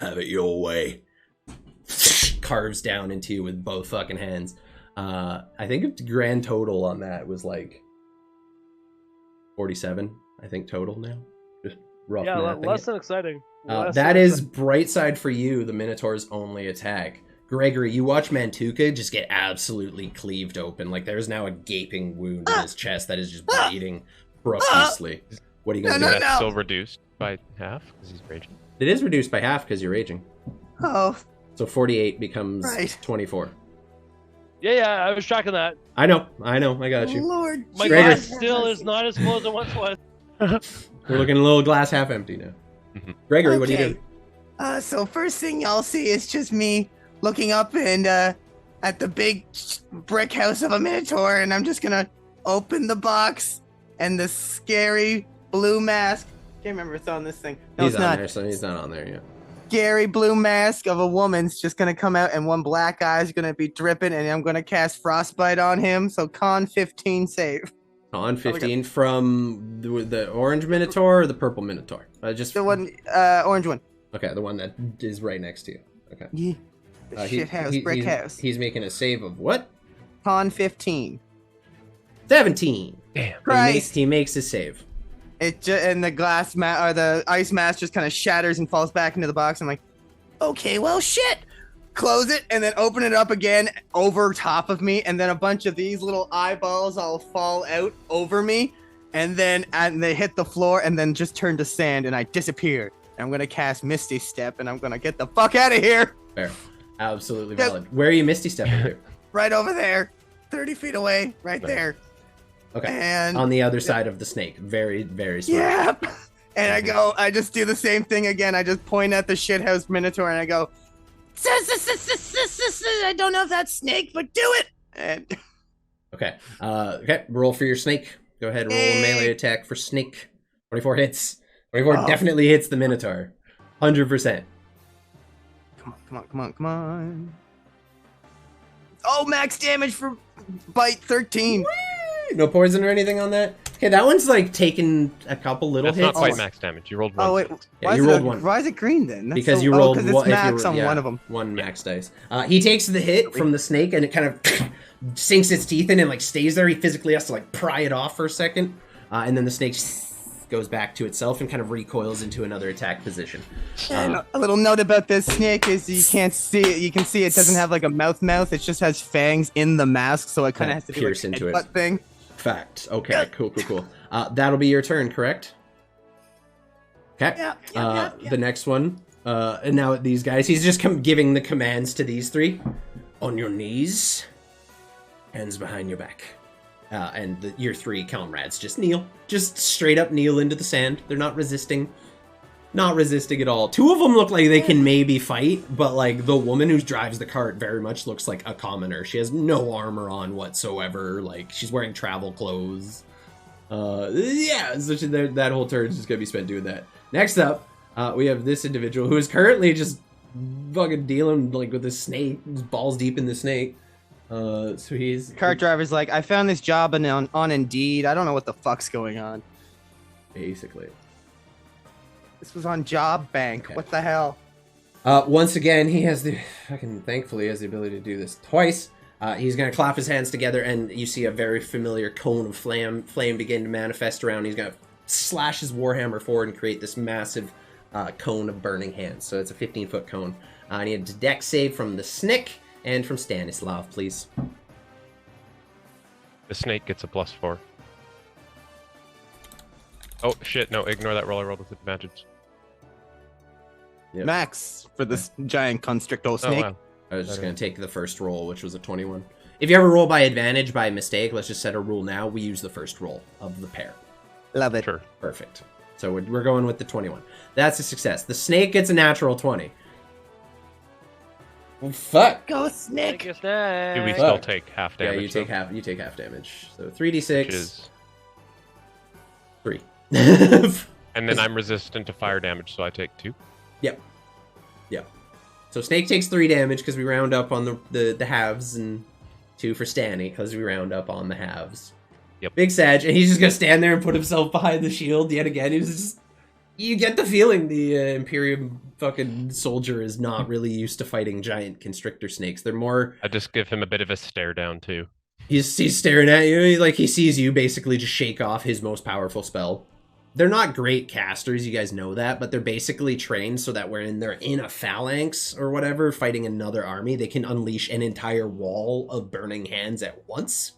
"Have it your way." Carves down into you with both fucking hands. I think the grand total on that was like 47. I think total now. Just rough Yeah, mathing less it. than exciting. That is bright side for you, the Minotaur's only attack. Gregory, you watch Mantuka just get absolutely cleaved open. Like there's now a gaping wound in his chest that is just bleeding profusely. What are you gonna Is do? that still reduced by half because he's raging? It is reduced by half because you're raging. Oh, So 48 becomes Right. 24. Yeah, I was tracking that. I know, I got you. Lord. My Gregor. glass still is not as full as it once was. We're looking a little glass half empty now. Mhm. Gregory, what do you Okay. do? So first thing y'all see is just me looking up and at the big brick house of a minotaur, and I'm just gonna open the box, and the scary blue mask. Can't remember if it's on this thing. No, He's it's on not. there, so he's not on there yet. Scary blue mask of a woman's just gonna come out, and one black eye's gonna be dripping, and I'm gonna cast frostbite on him. So con 15 save. On 15 from the orange Minotaur or the purple Minotaur? Just The one, orange one. Okay, the one that is right next to you. Okay. Yeah. The He- shit house, he- brick he's, house. He's making a save of what? Con 15. 17. Damn. Christ. He makes a save. And the glass or the ice mask just kind of shatters and falls back into the box. I'm like, okay, well, shit. Close it and then open it up again over top of me, and then a bunch of these little eyeballs all fall out over me, and they hit the floor and then just turn to sand, and I disappear. I'm gonna cast Misty Step, and I'm gonna get the fuck out of here. Fair. Absolutely Yep. valid. Where are you Misty stepping to? Right over there, 30 feet away, right Nice. there. Okay. And On the other side of the snake. Very, very smart. yeah. And I just do the same thing again. I just point at the shithouse minotaur and I go, I don't know if that's snake, but do it. And Okay. Okay. Roll for your snake. Go ahead. Roll a melee attack for snake. 24 hits. 24 Oh. definitely hits the Minotaur. 100%. come on. Oh, max damage for bite 13. No poison or anything on that? Okay, that one's like taking a couple little That's not hits. quite max damage. You rolled one. Oh wait, Yeah, why you is rolled it one. Why is it green then? That's Because so- you rolled because it's one. max on one of them. One max dice. He takes the hit from the snake and it kind of sinks its teeth in and like stays there. He physically has to like pry it off for a second, and then the snake goes back to itself and kind of recoils into another attack position. And a little note about this snake is you can't see it. You can see it doesn't have like a mouth. It just has fangs in the mask, so it kind of has to do pierce like into a it. butt thing. Fact. Okay. Cool. That'll be your turn, correct? Okay. Yeah. The next one. And now these guys. He's just giving the commands to these three. On your knees. Hands behind your back. And your three comrades just kneel. Just straight up kneel into the sand. They're not resisting. Not resisting at all. Two of them look like they can maybe fight, but like the woman who drives the cart very much looks like a commoner. She has no armor on whatsoever. Like she's wearing travel clothes. Yeah, so that whole turn is just gonna be spent doing that. Next up, we have this individual who is currently just fucking dealing like with the snake, just balls deep in the snake. So he's Cart driver's like, I found this job on Indeed. I don't know what the fuck's going on. basically. This was on Job Bank. Okay. What the hell? Once again, he has the thankfully has the ability to do this twice. He's gonna clap his hands together, and you see a very familiar cone of flame begin to manifest around. He's gonna slash his warhammer forward and create this massive cone of burning hands. So it's a 15-foot cone. I need a dex save from the Snick and from Stanislav, please. The snake gets a +4. Oh shit! No, ignore that roll. I rolled with advantage. Yep. Max for this giant constrictor Oh snake. wow. I was just going to take the first roll, which was a 21. If you ever roll by advantage by mistake, let's just set a rule now. We use the first roll of the pair. Love it. Sure. Perfect. So we're going with the 21. That's a success. The snake gets a natural 20. Well, fuck. Go Take snake. a snack. Do we Fuck. still take half Yeah, damage? you take though? half. You take half damage. So 3d6. Which is, 3. and then I'm resistant to fire damage, so I take 2. Yep. So snake takes 3 damage because we round up on the halves, and 2 for Stanny because we round up on the halves. Yep. Big Sag, and he's just gonna stand there and put himself behind the shield yet again. He's just, you get the feeling the Imperium fucking soldier is not really used to fighting giant constrictor snakes. They're more, I just give him a bit of a stare down too. he's staring at you, he sees you basically just shake off his most powerful spell. They're not great casters, you guys know that, but they're basically trained so that when they're in a phalanx or whatever, fighting another army, they can unleash an entire wall of burning hands at once.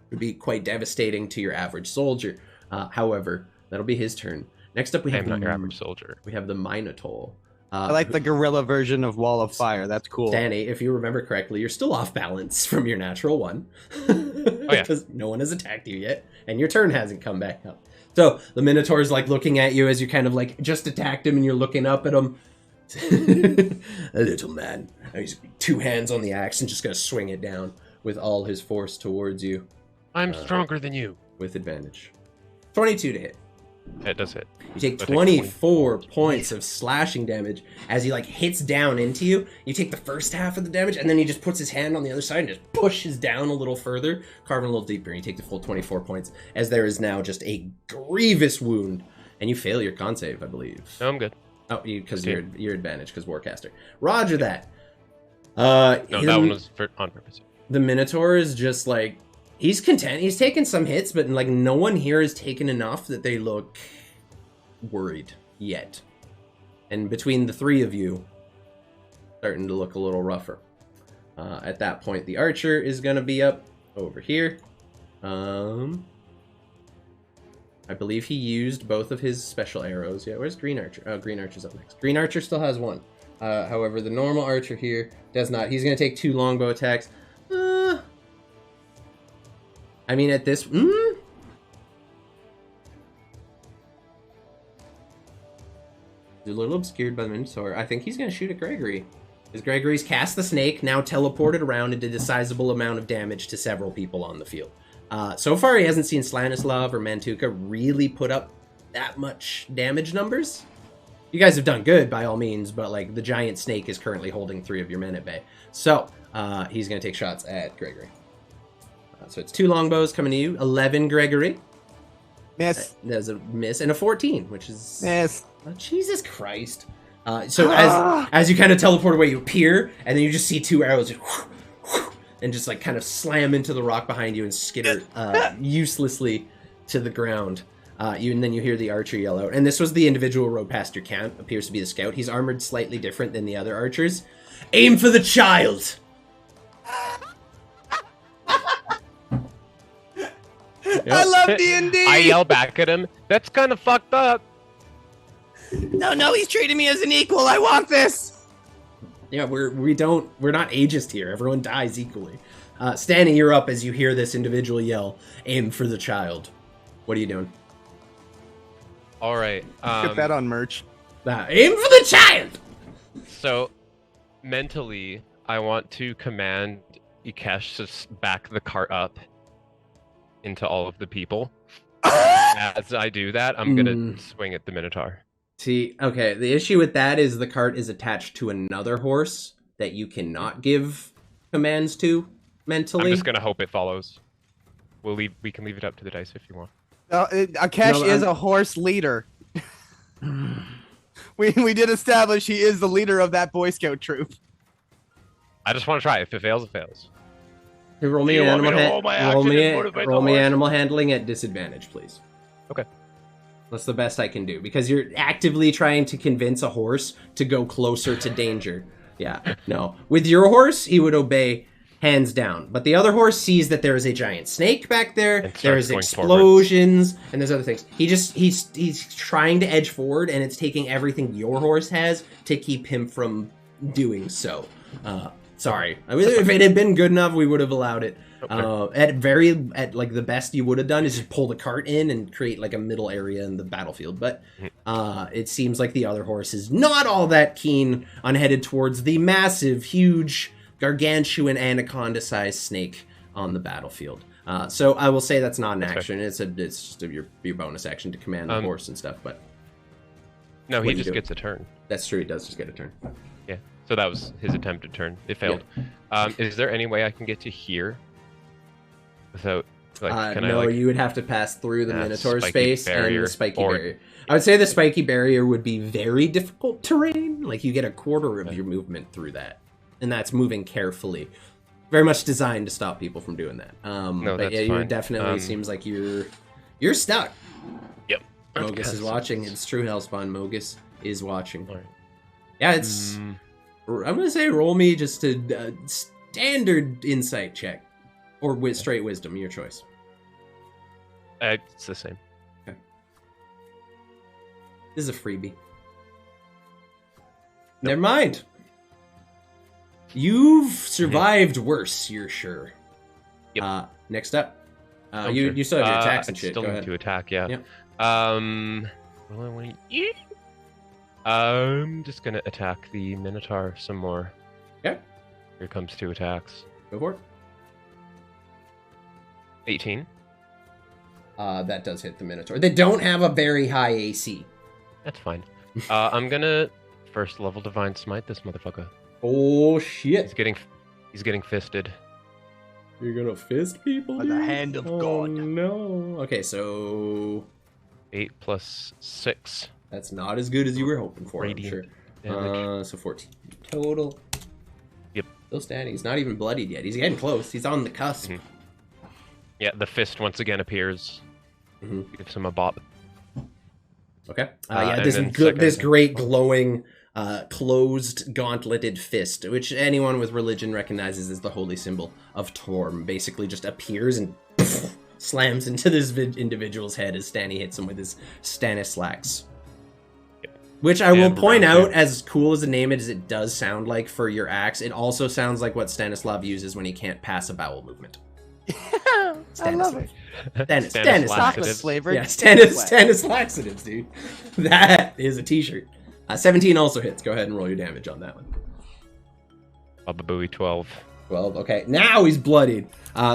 It would be quite devastating to your average soldier. However, that'll be his turn. Next up, we have I'm not your average soldier. We have the Minotaur. I like the gorilla version of Wall of Fire. That's cool. Danny, if you remember correctly, you're still off balance from your natural 1. Oh, yeah. Because no one has attacked you yet, and your turn hasn't come back up. So the Minotaur's like looking at you as you kind of like just attacked him and you're looking up at him. A little man. He's 2 hands on the axe and just gonna swing it down with all his force towards you I'm stronger than you. with advantage. 22 to hit. It does hit. You take I take 24 points of slashing damage as he like hits down into you. You take the first half of the damage, and then he just puts his hand on the other side and just pushes down a little further, carving a little deeper, and you take the full 24 points, as there is now just a grievous wound, and you fail your con save, I believe. No, I'm good. Oh, because Okay. you're advantage because Warcaster. Roger that. No, that one was on purpose. The Minotaur is just like, he's content. He's taken some hits, but like no one here has taken enough that they look worried yet. And between the 3 of you, starting to look a little rougher. At that point, the archer is going to be up over here. I believe he used both of his special arrows. Yeah, where's Green Archer? Oh, Green Archer's up next. Green Archer still has 1. However, the normal archer here does not. He's going to take 2 longbow attacks. I mean, at this... He's a little obscured by the Minotaur. I think he's going to shoot at Gregory. As Gregory's cast the snake, now teleported around and did a sizable amount of damage to several people on the field. So far, he hasn't seen Slanislav or Mantuka really put up that much damage numbers. You guys have done good, by all means, but like the giant snake is currently holding 3 of your men at bay. So, he's going to take shots at Gregory. So it's 2 longbows coming to you. 11, Gregory. Miss. There's a miss. And a 14, which is... Miss. Oh, Jesus Christ. So as you kind of teleport away, you appear, and then you just see 2 arrows just and just like kind of slam into the rock behind you and skitter uselessly to the ground. And then you hear the archer yell out. And this was the individual who rode past your camp, appears to be the scout. He's armored slightly different than the other archers. Aim for the child! I love D&D. I yell back at him. That's kind of fucked up. No, he's treating me as an equal. I want this. Yeah, we're not ageist here. Everyone dies equally. Stanny, you're up as you hear this individual yell, aim for the child. What are you doing? All right. Get that on merch. Aim for the child! So, mentally, I want to command Ikesh to back the cart up into all of the people. As I do that, I'm gonna swing at the Minotaur. See, okay, the issue with that is the cart is attached to another horse that you cannot give commands to mentally. I'm just gonna hope it follows. We can leave it up to the dice if you want. Akesh is a horse leader. we did establish he is the leader of that Boy Scout troop. I just want to try. If it fails, it fails. Roll me You an want me animal to roll my action and motivate the roll me horse? animal handling at disadvantage, please. Okay. That's the best I can do because you're actively trying to convince a horse to go closer to danger. Yeah, no. With your horse, he would obey hands down. But the other horse sees that there is a giant snake back there. And There is starts going explosions, and there's other things. He's trying to edge forward, and it's taking everything your horse has to keep him from doing so. Sorry, I mean, if it had been good enough, we would have allowed it. At like the best you would have done is just pull the cart in and create like a middle area in the battlefield. But it seems like the other horse is not all that keen on headed towards the massive, huge, gargantuan anaconda-sized snake on the battlefield. So I will say that's not an action. It's just your bonus action to command the horse and stuff. But No, what he do you just do? gets a turn. That's true. He does just get a turn. Yeah. So that was his attempted turn. It failed. Is there any way I can get to here without? Like, can no, I, like, you would have to pass through the Minotaur spiky space and barrier, the spiky or- barrier. I would say the spiky barrier would be very difficult terrain. Like you get a quarter of your movement through that, and that's moving carefully. Very much designed to stop people from doing that. But that's yeah, you fine. definitely seems like you're stuck. Yep. Mogus is watching. It's true, Hellspawn. Mogus is watching. All right. Yeah, it's. I'm gonna say roll me just a standard insight check, or with straight wisdom, your choice. It's the same. This is a freebie. Never mind. You've survived worse, you're sure. Yep. Next up. I'm You sure. you still have your attacks I and shit. still Go need ahead. to attack, yeah. Yep. Well, I want to... I'm just gonna attack the Minotaur some more. Okay. Here comes 2 attacks. Go for it. 18. That does hit the Minotaur. They don't have a very high AC. That's fine. I'm gonna first level Divine Smite this motherfucker. Oh shit. He's getting fisted. You're gonna fist people? By the dude? hand of Oh, God. no. Okay, so 8 plus 6 that's not as good as you were hoping for, I'm radiant sure. damage. So 14 total. Yep. Still standing. He's not even bloodied yet. He's getting close. He's on the cusp. Mhm. Yeah, the fist once again appears. Gives him a bop. Okay. And This then this second- great glowing, closed, gauntleted fist, which anyone with religion recognizes as the holy symbol of Torm, basically just appears and slams into this individual's head as Stanny hits him with his Stanislax. Which I will And point round out, two. as cool as a name as it does sound like for your axe, it also sounds like what Stanislav uses when he can't pass a bowel movement. I love it. Stannis Stanis laxatives. Chocolate laxatives. flavored. Yeah, Stannis laxatives, dude. That is a t-shirt. 17 also hits. Go ahead and roll your damage on that one. Baba Booey 12. 12. Okay, now he's bloodied.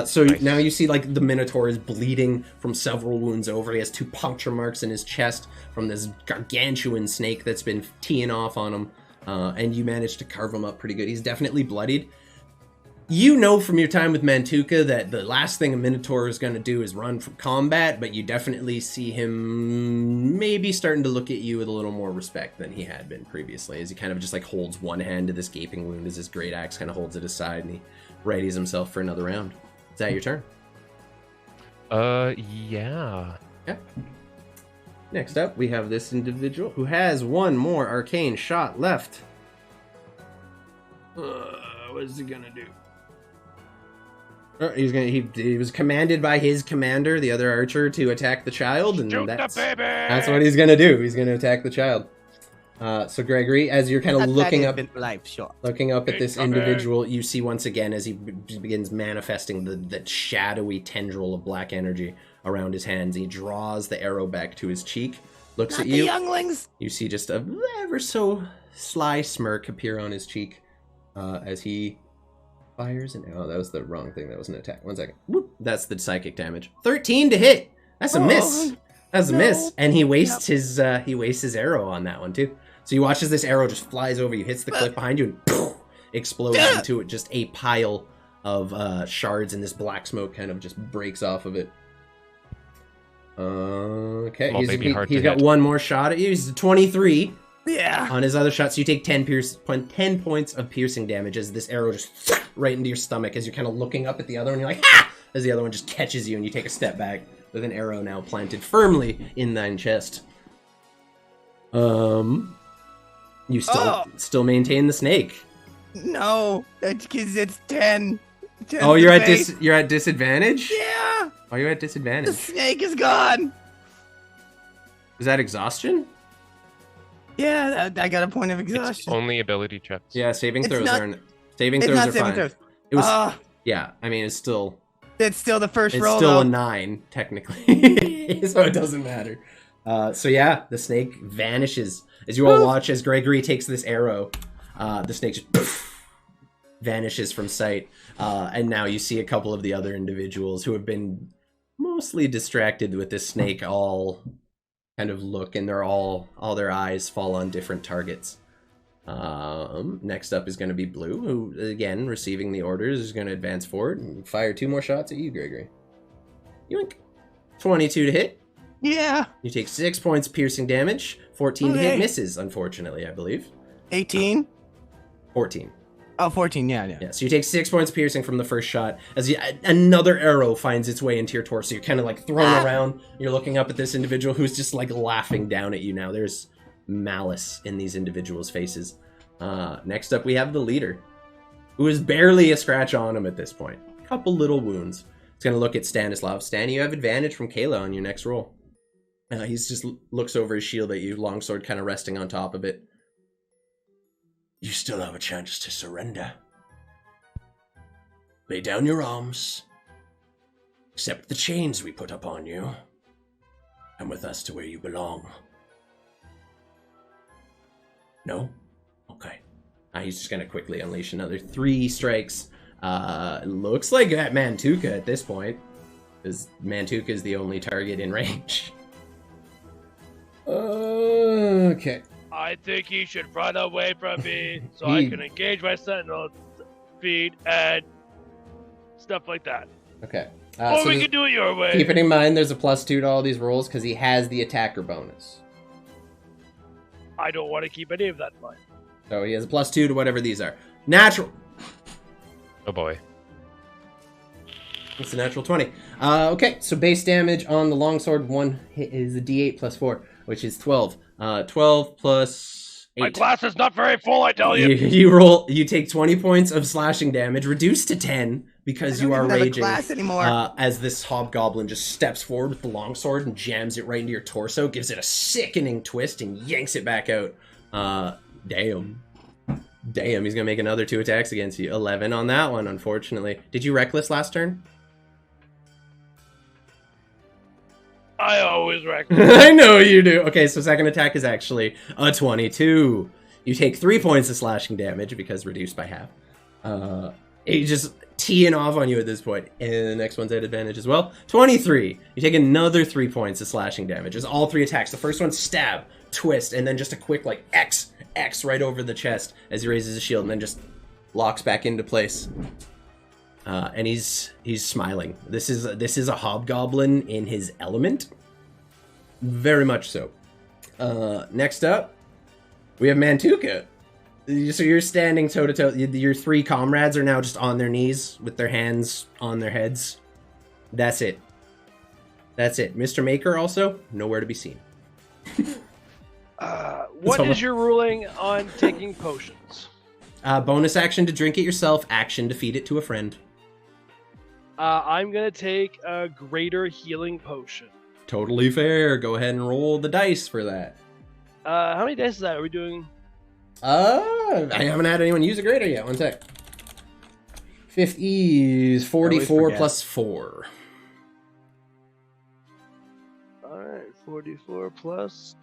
So Nice. now you see like the Minotaur is bleeding from several wounds over. He has 2 puncture marks in his chest from this gargantuan snake that's been teeing off on him. And you managed to carve him up pretty good. He's definitely bloodied. You know from your time with Mantuka that the last thing a Minotaur is going to do is run from combat, but you definitely see him maybe starting to look at you with a little more respect than he had been previously, as he kind of just like holds one hand to this gaping wound as his great axe kind of holds it aside, and he readies himself for another round. Is that your turn? Yeah. Yeah. Next up, we have this individual who has 1 more arcane shot left. What is he gonna do? He was commanded by his commander, the other archer, to attack the child, and that's what he's gonna do. He's gonna attack the child. So Gregory, as you're kind of looking up at this individual, you see once again as he begins manifesting the shadowy tendril of black energy around his hands. He draws the arrow back to his cheek, looks at you. Younglings. You see just a ever so sly smirk appear on his cheek as he fires an arrow. That was the wrong thing. That was an attack. 1 second. Whoop. That's the psychic damage. 13 to hit. That's a miss. That's a miss. And he wastes his arrow on that one too. So you watch as this arrow just flies over you, hits the cliff behind you, and poof, explodes into it. Just a pile of shards, and this black smoke kind of just breaks off of it. Okay, Small baby hard he's to got hit. 1 more shot at you. He's a 23 Yeah. on his other shot, so you take 10 points of piercing damage as this arrow just right into your stomach as you're kind of looking up at the other one. You're like, ha! As the other one just catches you, and you take a step back with an arrow now planted firmly in thine chest. You still maintain the snake. No, that's because it's 10. Oh, you're at disadvantage? Yeah. Why are you at The disadvantage? snake is gone. Is that exhaustion? Yeah, I got a point of It's exhaustion. only ability checks. Yeah, saving It's throws not- aren't. Saving It's throws not are saving fine. throws. It was. Ah, Yeah, I mean, it's still the first roll. still though. a 9 technically, so it doesn't matter. So yeah, the snake vanishes as you all watch as Gregory takes this arrow. The snake just vanishes from sight, and now you see a couple of the other individuals who have been mostly distracted with this snake all kind of look, and they're all their eyes fall on different targets. Next up is going to be Blue, who again receiving the orders is going to advance forward and fire 2 more shots at you, Gregory. Yoink. 22 to hit. Yeah. You take 6 points piercing damage. 14 to hit Okay. misses, unfortunately, I believe. 18. 14. Oh, 14. Yeah. Yeah, so you take 6 points piercing from the first shot as another arrow finds its way into your torso. You're kind of like thrown around. You're looking up at this individual who's just like laughing down at you now. There's malice in these individuals' faces. Next up, we have the leader, who is barely a scratch on him at this point. A couple little wounds. It's going to look at Stanislav. Stan, you have advantage from Kayla on your next roll. He's just looks over his shield at you, longsword kind of resting on top of it. You still have a chance to surrender. Lay down your arms. Accept the chains we put upon you. Come with us to where you belong. No? Okay. He's just gonna quickly unleash another 3 strikes. Looks like at Mantuka at this point, because Mantuka is the only target in range. Okay. I think he should run away from me so I can engage my sentinel feed and stuff like that. Okay. Or so we can do it your way. keep it in mind, there's a +2 to all these rolls because he has the attacker bonus. I don't want to keep any of that in mind. So he has a +2 to whatever these are. Natural. Oh boy. It's a natural 20. Okay, so base damage on the longsword, 1 hit is a d8 plus 4, which is 12. 12 plus 8. My glass is not very full, I tell you. You take 20 points of slashing damage, reduced to 10 because I you don't are even have a raging. glass anymore. As this hobgoblin just steps forward with the longsword and jams it right into your torso, gives it a sickening twist and yanks it back out. Damn, he's gonna make another 2 attacks against you. 11 on that one, unfortunately. Did you reckless last turn? I always wreck. I know you do. Okay, so second attack is actually a 22. You take 3 points of slashing damage because reduced by half. He's just teeing off on you at this point. And the next one's at advantage as well. 23. You take another 3 points of slashing damage. It's all 3 attacks. The first one, stab, twist, and then just a quick like X right over the chest as he raises his shield and then just locks back into place. And he's smiling. This is a hobgoblin in his element. Very much so. Next up, we have Mantuka. So you're standing toe to toe. Your 3 comrades are now just on their knees with their hands on their heads. That's it. Mr. Maker also nowhere to be seen. What is your ruling on taking potions? Bonus action to drink it yourself. Action to feed it to a friend. I'm gonna take a greater healing potion. Totally fair. Go ahead and roll the dice for that. How many dice is that? Are we doing? I haven't had anyone use a greater yet. One sec. 50 is 44 plus 4. Alright, 44 plus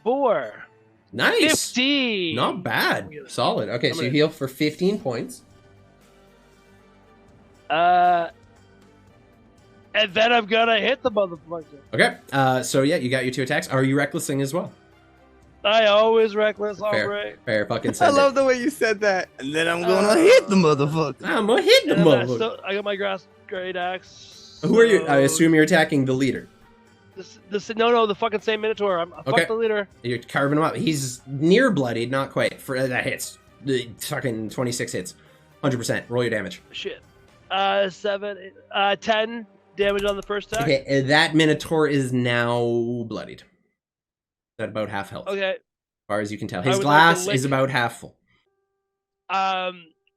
4. Nice. 50. Not bad. Solid. Okay, so you heal for 15 points. And then I'm gonna hit the motherfucker. Okay. So yeah, you got your 2 attacks. Are you recklessing as well? I always reckless, alright. Fair. Fucking I send love it. the way you said that. And then I'm gonna hit the motherfucker. I'm gonna hit the motherfucker. I got my great axe. Who are you? I assume you're attacking the leader. No, the fucking same Minotaur. I'm fuck the leader. You're carving him up. He's near bloodied, not quite. For that hits. The fucking 26 hits. 100%. Roll your damage. Shit. 10 damage on the first attack. Okay, that Minotaur is now bloodied. At about half health. Okay. As far as you can tell. His glass is about half full.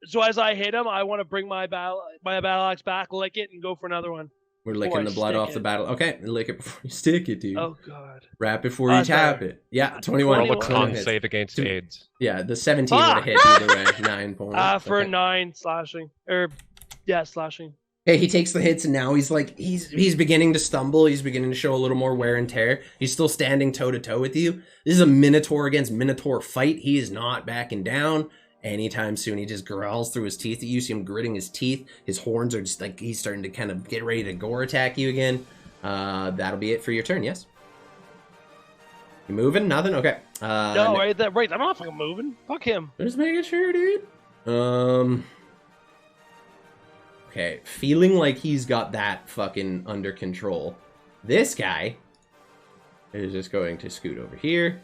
So as I hit him, I want to bring my battle axe back, lick it, and go for another one. We're licking the blood off the battle. Okay, lick it before you stick it, dude. Oh god. Wrap before you tap it. Yeah, 21. Roll a 21 con save against AIDS. Yeah, the 17 would have hit either way. 9 points. For Okay. 9 slashing. Slashing. Hey, he takes the hits and now he's like he's beginning to stumble. He's beginning to show a little more wear and tear. He's still standing toe to toe with you. This is a Minotaur against Minotaur fight. He is not backing down anytime soon. He just growls through his teeth. You see him gritting his teeth. His horns are just like he's starting to kind of get ready to gore attack you again. That'll be it for your turn. Yes. You moving? Nothing. Okay. No, right. I'm not fucking moving. Fuck him. Just making sure, dude. Okay, feeling like he's got that fucking under control. This guy is just going to scoot over here.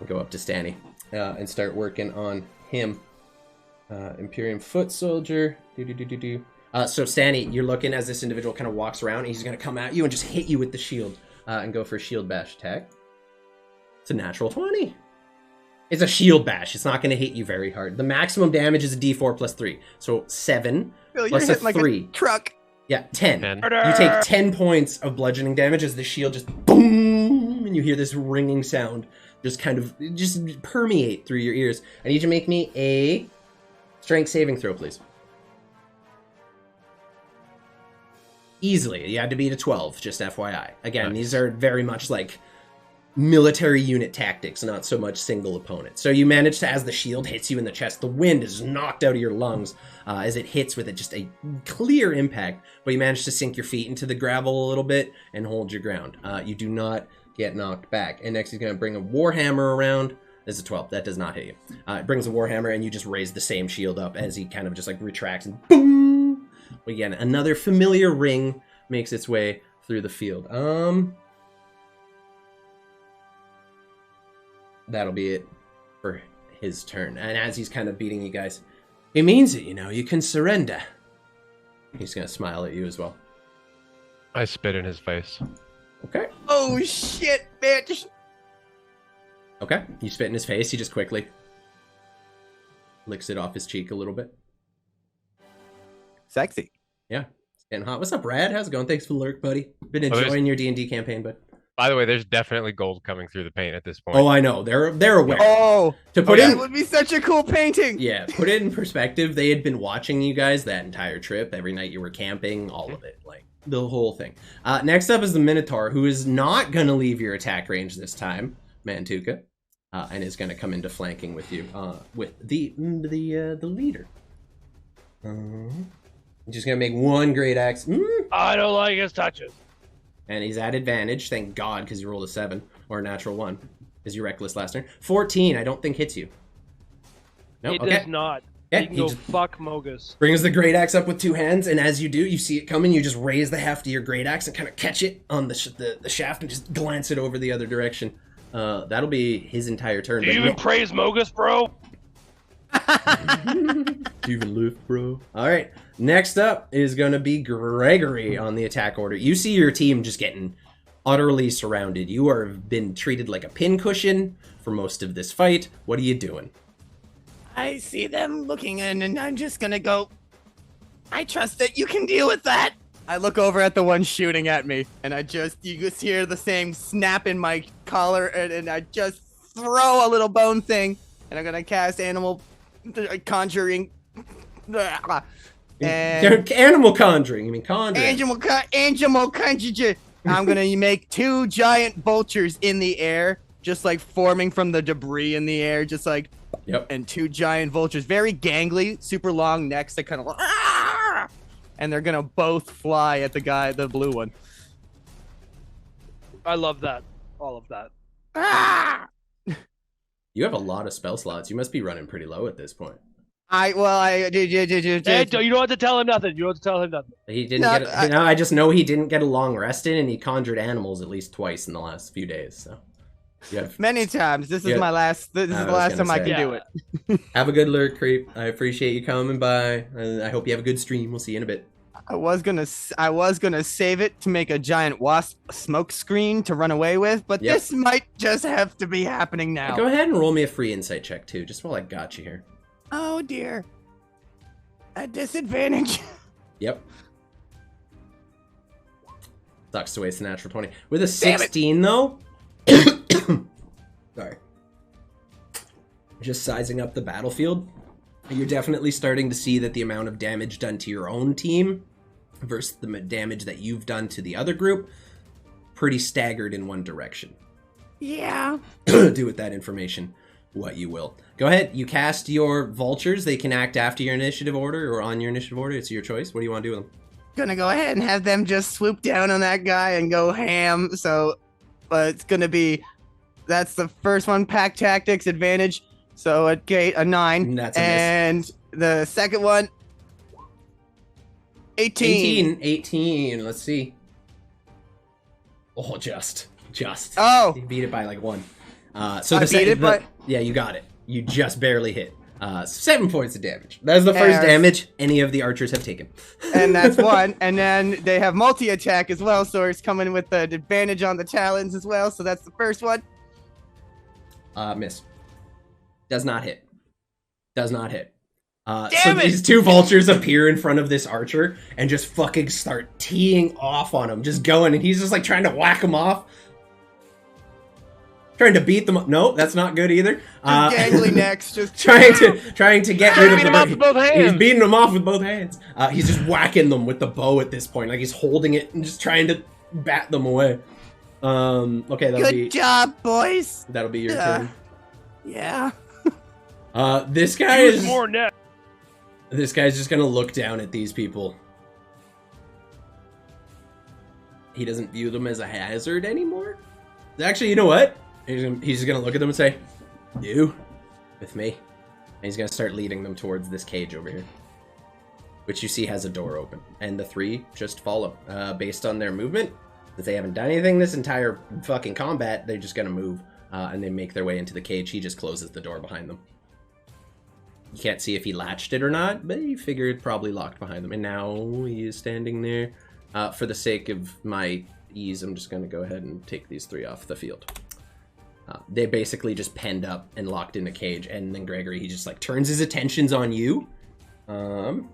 Go up to Stanny and start working on him. Imperium foot soldier. So Stanny, you're looking as this individual kind of walks around. And he's going to come at you and just hit you with the shield and go for a shield bash attack. It's a natural 20. It's a shield bash. It's not going to hit you very hard. The maximum damage is a d4 plus 3. So 7 Phil, plus you're a hitting like 3. a truck. Yeah, 10. 10. You take 10 points of bludgeoning damage as the shield just boom, and you hear this ringing sound just kind of just permeate through your ears. I need you to make me a strength saving throw, please. Easily. You had to beat a 12, just FYI. Again, Nice. These are very much like military unit tactics, not so much single opponent. So you manage to, as the shield hits you in the chest, the wind is knocked out of your lungs as it hits with just a clear impact, but you manage to sink your feet into the gravel a little bit and hold your ground. You do not get knocked back. And next he's going to bring a Warhammer around. This is a 12. That does not hit you. It brings a Warhammer and you just raise the same shield up as he kind of just like retracts and boom! Again, another familiar ring makes its way through the field. That'll be it for his turn. And as he's kind of beating you guys, he means it, you know, you can surrender. He's going to smile at you as well. I spit in his face. Okay. Oh shit, bitch. Okay. You spit in his face. He just quickly licks it off his cheek a little bit. Sexy. Yeah. It's getting hot. What's up, Brad? How's it going? Thanks for the lurk, buddy. Been there's- enjoying your D&D campaign, bud. By the way, there's definitely gold coming through the paint at this point. Oh, I know. They're aware. Oh, To put that in, would be such a cool painting. yeah, put it in perspective. They had been watching you guys that entire trip. Every night you were camping, all of it, like the whole thing. Next up is the Minotaur, who is not going to leave your attack range this time, Mantuka, and is going to come into flanking with you, with the leader. Just going to make one great axe. I don't like his touches. And he's at advantage, thank God, because you rolled a 7 or a natural 1. Is your reckless last turn? 14, I don't think hits you. No, It okay. does not. Yeah, You can he go just fuck Mogus. brings the great axe up with 2 hands, and as you do, you see it coming. You just raise the heft of your great axe and kind of catch it on the shaft and just glance it over the other direction. That'll be his entire turn. Do you even praise Mogus, bro? Do you even lift, bro? All right. Next up is going to be Gregory on the attack order. You see your team just getting utterly surrounded. You are been treated like a pincushion for most of this fight. What are you doing? I see them looking in, and I'm just gonna go. I trust that you can deal with that. I look over at the one shooting at me, and you just hear the same snap in my collar, and I just throw a little bone thing, and I'm gonna cast animal conjuring. And Animal conjuring. You mean conjuring? animal conjuring. I'm gonna make 2 giant vultures in the air, just like forming from the debris in the air, just like. Yep. And 2 giant vultures, very gangly, super long necks that kind of, and they're gonna both fly at the blue one. I love that. All of that. You have a lot of spell slots. You must be running pretty low at this point. Hey, you don't have to tell him nothing. You don't have to tell him nothing. He didn't I just know he didn't get a long rest in, and he conjured animals at least twice in the last few days. So, you have, Many times. This is Yeah. my last. This is I the was last gonna time I say. can do it. have a good lurk, creep. I appreciate you coming by, and I hope you have a good stream. We'll see you in a bit. I was gonna save it to make a giant wasp smoke screen to run away with, but Yep. this might just have to be happening now. Go ahead and roll me a free insight check too, just while I got you here. Oh dear. At disadvantage. Yep. Sucks to waste a natural 20. With a 16 though. Sorry. Just sizing up the battlefield. You're definitely starting to see that the amount of damage done to your own team versus the damage that you've done to the other group, pretty staggered in one direction. Yeah. Do with that information what you will. Go ahead, you cast your vultures. They can act after your initiative order or on your initiative order. It's your choice. What do you want to do with them? Gonna go ahead and have them just swoop down on that guy and go ham. So, but it's gonna be, that's the first one, pack tactics advantage. So at gate a 9. That's a miss. And the second one, 18. 18. Let's see. Oh, just. Oh. You beat it by like 1. I beat it, but yeah, you got it. You just barely hit. 7 points of damage. That is the first damage any of the archers have taken. And that's 1. And then they have multi-attack as well, so it's coming with the advantage on the talons as well. So that's the first one. Miss. Does not hit. Does not hit. So Damn it! these 2 vultures appear in front of this archer and just fucking start teeing off on him, just going, and he's just like trying to whack him off. Trying to beat them up. No, that's not good either. Gangly necks, just trying to get rid of Beating him off with both hands. He's beating them off with both hands. He's just whacking them with the bow at this point, like he's holding it and just trying to bat them away. Okay, good job, boys. that'll be your turn. Yeah. This guy Use is more net. This guy's just gonna look down at these people. He doesn't view them as a hazard anymore. Actually, you know what? He's just gonna look at them and say, "You, with me," and he's gonna start leading them towards this cage over here, which you see has a door open, and the 3 just follow. Based on their movement, if they haven't done anything this entire fucking combat, they're just gonna move, and they make their way into the cage. He just closes the door behind them. You can't see if he latched it or not, but you figure it probably locked behind them. And now he is standing there. For the sake of my ease, I'm just going to go ahead and take these 3 off the field. They basically just penned up and locked in a cage. And then Gregory, he just like turns his attentions on you. I'm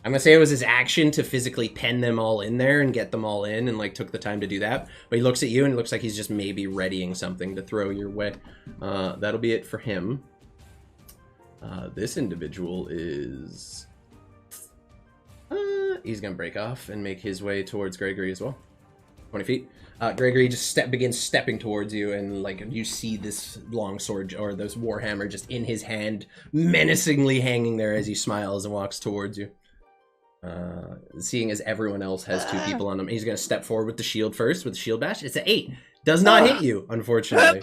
going to say it was his action to physically pen them all in there and get them all in and like took the time to do that. But he looks at you and it looks like he's just maybe readying something to throw your way. That'll be it for him. This individual is... he's gonna break off and make his way towards Gregory as well. 20 feet. Gregory just begins stepping towards you, and like you see this longsword or this warhammer just in his hand, menacingly hanging there as he smiles and walks towards you. Seeing as everyone else has 2 people on him, he's gonna step forward with the shield first, with the shield bash. It's an 8. Does not hit you, unfortunately.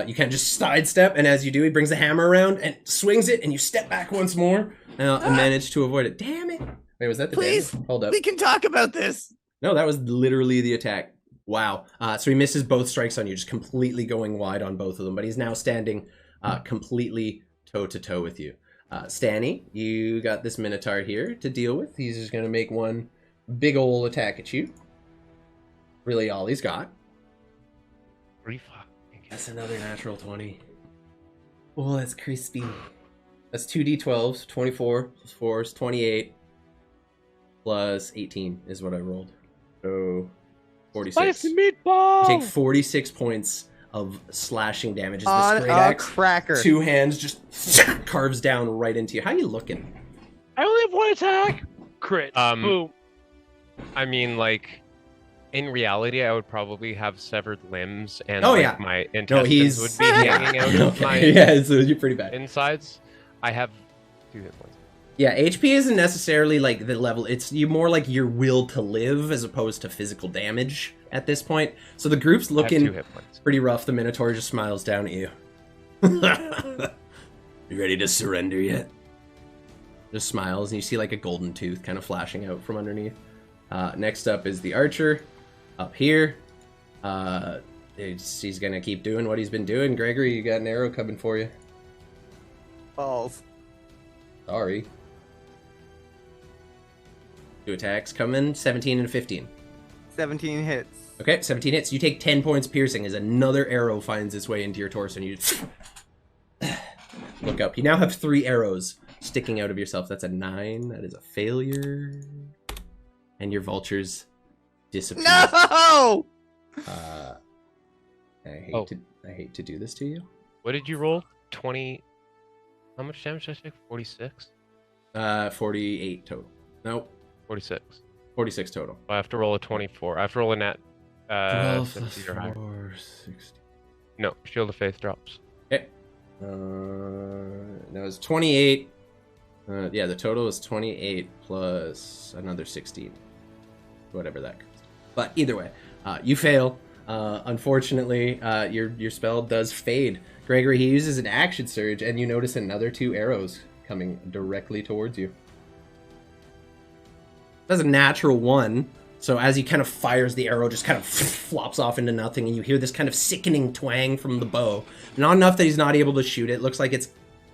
You can just sidestep, and as you do, he brings the hammer around and swings it, and you step back once more and manage to avoid it. Damn it! Wait, was that the Please, damage? Hold up. we can talk about this. No, that was literally the attack. Wow. So he misses both strikes on you, just completely going wide on both of them, but he's now standing completely toe-to-toe with you. Stanny, you got this Minotaur here to deal with. He's just going to make one big ol' attack at you. Really all he's got. That's another natural 20. Oh, that's crispy. That's 2d12s. 24 plus 4 is 28. Plus 18 is what I rolled. So, 46. Spicy meatball! You take 46 points of slashing damage as On this great a axe, cracker. 2 hands just carves down right into you. How you looking? I only have 1 attack. Crit. Boom. I mean, like, in reality, I would probably have severed limbs, and Oh, like, yeah. my intestines he's- would be hanging out of my yeah, so you're pretty bad. insides. I have 2 hit points. Yeah, HP isn't necessarily like the level. It's you more like your will to live as opposed to physical damage at this point. So the group's I have 2 looking hit points. pretty rough. The Minotaur just smiles down at you. You ready to surrender yet? Just smiles, and you see like a golden tooth kind of flashing out from underneath. Next up is the archer. Up here. He's gonna keep doing what he's been doing. Gregory, you got an arrow coming for you. Balls. Sorry. 2 attacks coming, 17 and 15. 17 hits. Okay, 17 hits. You take 10 points piercing as another arrow finds its way into your torso, and you look up. You now have 3 arrows sticking out of yourself. That's a 9. That is a failure. And your vultures disappear. No! I hate to do this to you. What did you roll? 20. How much damage did I take? 46? 48 total. Nope. 46. 46 total. I have to roll a 24. I have to roll a nat. 12 17 plus or higher. 4, 60. No, Shield of Faith drops. Okay. That was 28. Yeah, the total is 28 plus another 16. Whatever that comes. But either way, you fail. Unfortunately, your spell does fade. Gregory, he uses an action surge, and you notice another 2 arrows coming directly towards you. That's a natural 1. So as he kind of fires, the arrow just kind of flops off into nothing, and you hear this kind of sickening twang from the bow. Not enough that he's not able to shoot it. Looks like it's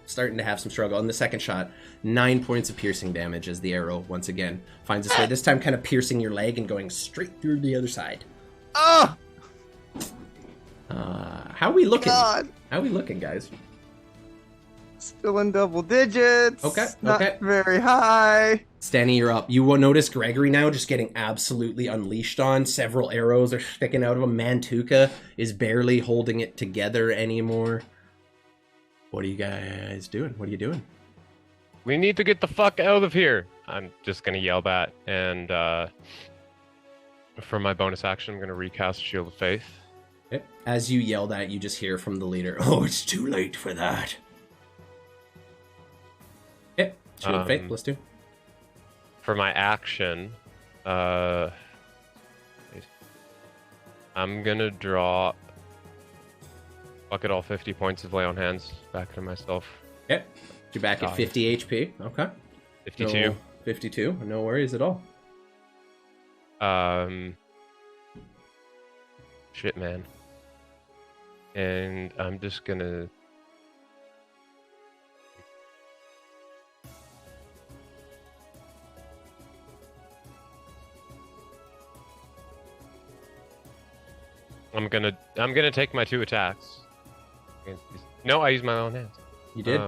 starting to have some struggle. And the second shot, 9 points of piercing damage as the arrow, once again, finds its way. This time kind of piercing your leg and going straight through the other side. Oh! How are we looking? God. How are we looking, guys? Still in double digits. Okay, Not okay. very high. Stanny, you're up. You will notice Gregory now just getting absolutely unleashed on. Several arrows are sticking out of him. Mantuka is barely holding it together anymore. What are you guys doing? What are you doing? We need to get the fuck out of here. I'm just gonna yell that, and for my bonus action, I'm gonna recast Shield of Faith. Okay. As you yell that, you just hear from the leader, "Oh, it's too late for that." Okay. Shield of Faith, plus 2. For my action, I'm gonna drop. Fuck it all, 50 points of Lay on Hands back to myself. Okay. You're back at 50 HP. Okay. 52. No, 52. No worries at all. Shit, man. And I'm just gonna. I'm gonna take my 2 attacks. No, I used my own hands. You did?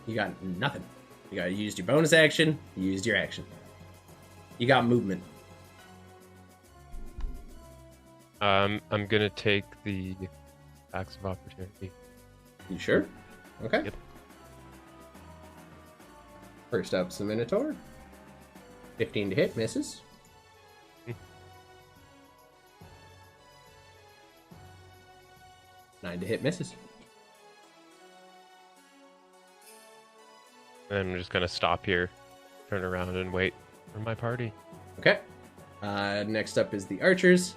You got nothing. You used your bonus action, you used your action. You got movement. I'm gonna take the attacks of opportunity. You sure? Okay. Yep. First up's the Minotaur. 15 to hit, misses. 9 to hit, misses. And I'm just gonna stop here, turn around, and wait for my party. Okay. Next up is the archers.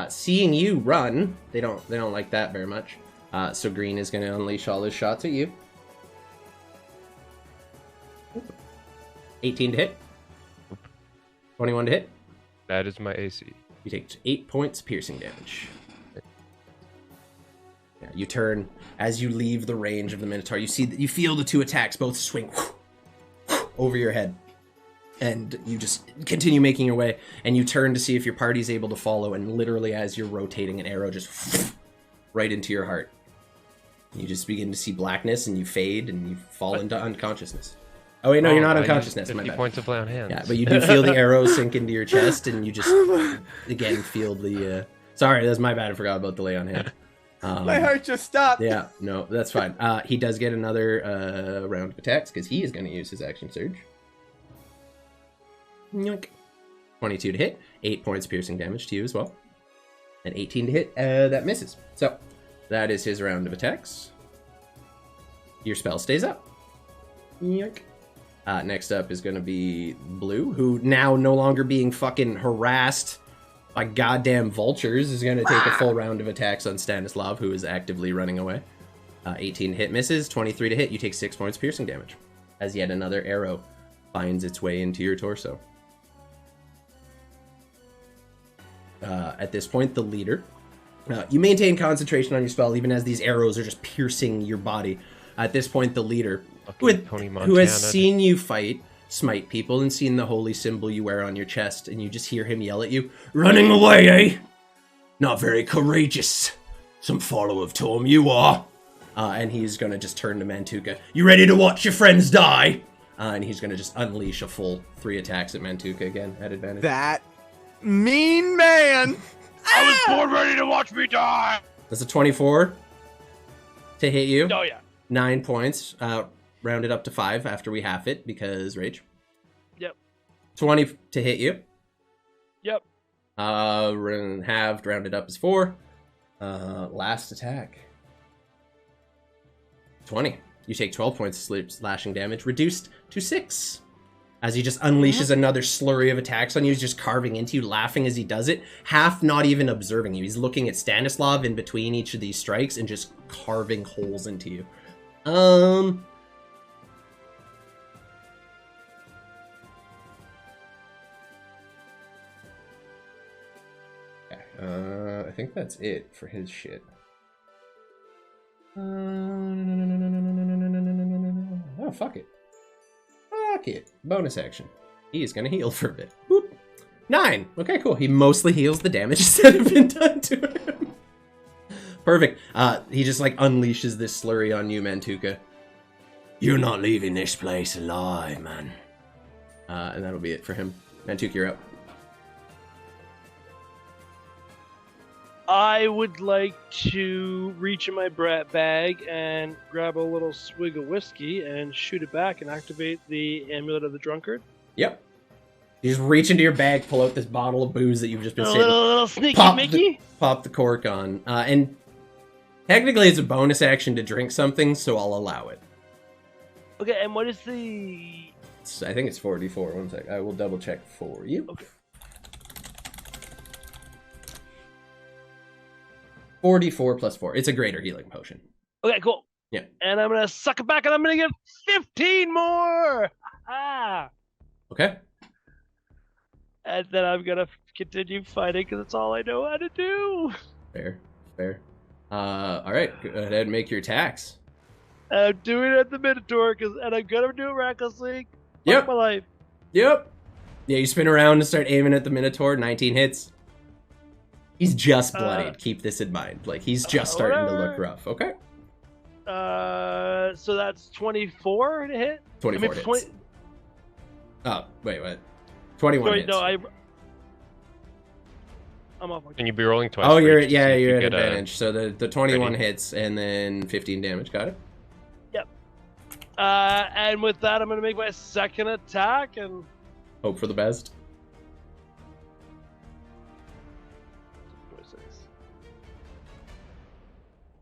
Seeing you run, they don't like that very much. So Green is going to unleash all his shots at you. 18 to hit. 21 to hit. That is my AC. You take 8 points piercing damage. Yeah, you turn as you leave the range of the Minotaur. You feel the 2 attacks both swing over your head. And you just continue making your way, and you turn to see if your party's able to follow, and literally as you're rotating, an arrow just right into your heart. You just begin to see blackness, and you fade, and you fall into unconsciousness. Oh wait, no, you're not unconsciousness, my 50 bad. points of Lay on Hands. Yeah, but you do feel the arrow sink into your chest, and you just, again, feel the... Sorry, that's my bad, I forgot about the Lay on Hand. My heart just stopped. Yeah, no, that's fine. He does get another round of attacks, because he is going to use his action surge. Yoink. 22 to hit, 8 points piercing damage to you as well. And 18 to hit, that misses. So, that is his round of attacks. Your spell stays up. Yoink. Next up is going to be Blue, who now no longer being fucking harassed by goddamn vultures is going to take a full round of attacks on Stanislav, who is actively running away. 18 to hit misses, 23 to hit, you take 6 points piercing damage. As yet another arrow finds its way into your torso. At this point, the leader. You maintain concentration on your spell even as these arrows are just piercing your body. At this point, the leader, who has seen you fight, smite people and seen the holy symbol you wear on your chest, and you just hear him yell at you, "Running away, eh? Not very courageous. Some follower of Torm you are." And he's gonna just turn to Mantuka. "You ready to watch your friends die?" And he's gonna just unleash a full 3 attacks at Mantuka again at advantage. That mean man. I was born ready to watch me die. That's a 24 to hit you. Oh yeah. 9 points, rounded up to 5 after we half it because rage. Yep. 20 to hit you. Yep. Halved, rounded up is 4. Last attack. 20. You take 12 points of slashing damage, reduced to 6. As he just unleashes another slurry of attacks on you, he's just carving into you, laughing as he does it, half not even observing you. He's looking at Stanislav in between each of these strikes and just carving holes into you. I think that's it for his shit. Oh, fuck it. Fuck it. Bonus action. He is gonna heal for a bit. Boop. 9. Okay, cool. He mostly heals the damage that have been done to him. Perfect. He just like unleashes this slurry on you, Mantuka. "You're not leaving this place alive, man." And that'll be it for him. Mantuka, you're up. I would like to reach in my bag and grab a little swig of whiskey and shoot it back and activate the Amulet of the Drunkard. Yep. You just reach into your bag, pull out this bottle of booze that you've just been A sitting. little sneaky Pop Mickey. Pop the cork on. And technically it's a bonus action to drink something, so I'll allow it. Okay, and what is the... I think it's 44. One sec. I will double check for you. Okay. 44 plus 4. It's a greater healing potion. Okay, cool. Yeah. And I'm going to suck it back and I'm going to get 15 more! Ah! Okay. And then I'm going to continue fighting because it's all I know how to do. Fair. Fair. Alright. Go ahead and make your attacks. I'm doing it at the Minotaur and I'm going to do it recklessly. Yep. Fuck my life. Yep. Yeah, you spin around and start aiming at the Minotaur. 19 hits. He's just bloodied. Keep this in mind. Like, he's just starting to look rough. Okay. So that's 24 to hit? 24 hits. Oh, wait, what? 21 hits. No, I'm off. Can you be rolling twice? Oh, you're to yeah, see if you're you at get a- advantage. So the 21 ready? hits and then 15 damage. Got it? Yep. And with that, I'm going to make my second attack and... Hope for the best.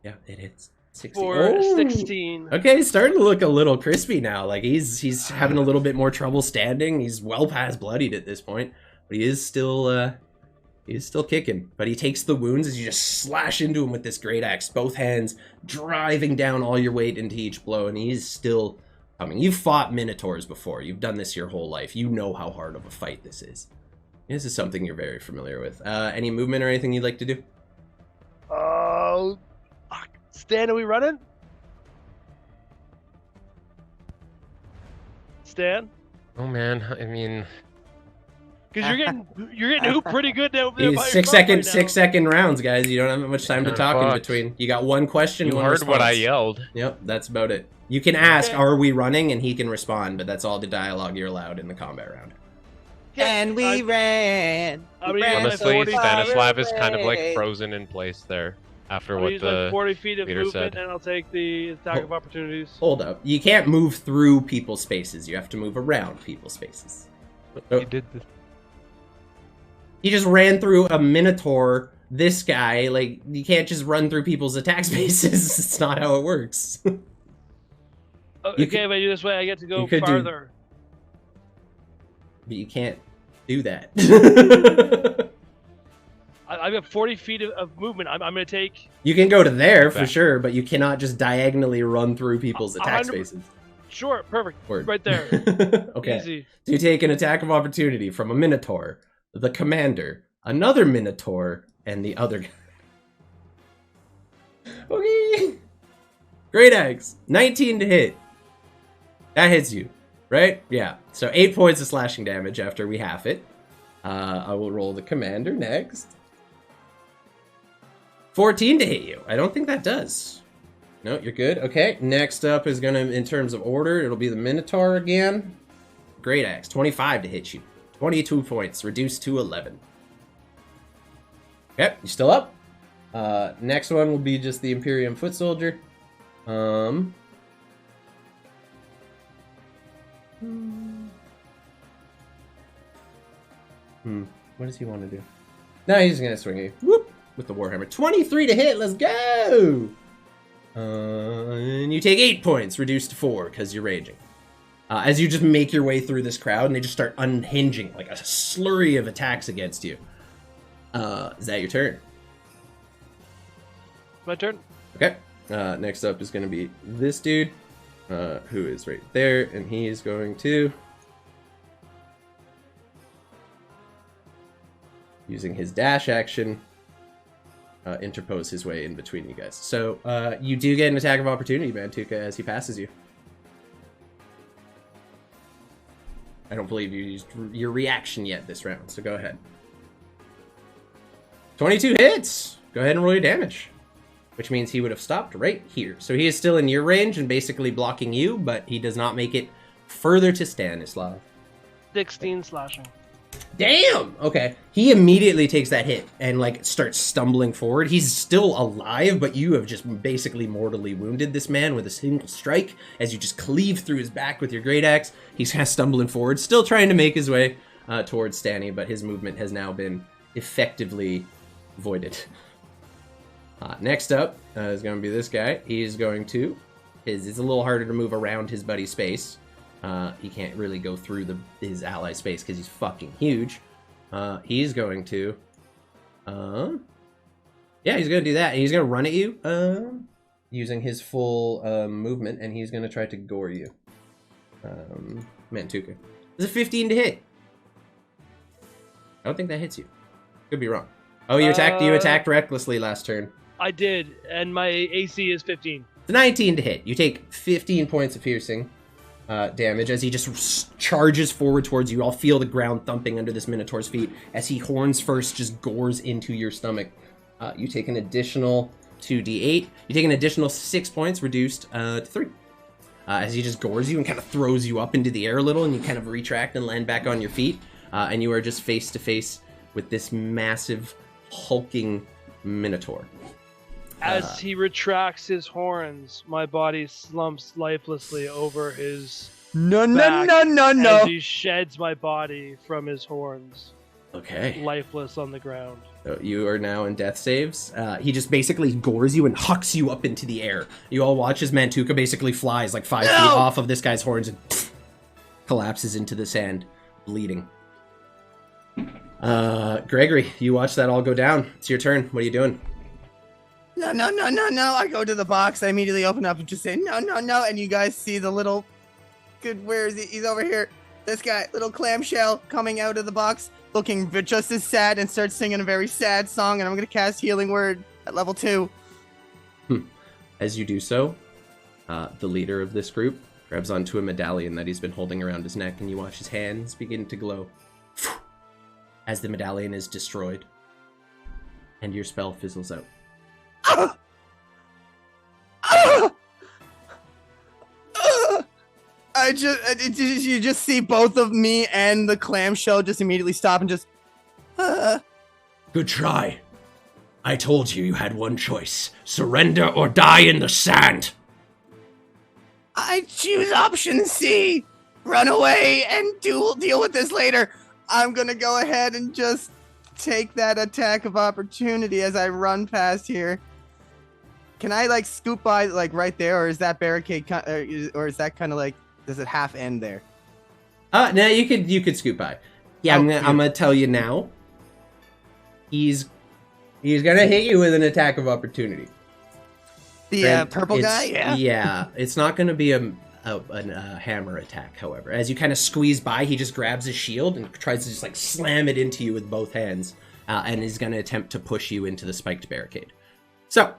Yeah, it hits. 16. For Oh! 16. Okay, he's starting to look a little crispy now. Like he's having a little bit more trouble standing. He's well past bloodied at this point, but he is still kicking. But he takes the wounds as you just slash into him with this great axe, both hands driving down all your weight into each blow, and he's still coming. You've fought minotaurs before. You've done this your whole life. You know how hard of a fight this is. This is something you're very familiar with. Any movement or anything you'd like to do? Oh, Stan, are we running? Stan? Oh man, I mean, Because you're getting hooped pretty good now. Over there by Six yourself right now. 6 second rounds, guys. You don't have much time to Yeah, talk in fuck. between. You got one question, you one heard what I response. yelled. Yep, that's about it. You can ask, Okay. are we running? And he can respond, but that's all the dialogue you're allowed in the combat round. And we ran. I mean, We ran Honestly, 45 Stanislav is kind of like away. frozen in place there after I'll what use like 40 the feet of leader movement, said. and I'll take the attack of opportunities. Hold up. You can't move through people's spaces. You have to move around people's spaces. He did this. He just ran through a minotaur, this guy. Like, you can't just run through people's attack spaces. It's not how it works. Okay, could- if I do this way, I get to go you could do- farther. But you can't do that. I've got 40 feet of movement. I'm going to take... You can go to there for Back. sure, but you cannot just diagonally run through people's attack 100 spaces. Sure, perfect. Word. Right there. Okay. Easy. So you take an attack of opportunity from a minotaur, the commander, another minotaur, and the other guy. Okay. Great axe. 19 to hit. That hits you. right? Yeah. So 8 points of slashing damage after we half it. I will roll the commander next. 14 to hit you. I don't think that does. No, you're good. Okay, next up is going to, in terms of order, it'll be the Minotaur again. Great Axe, 25 to hit you. 22 points, reduced to 11. Okay, you still up? Next one will be just the Imperium Foot Soldier. What does he want to do? No, he's going to swing you. Whoop! With the Warhammer. 23 to hit, let's go! And you take 8 points, reduced to 4, because you're raging. As you just make your way through this crowd, and they just start unhinging, like a slurry of attacks against you. Is that your turn? My turn. Okay. Next up is going to be this dude, who is right there, and he is going to... using his dash action... interpose his way in between you guys. So, you do get an attack of opportunity, Mantuka, as he passes you. I don't believe you used your reaction yet this round, so go ahead. 22 hits! Go ahead and roll your damage. Which means he would have stopped right here. So he is still in your range and basically blocking you, but he does not make it further to Stanislav. 16 slashing. Damn! Okay. He immediately takes that hit and, like, starts stumbling forward. He's still alive, but you have just basically mortally wounded this man with a single strike as you just cleave through his back with your great axe. He's kind of stumbling forward, still trying to make his way towards Stanny, but his movement has now been effectively voided. Next up is going to be this guy. He's going to... It's a little harder to move around his buddy's space. He can't really go through his ally space because he's fucking huge. He's going to... yeah, he's going to do that. And he's going to run at you using his full movement, and he's going to try to gore you. Mantuka. It's a 15 to hit. I don't think that hits you. Could be wrong. Oh, you attacked recklessly last turn. I did, and my AC is 15. It's 19 to hit. You take 15 points of piercing damage as he just charges forward towards you. I'll feel the ground thumping under this Minotaur's feet as he horns first just gores into your stomach. You take an additional 2d8. You take an additional 6 points, reduced to 3. As he just gores you and kind of throws you up into the air a little, and you kind of retract and land back on your feet. And you are just face to face with this massive, hulking Minotaur. As he retracts his horns, my body slumps lifelessly over his back as he sheds my body from his horns. Okay. Lifeless on the ground. So you are now in death saves. He just basically gores you and hucks you up into the air. You all watch as Mantuka basically flies like 5 feet off of this guy's horns and collapses into the sand, bleeding. Gregory, you watch that all go down. It's your turn. What are you doing? No. I go to the box. I immediately open up and just say, no. And you guys see the little... Good, where is he? He's over here. This guy, little clamshell, coming out of the box, looking just as sad, and starts singing a very sad song. And I'm going to cast Healing Word at level 2. As you do so, the leader of this group grabs onto a medallion that he's been holding around his neck, and you watch his hands begin to glow as the medallion is destroyed, and your spell fizzles out. You just see both of me and the clamshell just immediately stop and just... Good try. I told you had one choice. Surrender or die in the sand. I choose option C. Run away and deal with this later. I'm gonna go ahead and just take that attack of opportunity as I run past here. Can I like scoop by like right there, or is that barricade, or is that kind of like, does it half end there? No, you could scoop by. Yeah, I'm gonna tell you now. He's gonna hit you with an attack of opportunity. The purple guy, yeah. Yeah, it's not gonna be a hammer attack. However, as you kind of squeeze by, he just grabs his shield and tries to just like slam it into you with both hands, and is gonna attempt to push you into the spiked barricade. So,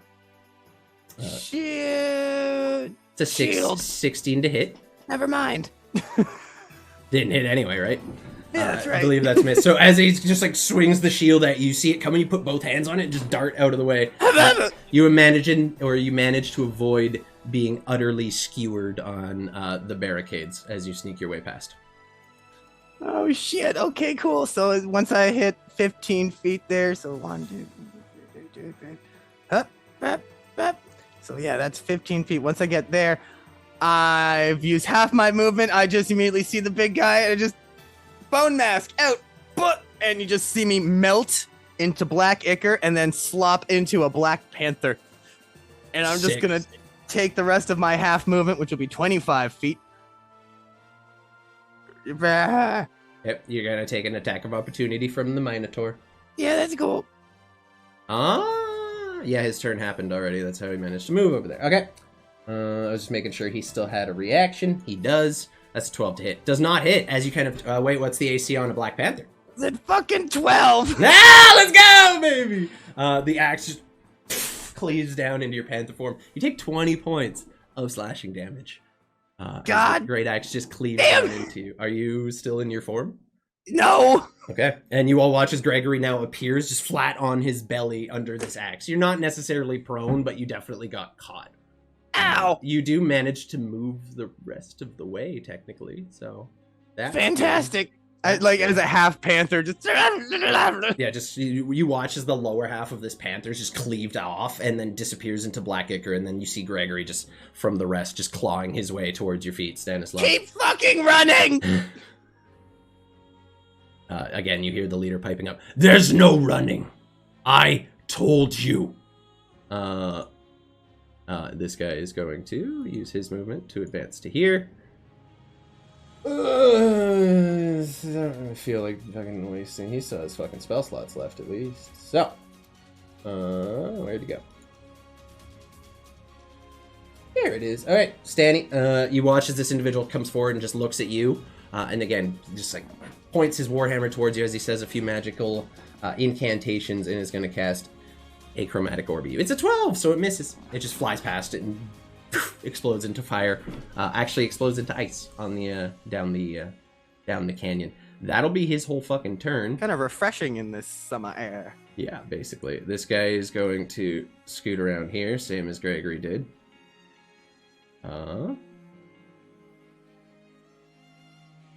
Shoot! It's a 16 to hit. Never mind. Didn't hit anyway, right? Yeah, that's right. I believe that's missed. So as he just like swings the shield at you, see it coming, you put both hands on it and just dart out of the way. You manage to avoid being utterly skewered on the barricades as you sneak your way past. Oh shit. Okay, cool. So once I hit 15 feet there, so 1, 2, 3, up, up, up. So yeah, that's 15 feet. Once I get there, I've used half my movement. I just immediately see the big guy and I just bone mask out, and you just see me melt into black ichor and then slop into a black panther. And I'm just gonna take the rest of my half movement, which will be 25 feet. Yep, you're gonna take an attack of opportunity from the Minotaur. Yeah, that's cool. Yeah, his turn happened already. That's how he managed to move over there. Okay. I was just making sure he still had a reaction. He does. That's a 12 to hit. Does not hit as you kind of... wait, what's the AC on a Black Panther? It's fucking 12! Let's go, baby! The axe just cleaves down into your panther form. You take 20 points of slashing damage. God! The great axe just cleaves down into you. Are you still in your form? No! Okay. And you all watch as Gregory now appears just flat on his belly under this axe. You're not necessarily prone, but you definitely got caught. Ow! You do manage to move the rest of the way, technically, so... That's fantastic! I, like, as a half panther, just... Yeah, just you watch as the lower half of this panther is just cleaved off and then disappears into black ichor, and then you see Gregory just, from the rest, just clawing his way towards your feet, Stanislav. Keep fucking running! Again, you hear the leader piping up. There's no running! I told you! This guy is going to use his movement to advance to here. I don't feel like fucking wasting. He still has fucking spell slots left at least. So, where'd he go? There it is. All right, Stanny. You watch as this individual comes forward and just looks at you, and again, just like points his warhammer towards you as he says a few magical incantations and is going to cast a chromatic orb at you. It's a 12, so it misses. It just flies past it and explodes into fire. Actually explodes into ice on the down the canyon. That'll be his whole fucking turn. Kind of refreshing in this summer air. Yeah, basically. This guy is going to scoot around here, same as Gregory did.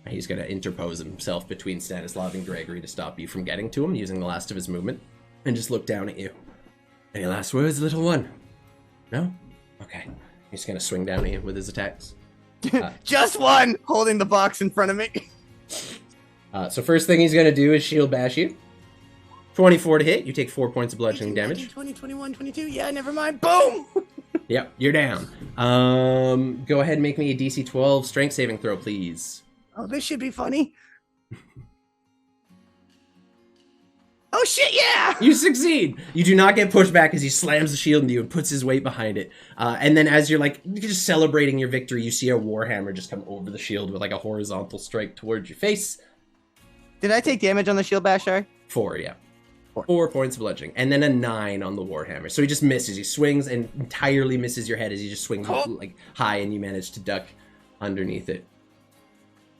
He's going to interpose himself between Stanislav and Gregory to stop you from getting to him using the last of his movement. And just look down at you. Any last words, little one? No? Okay. He's going to swing down at you with his attacks. Just one! Holding the box in front of me. So first thing he's going to do is shield bash you. 24 to hit. You take 4 points of bludgeoning 18, damage. 19, 20, 21, 22. Yeah, never mind. Boom! Yep, you're down. Go ahead and make me a DC 12 strength saving throw, please. Oh, this should be funny. Oh shit, yeah! You succeed! You do not get pushed back as he slams the shield into you and puts his weight behind it. And then as you're like just celebrating your victory, you see a warhammer just come over the shield with like a horizontal strike towards your face. Did I take damage on the shield bash, sorry? 4, yeah. 4 points of bludgeoning. And then a 9 on the warhammer. So he just misses. He swings and entirely misses your head as he just swings like high and you manage to duck underneath it.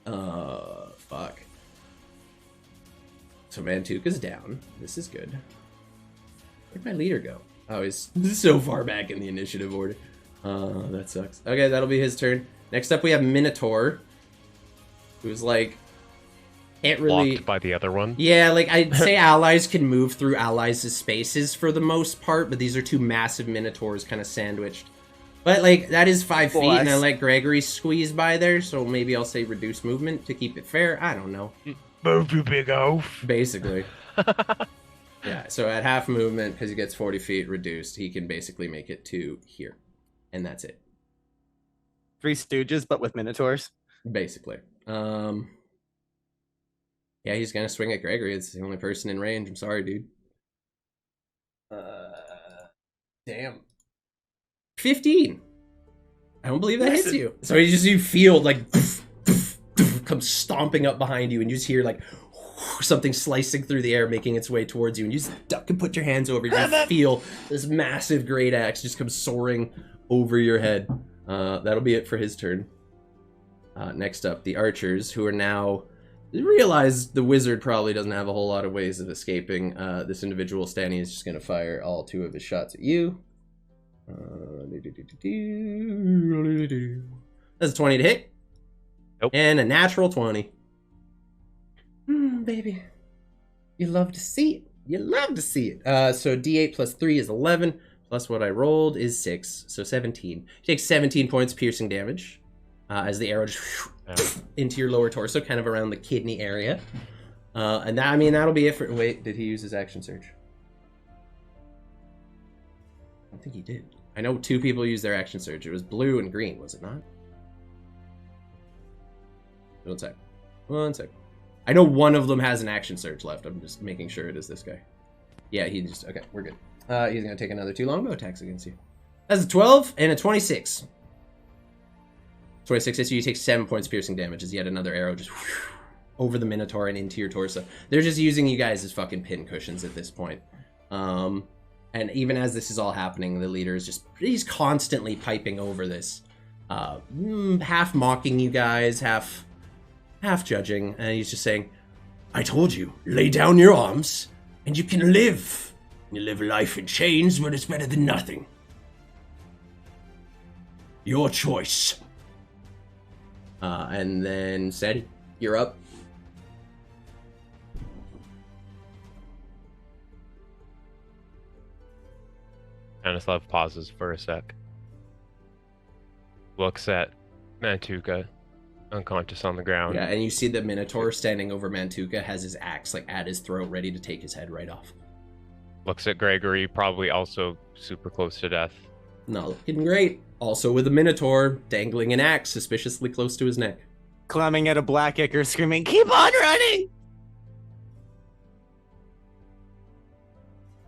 Fuck. So Mantuka's down. This is good. Where'd my leader go? Oh, he's so far back in the initiative order. That sucks. Okay, that'll be his turn. Next up we have Minotaur, who's like can't really blocked by the other one. Yeah, like I'd say allies can move through allies' spaces for the most part, but these are two massive Minotaurs kind of sandwiched. But like that is 5 feet, and I let Gregory squeeze by there, so maybe I'll say reduce movement to keep it fair. I don't know. Move, you big oaf. Basically. Yeah, so at half movement, because he gets 40 feet reduced, he can basically make it to here. And that's it. Three Stooges, but with Minotaurs. Basically. Yeah, he's gonna swing at Gregory. It's the only person in range. I'm sorry, dude. Damn. 15. I don't believe that hits you. So you feel like comes stomping up behind you, and you just hear like something slicing through the air, making its way towards you, and you just duck and put your hands over you. You feel this massive great axe just come soaring over your head. That'll be it for his turn. Next up, the archers, who are now realize the wizard probably doesn't have a whole lot of ways of escaping. This individual standing is just going to fire all 2 of his shots at you. That's a 20 to hit. Nope. And a natural 20. Baby. You love to see it. You love to see it. So D8 plus 3 is 11. Plus what I rolled is 6. So 17. You take 17 points piercing damage. As the arrow just into your lower torso, kind of around the kidney area. And that, I mean, that'll be it for... Wait, did he use his action surge? I don't think he did. I know 2 people used their action surge. It was blue and green, was it not? One sec. I know one of them has an action surge left. I'm just making sure it is this guy. Yeah, he just... Okay, we're good. He's going to take another 2 longbow attacks against you. That's a 12 and a 26. 26 hits you. You take 7 points piercing damage as yet another arrow just over the Minotaur and into your torso. They're just using you guys as fucking pin cushions at this point. And even as this is all happening, the leader is just... He's constantly piping over this. Half mocking you guys, half judging. And he's just saying, I told you, lay down your arms and you can live. You live life in chains, but it's better than nothing. Your choice. And then Sed, you're up. Stanislav pauses for a sec. Looks at Mantuka, unconscious on the ground. Yeah, and you see the Minotaur standing over Mantuka has his axe like at his throat, ready to take his head right off. Looks at Gregory, probably also super close to death. Not looking great. Also with a Minotaur dangling an axe suspiciously close to his neck. Climbing at a black ichor, screaming, "Keep on running!"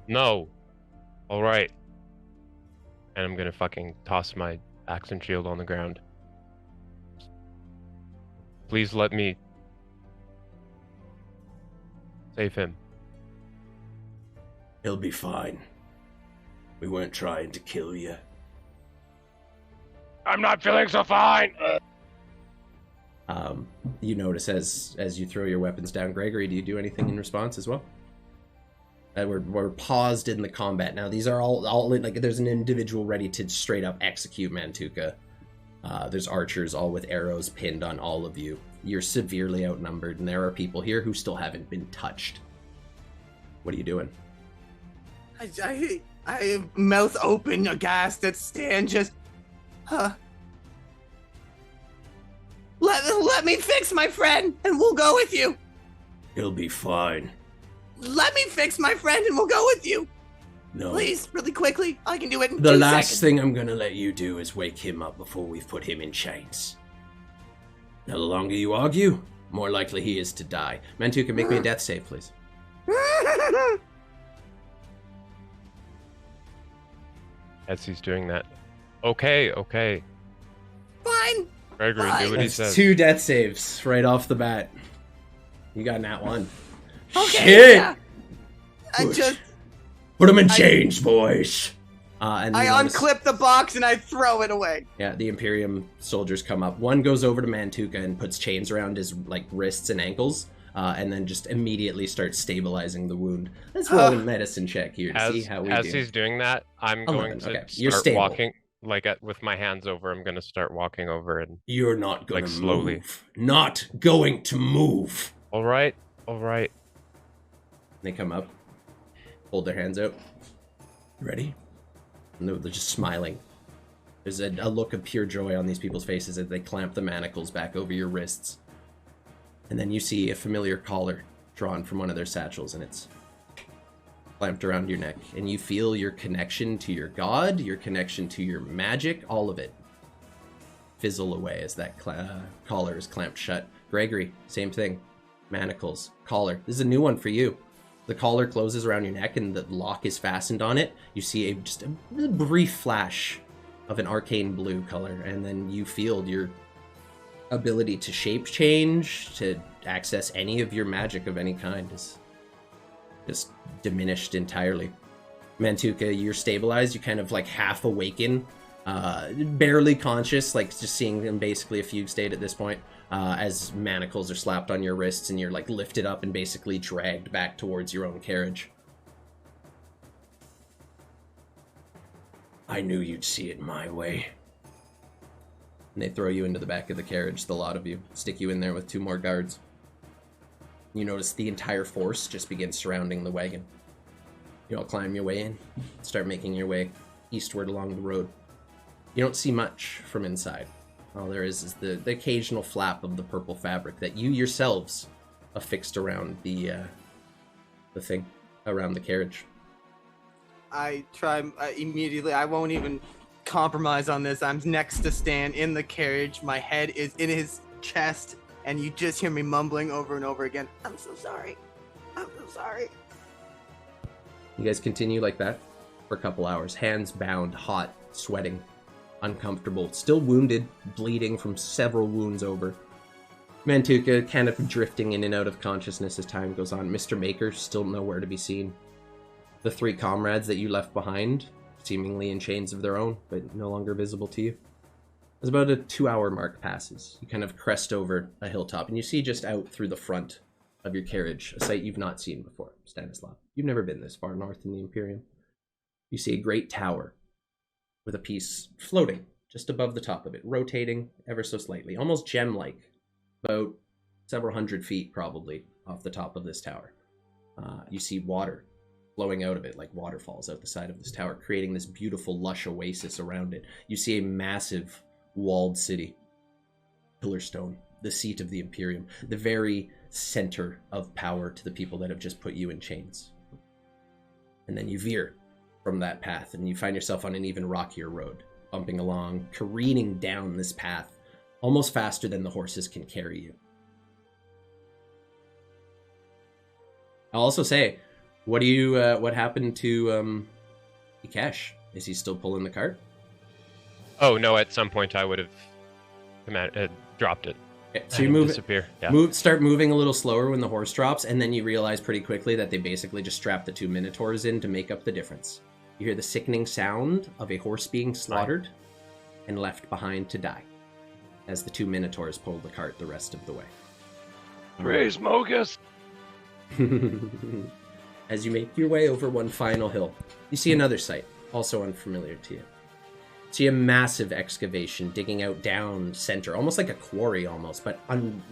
No. All right. And I'm gonna fucking toss my axe and shield on the ground. Please let me save him. He'll be fine. We weren't trying to kill you. I'm not feeling so fine! You notice as you throw your weapons down, Gregory, do you do anything in response as well? We're paused in the combat now. These are all like there's an individual ready to straight up execute Mantuka. There's archers all with arrows pinned on all of you. You're severely outnumbered, and there are people here who still haven't been touched. What are you doing? I mouth open, aghast at Stan, just... Let me fix my friend, and we'll go with you. He'll be fine. Let me fix my friend, and we'll go with you. No. Please, really quickly. I can do it in The 2 last seconds. thing I'm gonna let you do is wake him up before we've put him in chains. Now, the longer you argue, more likely he is to die. Mantuka, make me a death save, please. As he's doing that. Okay. Fine. Gregory, do what he That's says. 2 death saves right off the bat. You got nat 1. Okay, Shit! yeah. I just... Put him in chains, boys! And I you notice- unclip the box and I throw it away. Yeah, the Imperium soldiers come up. One goes over to Mantuka and puts chains around his wrists and ankles, and then just immediately starts stabilizing the wound. Let's roll a medicine check here to see how we as do. he's doing that, I'm 11, going to okay. You're start stable. walking, with my hands over. I'm going to start walking over and... You're not going to slowly. move. Not going to move. All right. They come up, hold their hands out. Ready? No, they're just smiling. There's a look of pure joy on these people's faces as they clamp the manacles back over your wrists. And then you see a familiar collar drawn from one of their satchels, and it's clamped around your neck. And you feel your connection to your god, your connection to your magic, all of it fizzle away as that collar is clamped shut. Gregory, same thing. Manacles, collar. This is a new one for you. The collar closes around your neck and the lock is fastened on it. You see just a brief flash of an arcane blue color, and then you feel your ability to shape change, to access any of your magic of any kind is just diminished entirely. Mantuka, you're stabilized. You kind of half awaken barely conscious, like just seeing in basically a fugue state at this point, as manacles are slapped on your wrists and you're like lifted up and basically dragged back towards your own carriage. I knew you'd see it my way. And they throw you into the back of the carriage, the lot of you, stick you in there with 2 more guards. You notice the entire force just begins surrounding the wagon. You all climb your way in, start making your way eastward along the road. You don't see much from inside. All there is the occasional flap of the purple fabric that you yourselves affixed around the thing, around the carriage. I try immediately. I won't even compromise on this. I'm next to Stan in the carriage. My head is in his chest, and you just hear me mumbling over and over again, I'm so sorry. I'm so sorry. You guys continue like that for a couple hours. Hands bound, hot, sweating, uncomfortable, still wounded, bleeding from several wounds over. Mantuka kind of drifting in and out of consciousness as time goes on. Mr. Maker still nowhere to be seen. The 3 comrades that you left behind, seemingly in chains of their own, but no longer visible to you. As about a 2-hour mark passes, you kind of crest over a hilltop, and you see just out through the front of your carriage a sight you've not seen before, Stanislav. You've never been this far north in the Imperium. You see a great tower with a piece floating just above the top of it, rotating ever so slightly, almost gem-like, about several hundred feet probably off the top of this tower. You see water flowing out of it like waterfalls out the side of this tower, creating this beautiful lush oasis around it. You see a massive walled city, Pillarstone, the seat of the Imperium, the very center of power to the people that have just put you in chains. And then you veer from that path and you find yourself on an even rockier road, bumping along, careening down this path almost faster than the horses can carry you. I'll also say, what happened to Ikesh? Is he still pulling the cart? Oh no! At some point, I would have dropped it. Okay, so you disappear. Yeah. Start moving a little slower when the horse drops, and then you realize pretty quickly that they basically just strapped the 2 minotaurs in to make up the difference. You hear the sickening sound of a horse being slaughtered and left behind to die, as the 2 minotaurs pull the cart the rest of the way. Praise Mogus! As you make your way over one final hill, you see another sight, also unfamiliar to you. You see a massive excavation digging out down center, almost like a quarry almost, but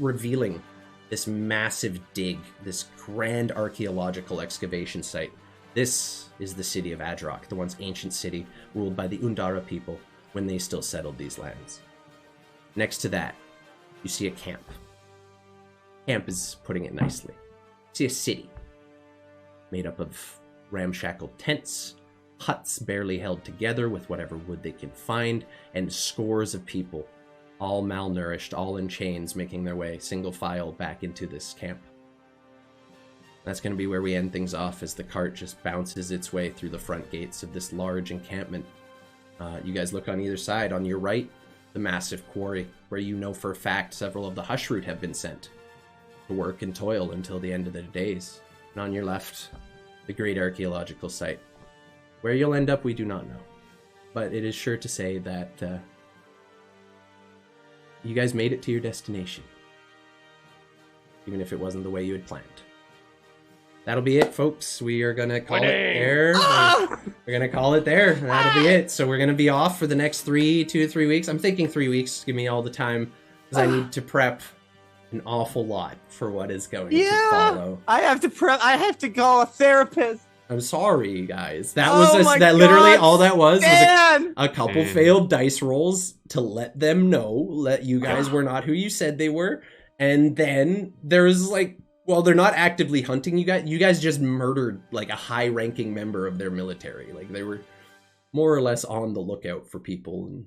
revealing this massive dig, this grand archaeological excavation site. This is the city of Adroch, the once ancient city ruled by the Undara people when they still settled these lands. Next to that, you see a camp. Camp is putting it nicely. You see a city made up of ramshackled tents, huts barely held together with whatever wood they can find, and scores of people, all malnourished, all in chains, making their way single file back into this camp. That's going to be where we end things off as the cart just bounces its way through the front gates of this large encampment. You guys look on either side. On your right, the massive quarry, where you know for a fact several of the Hushroot have been sent to work and toil until the end of their days. And on your left, the great archaeological site. Where you'll end up, we do not know. But it is sure to say that you guys made it to your destination. Even if it wasn't the way you had planned. That'll be it, folks. We are going to call it there. We're going to call it there. That'll be it. So we're going to be off for the next 2 to 3 weeks. I'm thinking 3 weeks. Give me all the time because I need to prep an awful lot for what is going to follow. I have to prep. I have to call a therapist. I'm sorry, guys. That literally all that was a couple failed dice rolls to let them know that you guys were not who you said they were. And then there's well, they're not actively hunting you guys. You guys just murdered like a high-ranking member of their military. Like they were more or less on the lookout for people, and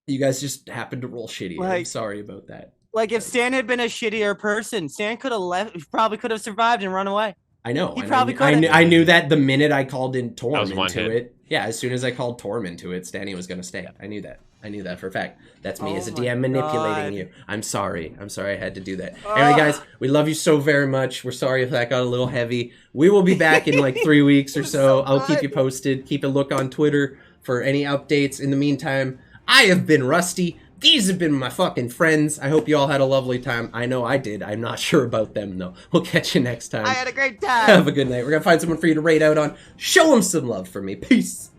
you guys just happened to roll shitty. I'm sorry about that. Like if Stan had been a shittier person, Stan could have left. He probably could have survived and run away. I know. He probably could have. I knew that the minute I called in Torm into it. Yeah, as soon as I called Torm into it, Stanny was going to stay. I knew that. I knew that for a fact. That's me as a DM manipulating you. I'm sorry. I had to do that. Anyway, guys, we love you so very much. We're sorry if that got a little heavy. We will be back in like 3 weeks or so. I'll keep you posted. Keep a look on Twitter for any updates. In the meantime, I have been Rusty. These have been my fucking friends. I hope you all had a lovely time. I know I did. I'm not sure about them, though. We'll catch you next time. I had a great time. Have a good night. We're going to find someone for you to raid out on. Show them some love for me. Peace.